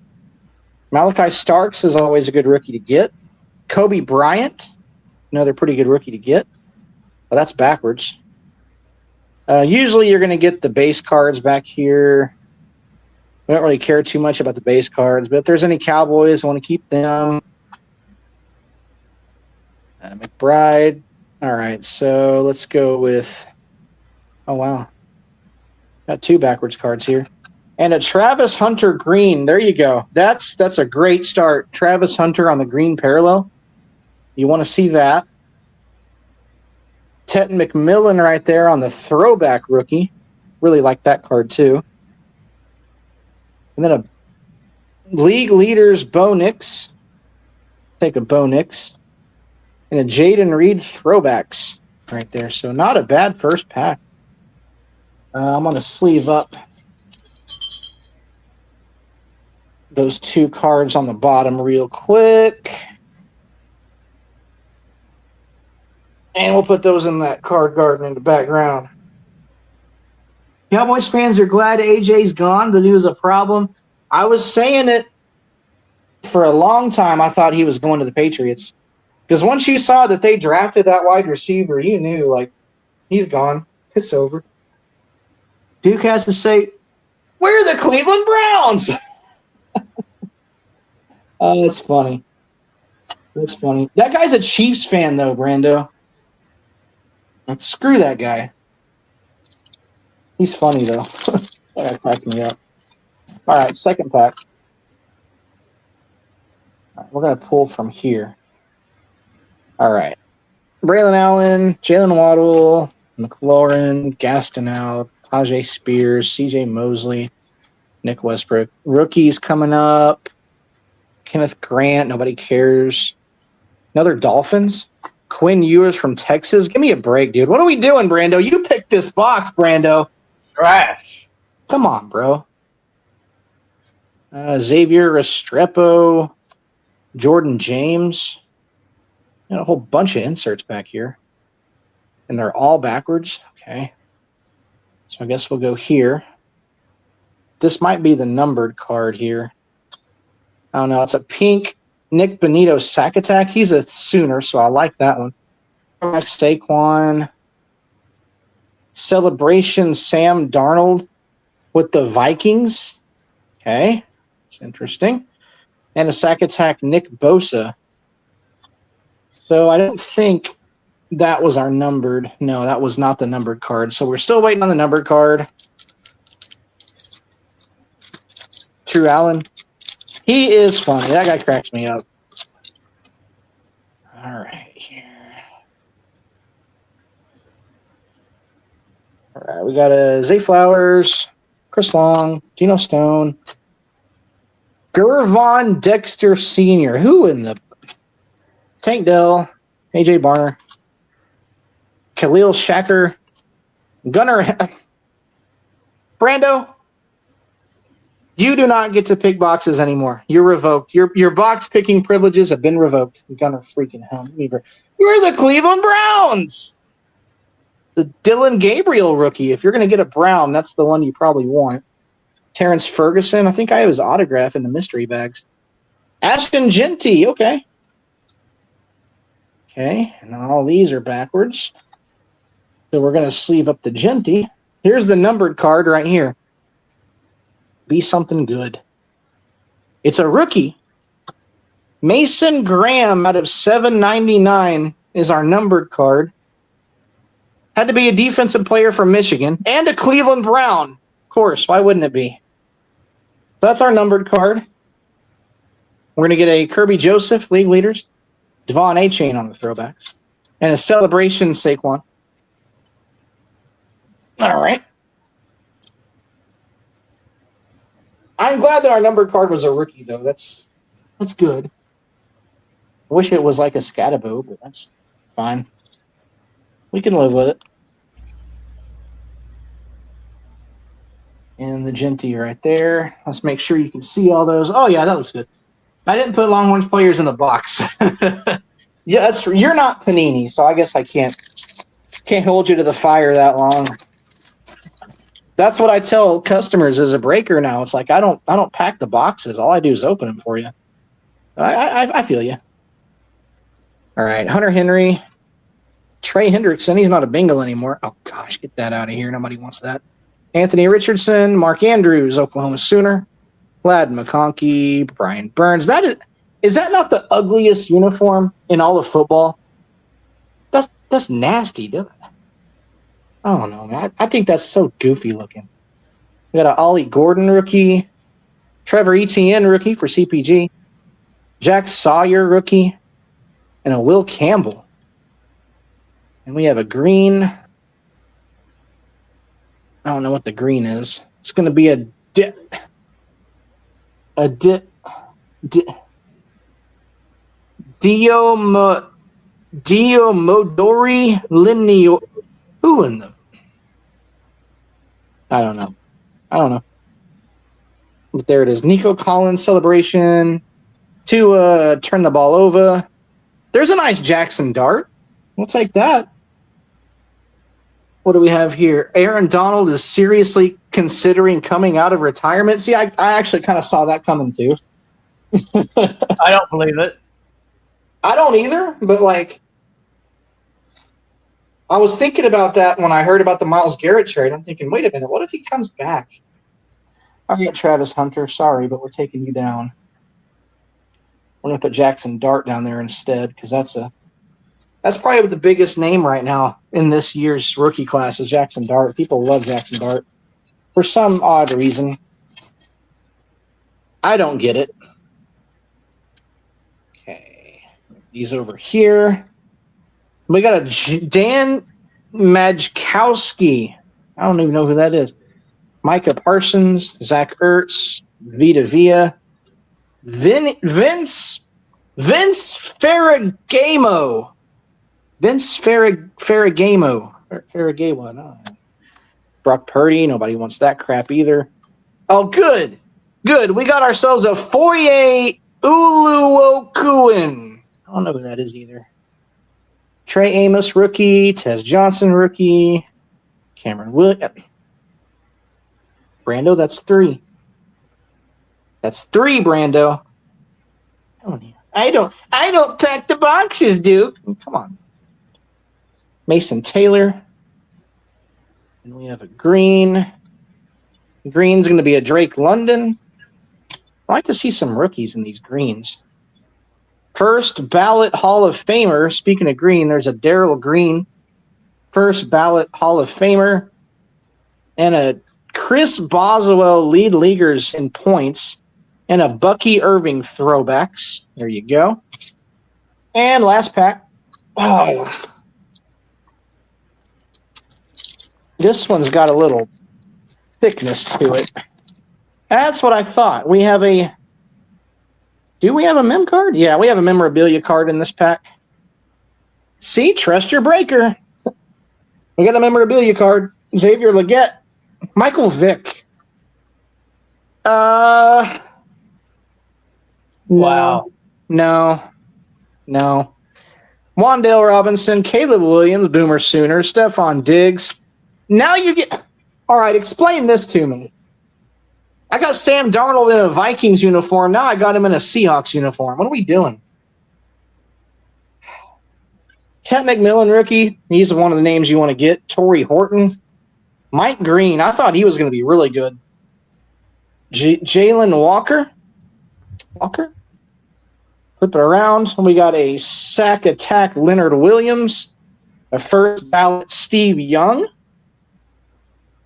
Malachi Starks is always a good rookie to get. Kobe Bryant, another pretty good rookie to get. Well, that's backwards. Usually you're going to get the base cards back here. We don't really care too much about the base cards, but if there's any Cowboys, I want to keep them. McBride. All right, so let's go with – oh, wow. Got 2 backwards cards here. And a Travis Hunter green. There you go. That's a great start. Travis Hunter on the green parallel. You want to see that. Tetton McMillan right there on the throwback rookie. Really like that card too. And then a league leaders Bo Nix. Take a Bo Nix. And a Jaden Reed throwbacks right there. So not a bad first pack. I'm going to sleeve up those 2 cards on the bottom real quick. And we'll put those in that card garden in the background. Cowboys fans are glad AJ's gone, but he was a problem. I was saying it for a long time. I thought he was going to the Patriots. Because once you saw that they drafted that wide receiver, you knew, like, he's gone. It's over. Duke has to say, we're the Cleveland Browns. Oh, that's funny. That's funny. That guy's a Chiefs fan, though, Brando. Screw that guy. He's funny, though. That cracks me up. All right, second pack. All right, we're going to pull from here. All right. Braylon Allen, Jalen Waddle, McLaurin, Gastineau, Tajay Spears, C.J. Mosley, Nick Westbrook. Rookies coming up. Kenneth Grant, nobody cares. Another Dolphins. Quinn Ewers from Texas. Give me a break, dude. What are we doing, Brando? You picked this box, Brando. Trash. Come on, bro. Xavier Restrepo, Jordan James. Got a whole bunch of inserts back here. And they're all backwards. Okay. So I guess we'll go here. This might be the numbered card here. I don't know. It's a pink Nick Benito sack attack. He's a Sooner, so I like that one. Saquon. Celebration Sam Darnold with the Vikings. Okay. It's interesting. And a sack attack Nick Bosa. So I don't think that was our numbered. No, that was not the numbered card. So we're still waiting on the numbered card. True Allen. He is funny. That guy cracks me up. All right, here. All right, we got Zay Flowers, Chris Long, Geno Stone, Gervon Dexter Sr. Who in the Tank Dell, AJ Barner, Khalil Shacker, Gunnar Brando. You do not get to pick boxes anymore. You're revoked. Your box picking privileges have been revoked. Gunnar freaking Helmweaver. You're the Cleveland Browns. The Dylan Gabriel rookie. If you're going to get a Brown, that's the one you probably want. Terrence Ferguson. I think I have his autograph in the mystery bags. Ashton Genty. Okay. Okay. And all these are backwards. So we're going to sleeve up the Genty. Here's the numbered card right here. Be something good. It's a rookie. Mason Graham out of 799 is our numbered card. Had to be a defensive player from Michigan and a Cleveland Brown. Of course, why wouldn't it be? That's our numbered card. We're going to get a Kirby Joseph, league leaders, Devon A-Chain on the throwbacks, and a Celebration Saquon. All right. I'm glad that our numbered card was a rookie, though. That's good. I wish it was like a Scatabo, but that's fine. We can live with it. And the Genty right there. Let's make sure you can see all those. Oh, yeah, that looks good. I didn't put Longhorns players in the box. Yeah, you're not Panini, so I guess I can't hold you to the fire that long. That's what I tell customers as a breaker now. It's like I don't pack the boxes. All I do is open them for you. I feel you. All right, Hunter Henry, Trey Hendrickson. He's not a Bengal anymore. Oh gosh, get that out of here. Nobody wants that. Anthony Richardson, Mark Andrews, Oklahoma Sooner, Vlad McConkey, Brian Burns. Is that not the ugliest uniform in all of football? That's nasty, dude. I don't know, man. I think that's so goofy looking. We got an Ollie Gordon rookie, Trevor Etienne rookie for CPG, Jack Sawyer rookie, and a Will Campbell. And we have a green. I don't know what the green is. It's going to be a Diomodori Linio. Who in the? I don't know. But there it is. Nico Collins celebration. To turn the ball over. There's a nice Jackson Dart. We'll take that. What do we have here? Aaron Donald is seriously considering coming out of retirement. See, I actually kind of saw that coming too. I don't believe it. I don't either, but like, I was thinking about that when I heard about the Myles Garrett trade. I'm thinking, wait a minute, what if he comes back? I'll get Travis Hunter. Sorry, but we're taking you down. We're going to put Jackson Dart down there instead because that's a That's probably the biggest name right now in this year's rookie class is Jackson Dart. People love Jackson Dart for some odd reason. I don't get it. Okay. These over here. We got a Dan Majkowski. I don't even know who that is. Micah Parsons, Zach Ertz, Vita Villa, Vince Ferragamo. Ferragamo. Ferragamo. I don't know. Brock Purdy. Nobody wants that crap either. Oh, good. Good. We got ourselves a Foye Uluokun. I don't know who that is either. Trey Amos, rookie. Tez Johnson, rookie. Cameron Williams. Brando, that's 3. That's 3, Brando. I don't pack the boxes, Duke. Come on. Mason Taylor. And we have a green. Green's going to be a Drake London. I like to see some rookies in these greens. First ballot Hall of Famer. Speaking of green, there's a Darrell Green. First ballot Hall of Famer. And a Chris Boswell lead leaguers in points. And a Bucky Irving throwbacks. There you go. And last pack. Oh. This one's got a little thickness to it. That's what I thought. We have a... Do we have a mem card? Yeah, we have a memorabilia card in this pack. See? Trust your breaker. We got a memorabilia card. Xavier Legette. Michael Vick. Wow. No. Wandale Robinson, Caleb Williams, Boomer Sooner, Stephon Diggs. Now you get... All right, explain this to me. I got Sam Darnold in a Vikings uniform. Now I got him in a Seahawks uniform. What are we doing? Ted McMillan, rookie. He's one of the names you want to get. Torrey Horton. Mike Green. I thought he was going to be really good. Jalen Walker. Flip it around. We got a sack attack Leonard Williams. A first ballot Steve Young.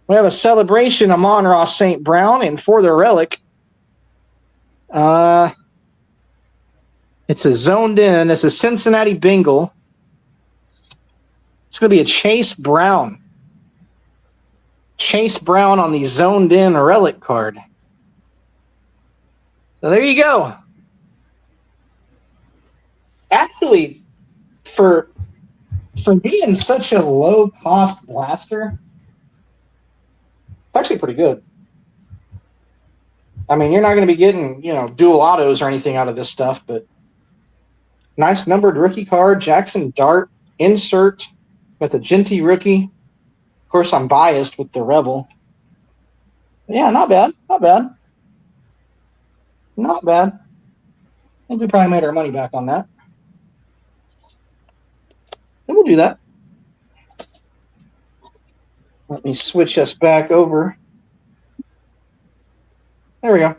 We have a celebration Amon-Ra St. Brown. And for the relic, it's a zoned in. It's a Cincinnati Bengal. It's going to be a Chase Brown. Chase Brown on the zoned in relic card. So there you go. Actually, for being such a low-cost blaster, it's actually pretty good. I mean, you're not going to be getting, dual autos or anything out of this stuff, but nice numbered rookie card, Jackson Dart, insert with a Genty rookie. Of course, I'm biased with the Rebel. Yeah, not bad. I think we probably made our money back on that. And we'll do that. Let me switch us back over. There we go.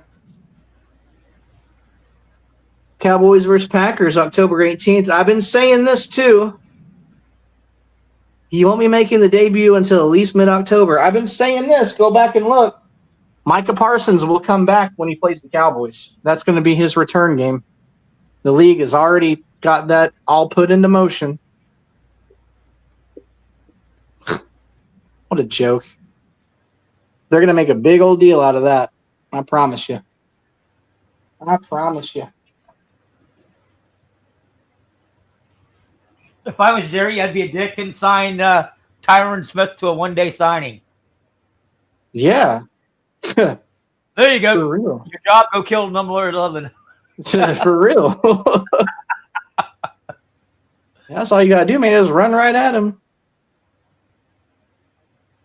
Cowboys versus Packers, October 18th. I've been saying this too. You won't be making the debut until at least mid-October. I've been saying this. Go back and look. Micah Parsons will come back when he plays the Cowboys. That's going to be his return game. The league has already got that all put into motion. What a joke. They're going to make a big old deal out of that. I promise you. If I was Jerry, I'd be a dick and sign Tyron Smith to a one-day signing. Yeah. There you go. For real. Your job, go kill number 11. For real. That's all you got to do, man, is run right at him.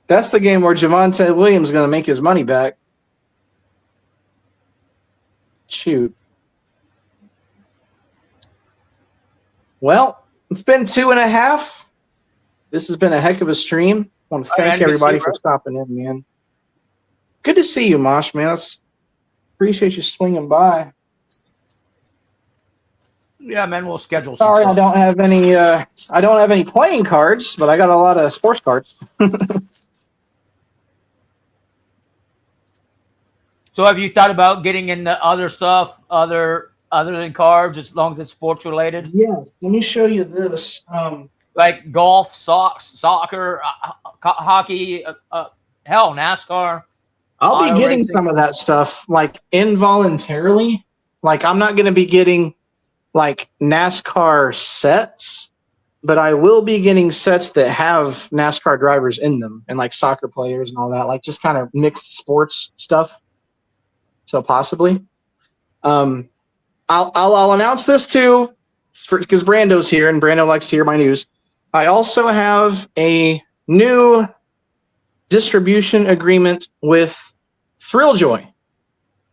That's the game where Javonte Williams is going to make his money back. Shoot. Well, it's been 2.5. This has been a heck of a stream. I want to thank everybody for stopping in, man. Good to see you, Mosh, man. Appreciate you swinging by. Yeah, man, we'll schedule some Sorry, I stuff. don't have any. I don't have any playing cards, but I got a lot of sports cards. So have you thought about getting into other stuff, other than cards, as long as it's sports related? Yes. Let me show you this. Like golf, soccer, hockey, hell, NASCAR. I'll Auto be getting racing. some of that stuff like involuntarily. Like I'm not going to be getting like NASCAR sets, but I will be getting sets that have NASCAR drivers in them and like soccer players and all that, like just kind of mixed sports stuff. So possibly, I'll announce this too, because Brando's here and Brando likes to hear my news. I also have a new distribution agreement with Thrilljoy.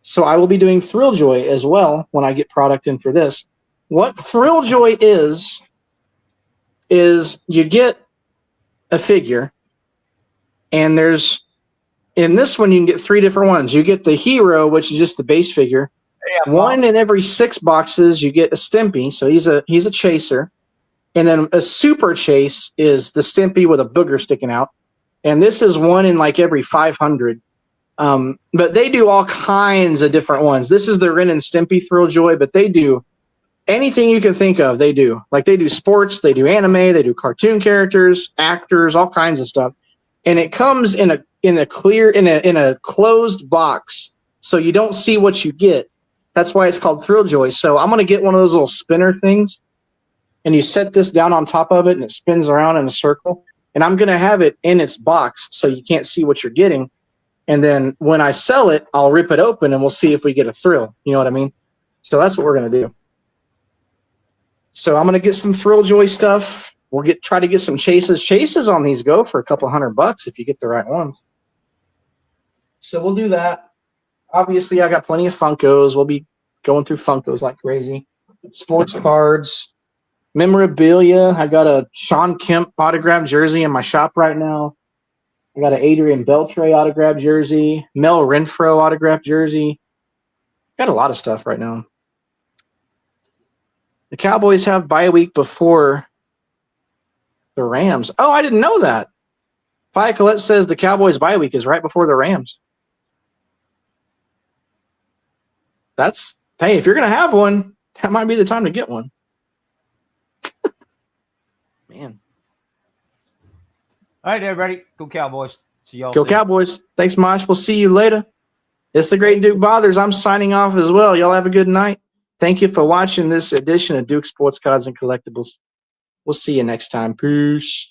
So I will be doing Thrilljoy as well when I get product in for this. What Thrilljoy is you get a figure, and there's in this one you can get 3 different ones. You get the hero, which is just the base figure. Yeah, One in every 6 boxes you get a Stimpy, so he's a chaser. And then a super chase is the Stimpy with a booger sticking out. And this is one in like every 500. But they do all kinds of different ones. This is the Ren and Stimpy Thrilljoy, but they do anything you can think of. They do. Like they do sports, they do anime, they do cartoon characters, actors, all kinds of stuff. And it comes in a closed box, so you don't see what you get. That's why it's called Thrilljoy. So I'm gonna get one of those little spinner things, and you set this down on top of it, and it spins around in a circle. And I'm gonna have it in its box, so you can't see what you're getting. And then when I sell it, I'll rip it open, and we'll see if we get a thrill. You know what I mean? So that's what we're gonna do. So I'm gonna get some Thrilljoy stuff. We'll try to get some chases. Chases on these go for a couple $100 if you get the right ones. So we'll do that. Obviously, I got plenty of Funkos. We'll be going through Funkos like crazy. Sports cards, memorabilia. I got a Sean Kemp autographed jersey in my shop right now. I got an Adrian Beltre autographed jersey, Mel Renfro autographed jersey. Got a lot of stuff right now. The Cowboys have bye week before the Rams. Oh, I didn't know that. Fia Colette says the Cowboys bye week is right before the Rams. Hey, if you're going to have one, that might be the time to get one. Man. All right, everybody. Go Cowboys. See y'all Go soon. Cowboys. Thanks, Mosh. We'll see you later. It's the Great Duke Bothers. I'm signing off as well. Y'all have a good night. Thank you for watching this edition of Duke Sports Cards and Collectibles. We'll see you next time. Peace.